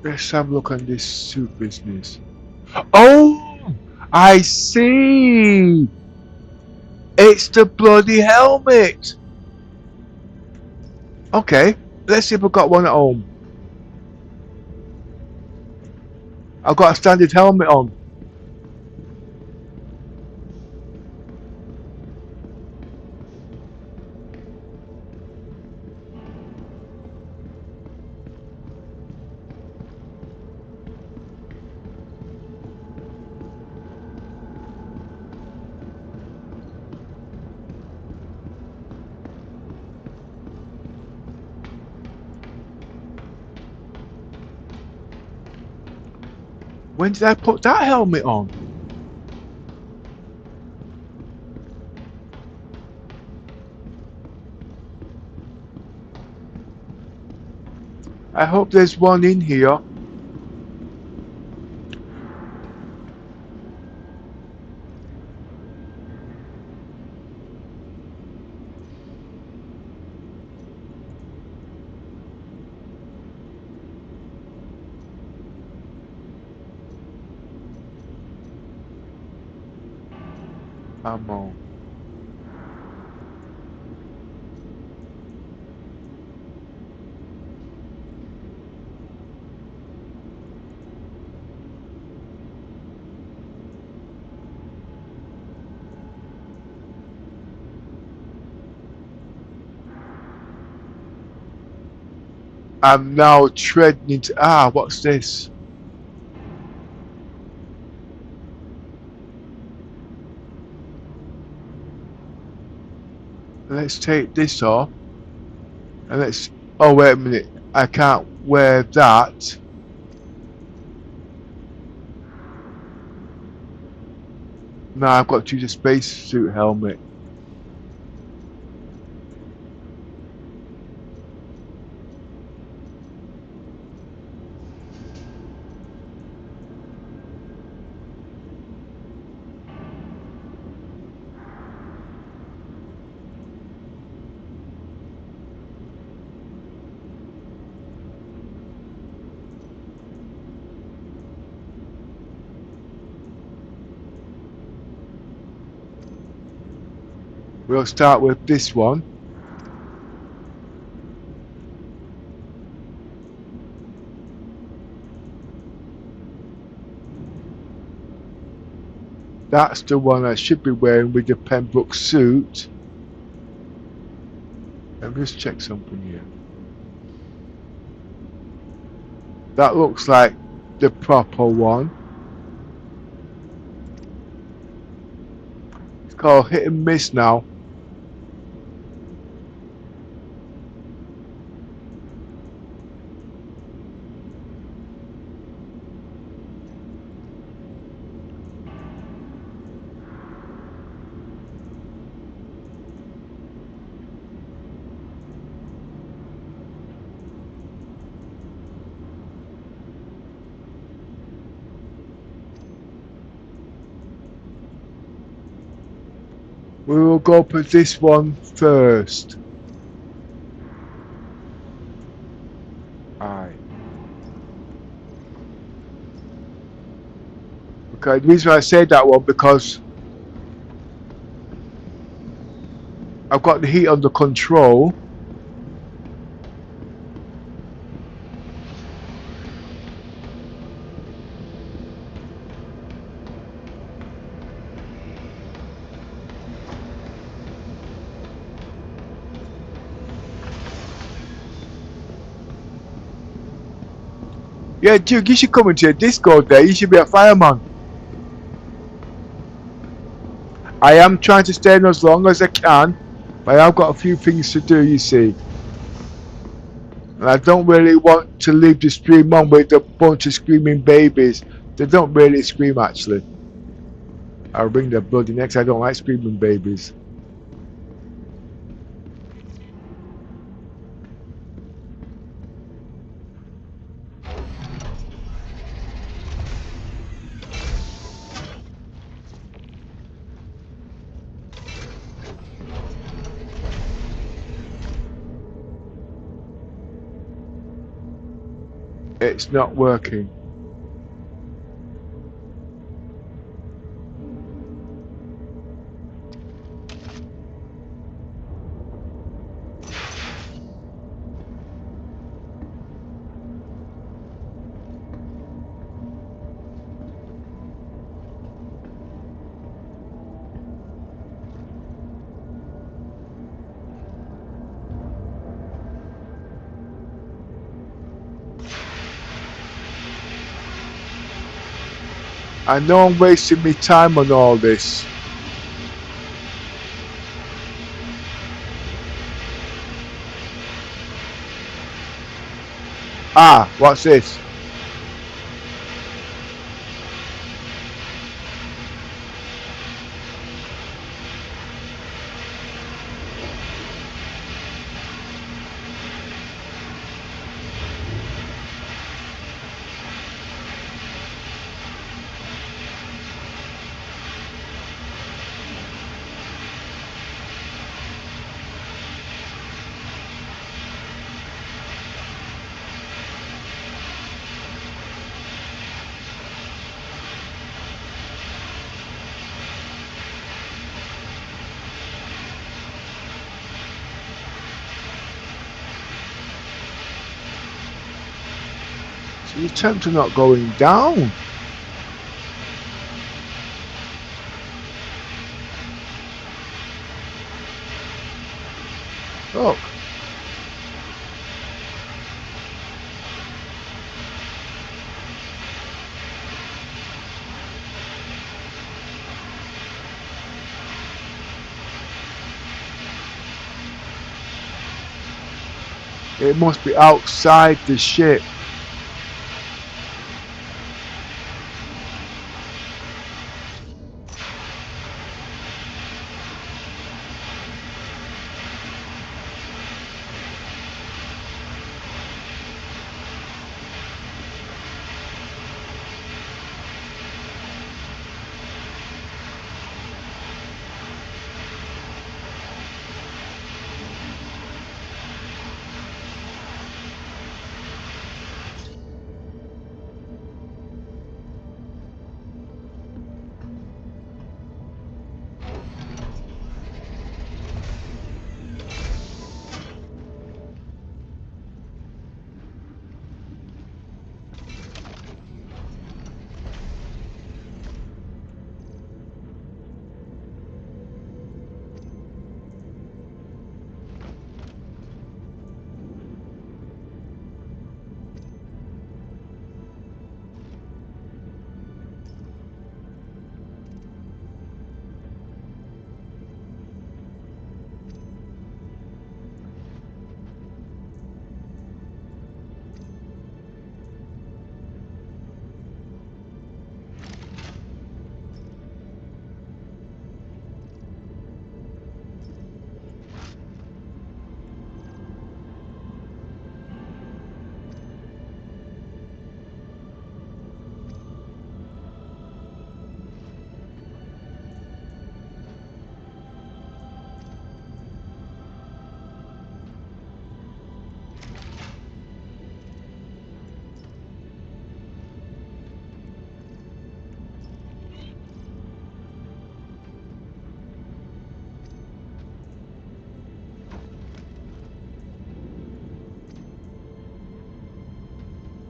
Let's have a look on this suit business. Oh, I see. It's the bloody helmet. Okay, let's see if I've got one at home. I've got a standard helmet on. When did I put that helmet on? I hope there's one in here. Ammo. I'm now treading into, what's this? Let's take this off. And let's, oh wait a minute, I can't wear that. No, I've got to use a spacesuit helmet. We'll start with this one. That's the one I should be wearing with the Pembroke suit. Let me just check something here. That looks like the proper one. It's called hit and miss now. We will go for this one first. Aye. Okay, the reason I said that one because I've got the heat under control. Yeah, Duke, you should come into a disco day. You should be a fireman. I am trying to stay in as long as I can, but I've got a few things to do, you see. And I don't really want to leave the stream on with a bunch of screaming babies. They don't really scream, actually. I'll ring their bloody necks. I don't like screaming babies. It's not working. I know I'm wasting my time on all this. What's this? The attempts are not going down. Look. It must be outside the ship.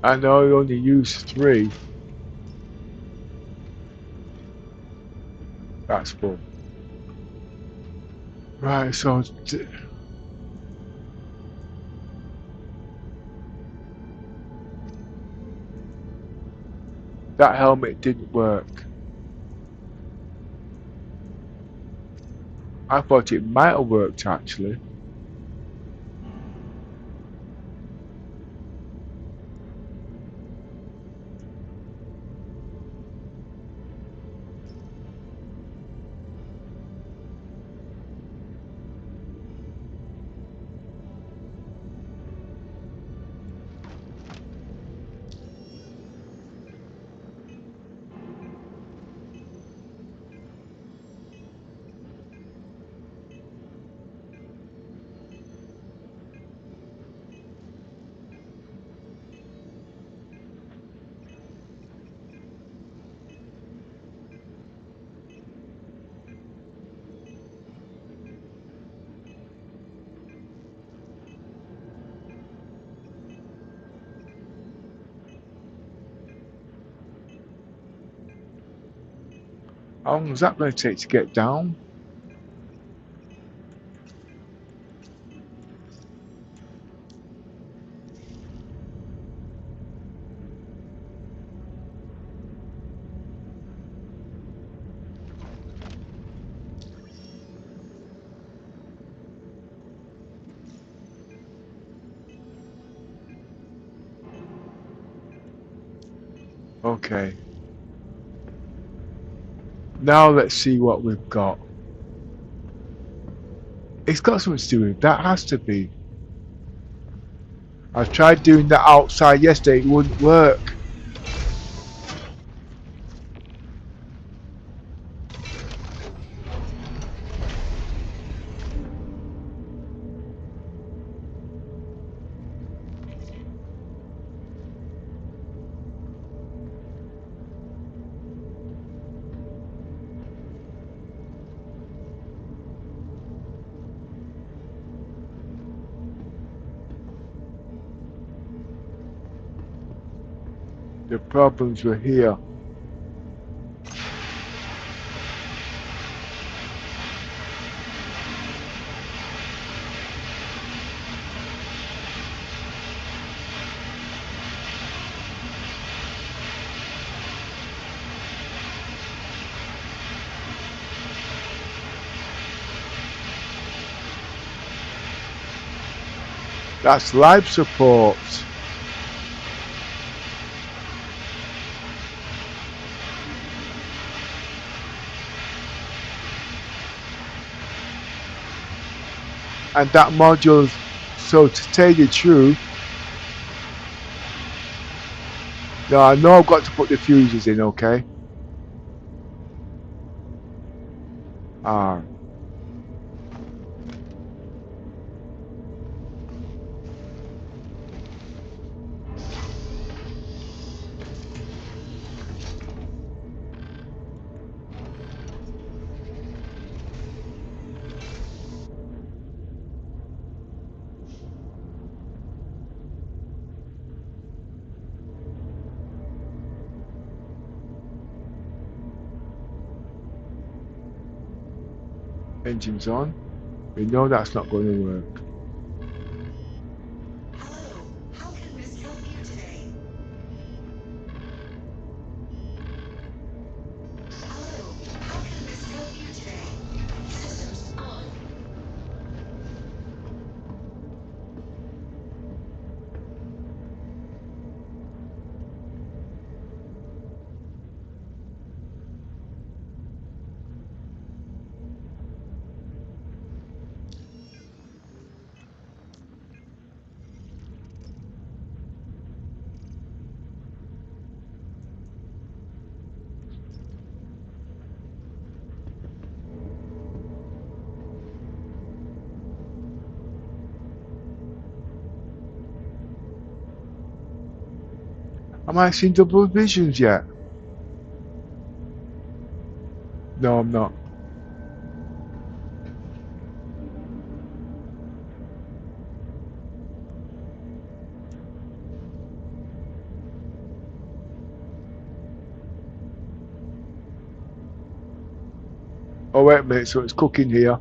I know I only used 3. That's full. Right, so that helmet didn't work. I thought it might have worked actually. How long is that going to take to get down? Okay. Now let's see what we've got. It's got something to do with that, has to be. I tried doing that outside yesterday, it wouldn't work. The problems were here. That's live support. And that module, so to tell you the truth, now I know I've got to put the fuses in, okay? Engines on. We know that's not going to work. Hello, how can this help you today? Hello, how can this help you today? Systems on. Am I seeing double visions yet? No, I'm not. Oh wait a minute, so it's cooking here.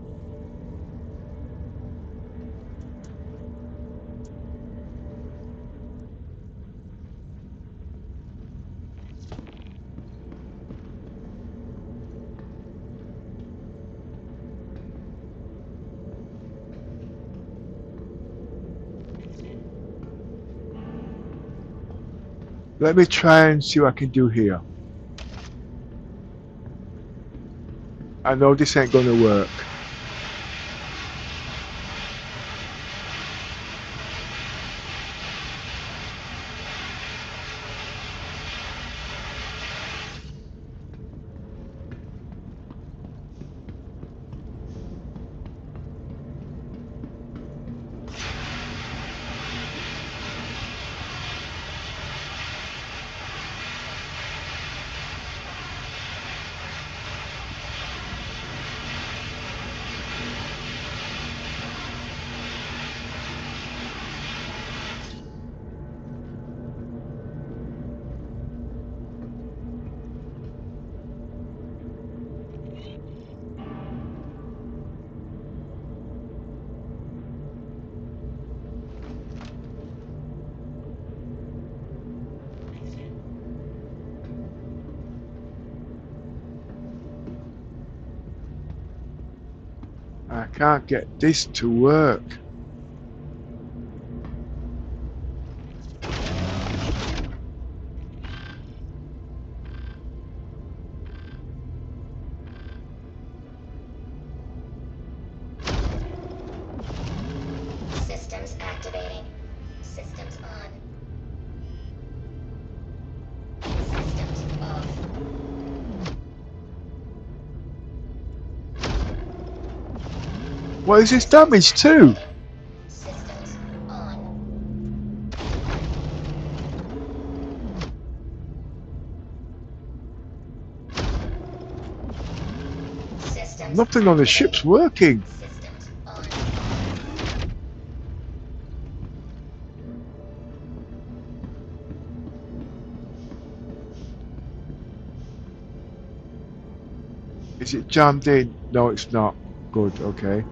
Let me try and see what I can do here. I know this ain't gonna work. I can't get this to work. Systems activating. Systems on. Systems off. What is this damage to? Systems on. Systems Nothing on the ship's working. Systems on. Is it jammed in? No, it's not. Good, okay.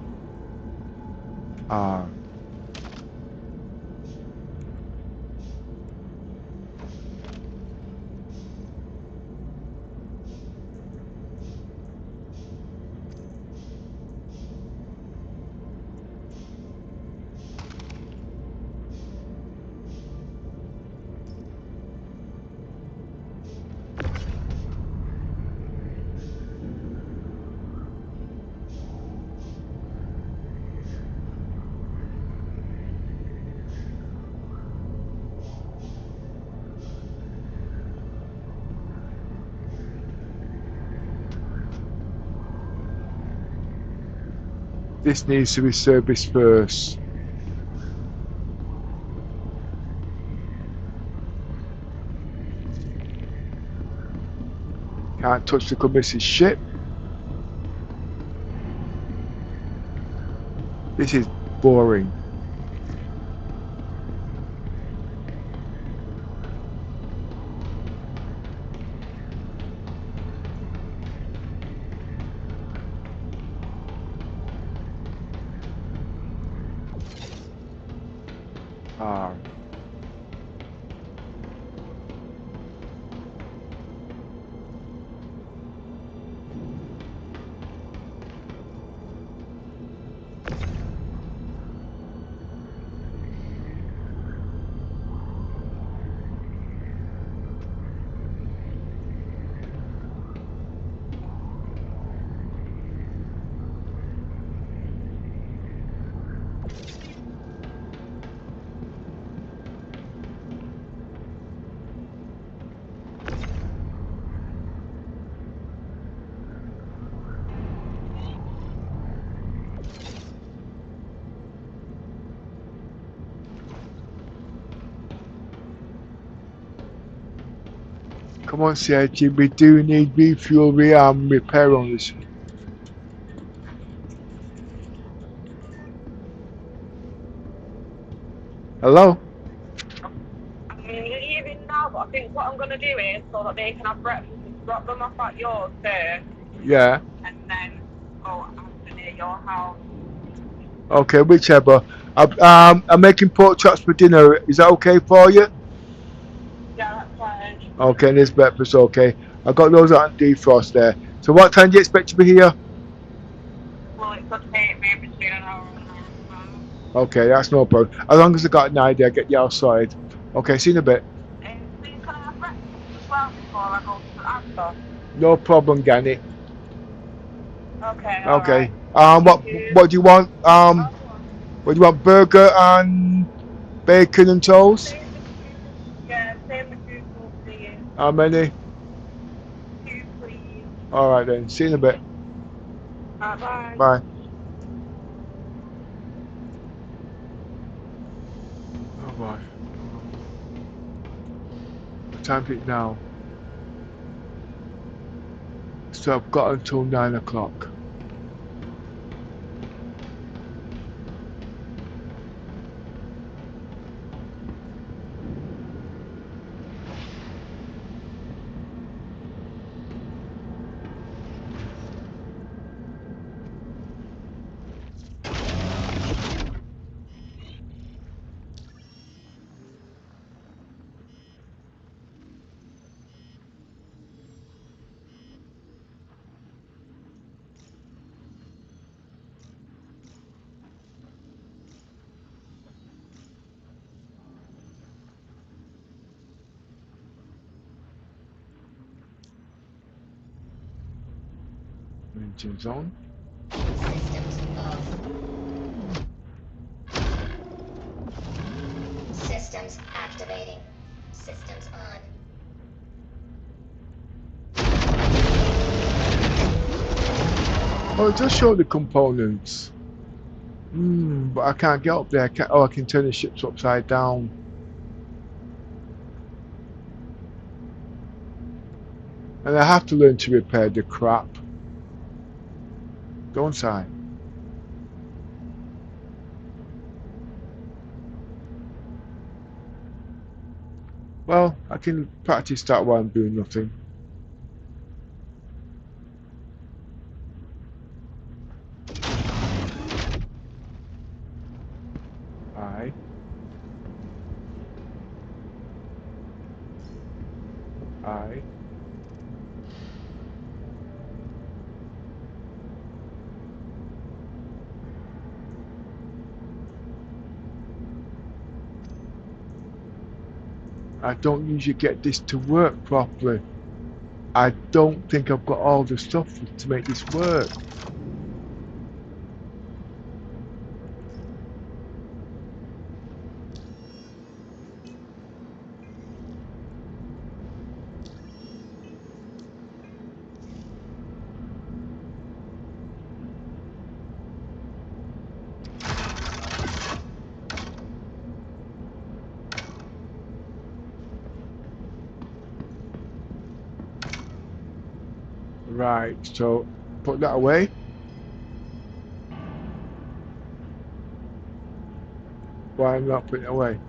this needs to be serviced first. Can't touch the commission's ship. This is boring. Ah. Come on, CIG, we do need refuel, rearm, repair on this. Hello? I'm leaving now, but I think what I'm going to do is, so that they can have breakfast, is drop them off at yours first, Yeah. and then go after near your house. Okay, whichever. I'm making pork chops for dinner. Is that okay for you? Yeah, that's fine. Okay, and this breakfast okay. I got those out on defrost there. So what time do you expect to be here? Well, it could take me between an hour and an hour and a half. Okay, that's no problem. As long as I got an idea, I'll get you outside. Okay, see you in a bit. Please can I have breakfast as well before I go to the actor? No problem, Granny. Okay, Okay. alright. What do you want? Oh, go on. What do you want? Burger and bacon and toast? Same with two. Yeah, same with two, please. How many? Two, please. All right then. See you in a bit. Bye. Bye. Oh boy. What time is it now? So I've got until 9 o'clock. Engines on. Systems off. Systems activating. Systems on. Oh, it does show the components. But I can't get up there. I can turn the ships upside down. And I have to learn to repair the crap. Don't I? Well, I can practice that while I'm doing nothing. Aye. Aye. I don't usually get this to work properly. I don't think I've got all the stuff to make this work. Right, so put that away. Why am I not putting it away?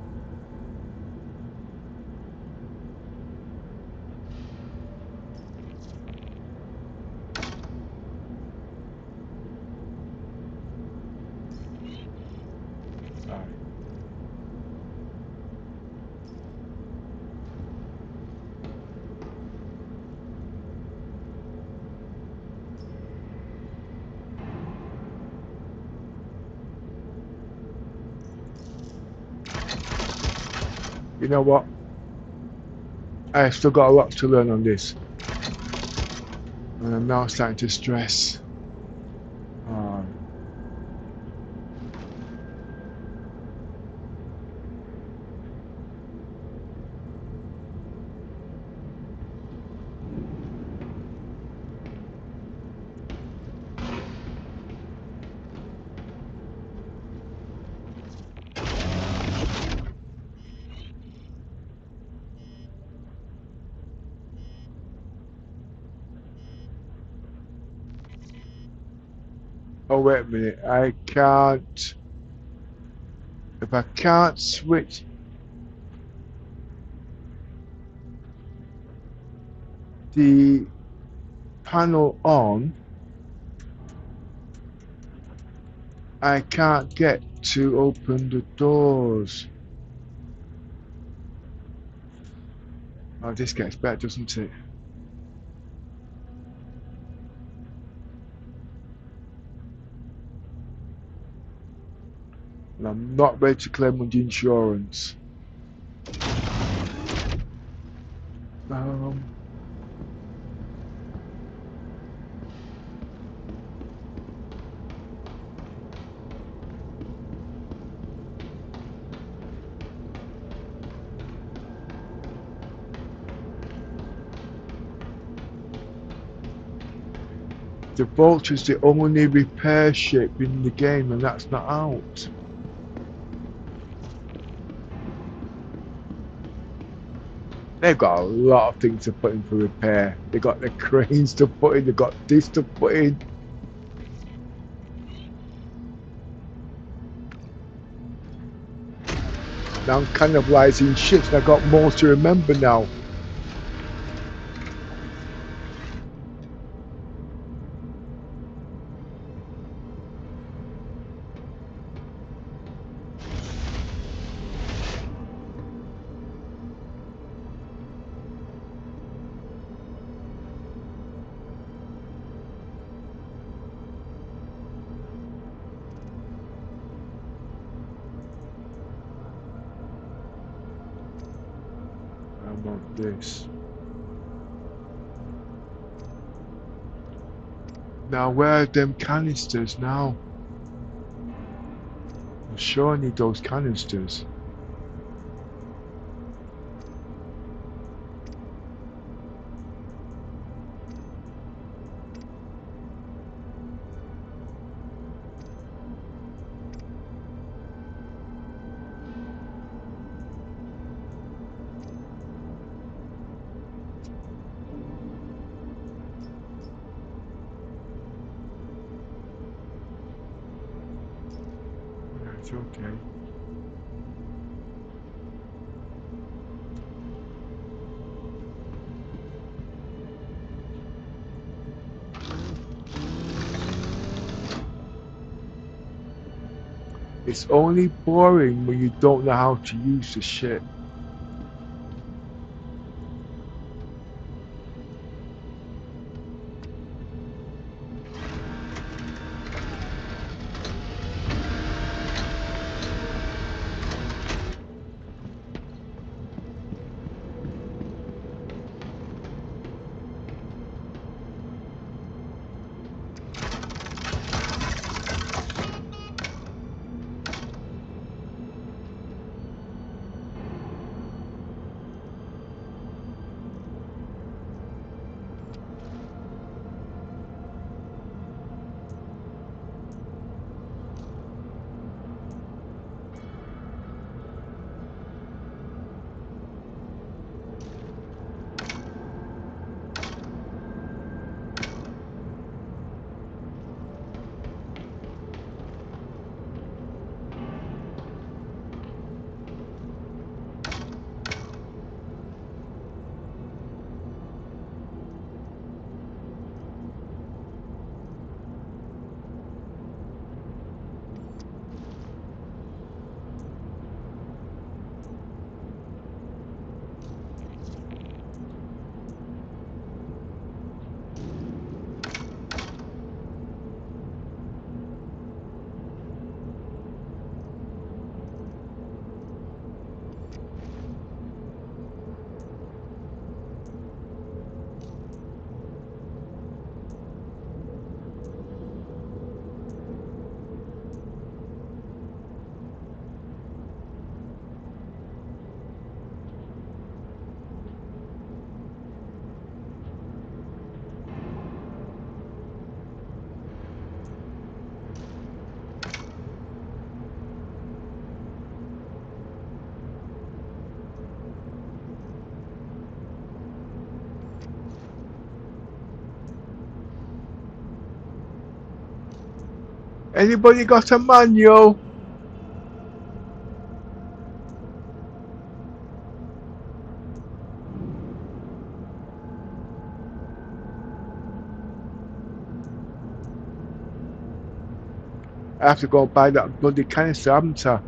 Right. You know what? I've still got a lot to learn on this. And I'm now starting to stress. Oh, wait a minute. I can't. If I can't switch the panel on, I can't get to open the doors. Oh, this gets better, doesn't it? And I'm not ready to claim on the insurance. The Vulture's the only repair ship in the game, and that's not out. They've got a lot of things to put in for repair. They've got the cranes to put in, they've got this to put in. Now I'm cannibalizing ships, and I've got more to remember now. I want this. Now where are them canisters now? I'm sure I need those canisters. It's okay. It's only boring when you don't know how to use the shit. Anybody got a manual? I have to go buy that bloody canister, haven't I?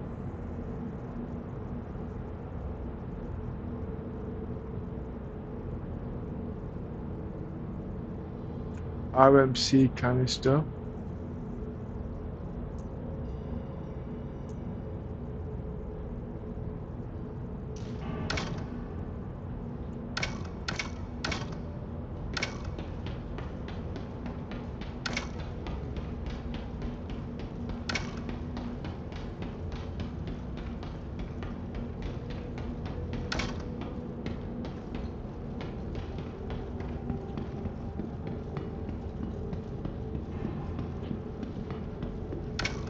RMC canister.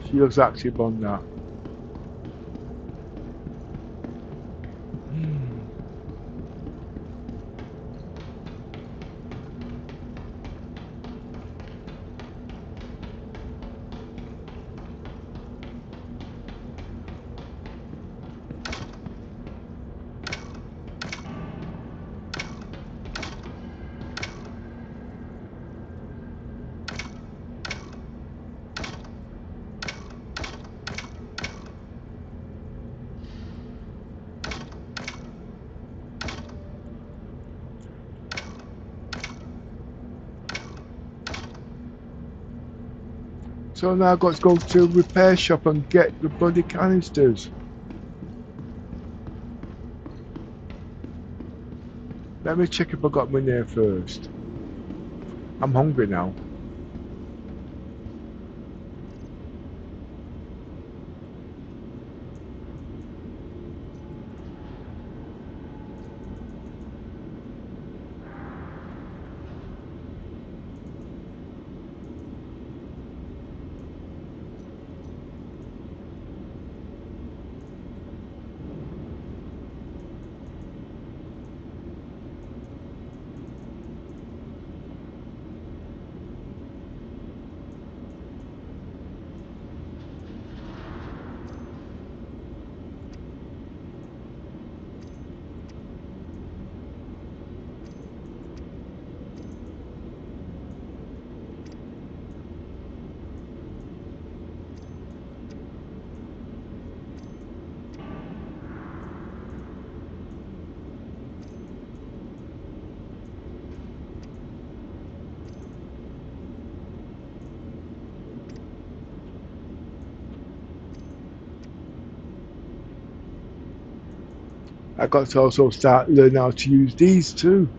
She was active on that. So now I've got to go to a repair shop and get the bloody canisters. Let me check if I got them in there first. I'm hungry now. I got to also start learning how to use these too.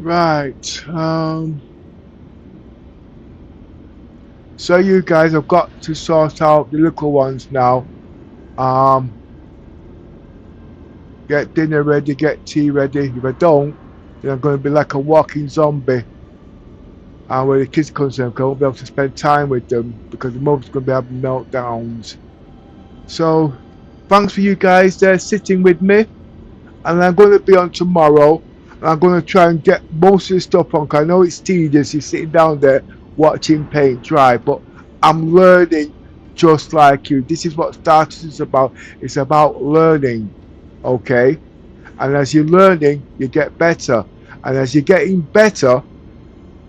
Right. So you guys have got to sort out the little ones now. Get dinner ready, get tea ready. If I don't, then I'm going to be like a walking zombie. And when the kids come to them, I won't be able to spend time with them because the mother's going to be having meltdowns. So, thanks for you guys there sitting with me. And I'm going to be on tomorrow. And I'm going to try and get most of the stuff on. Cause I know it's tedious. You're sitting down there watching paint dry. But I'm learning just like you. This is what Starters is about. It's about learning. Okay? And as you're learning, you get better. And as you're getting better,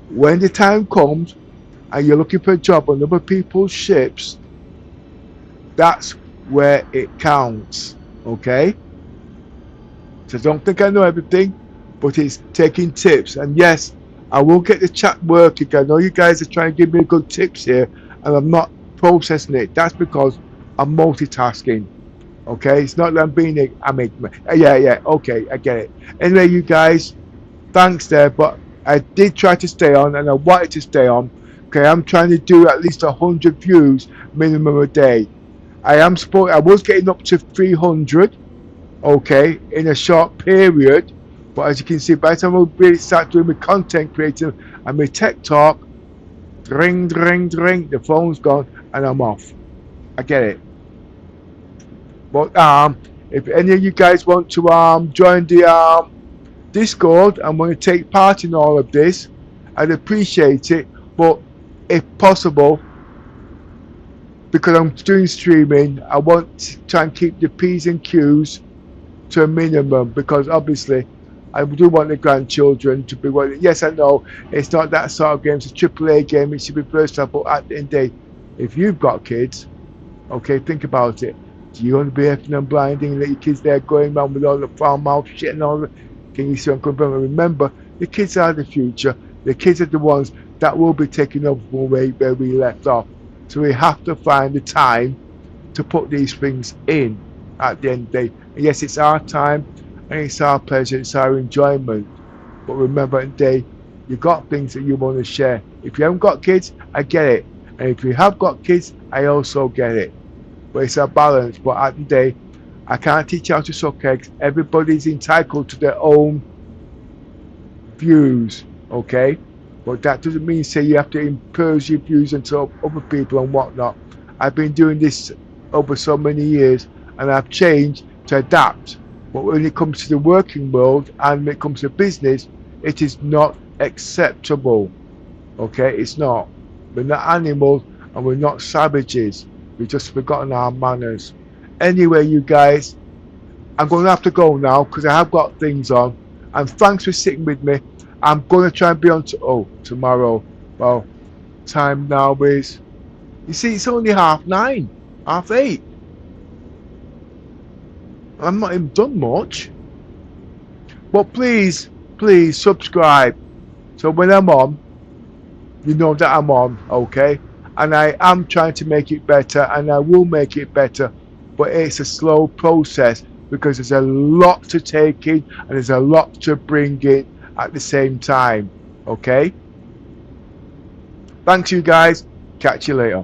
when the time comes and you're looking for a job on other people's ships, that's where it counts. Okay? So don't think I know everything, but it's taking tips. And yes, I will get the chat working. I know you guys are trying to give me good tips here, and I'm not processing it. That's because I'm multitasking. Okay, it's not that I'm being yeah, okay, I get it. Anyway, you guys, thanks there, but I did try to stay on, and I wanted to stay on. Okay, I'm trying to do at least 100 views minimum a day. I was getting up to 300, okay, in a short period, but as you can see, by the time I really start doing my content creating and my tech talk, ring, the phone's gone and I'm off. I get it. But if any of you guys want to join the Discord and want to take part in all of this, I'd appreciate it. But if possible, because I'm doing streaming, I want to try and keep the P's and Q's to a minimum, because obviously I do want the grandchildren to be well. Yes, I know it's not that sort of game, it's a AAA game, it should be first up, but at the end of the day, if you've got kids, okay, think about it. Do you want to be effing and blinding and let your kids there going around with all the farmhouse shit and all that? Can you see what I'm coming? Remember, the kids are the future. The kids are the ones that will be taking over from where we left off. So we have to find the time to put these things in at the end of the day. And yes, it's our time and it's our pleasure, it's our enjoyment. But remember, at the day, you've got things that you want to share. If you haven't got kids, I get it. And if you have got kids, I also get it. But it's a balance. But at the day, I can't teach you how to suck eggs. Everybody's entitled to their own views, okay? But that doesn't mean say you have to impose your views onto other people and whatnot. I've been doing this over so many years and I've changed to adapt. But when it comes to the working world and when it comes to business, it is not acceptable. Okay, it's not. We're not animals and we're not savages. We've just forgotten our manners. Anyway, you guys, I'm going to have to go now because I have got things on. And thanks for sitting with me. I'm going to try and be on tomorrow. Well, time now is, you see, it's only 9:30, 8:30. I'm not even done much. But please subscribe. So when I'm on, you know that I'm on, okay? And I am trying to make it better, and I will make it better. But it's a slow process because there's a lot to take in and there's a lot to bring in at the same time, okay? Thanks you guys. Catch you later.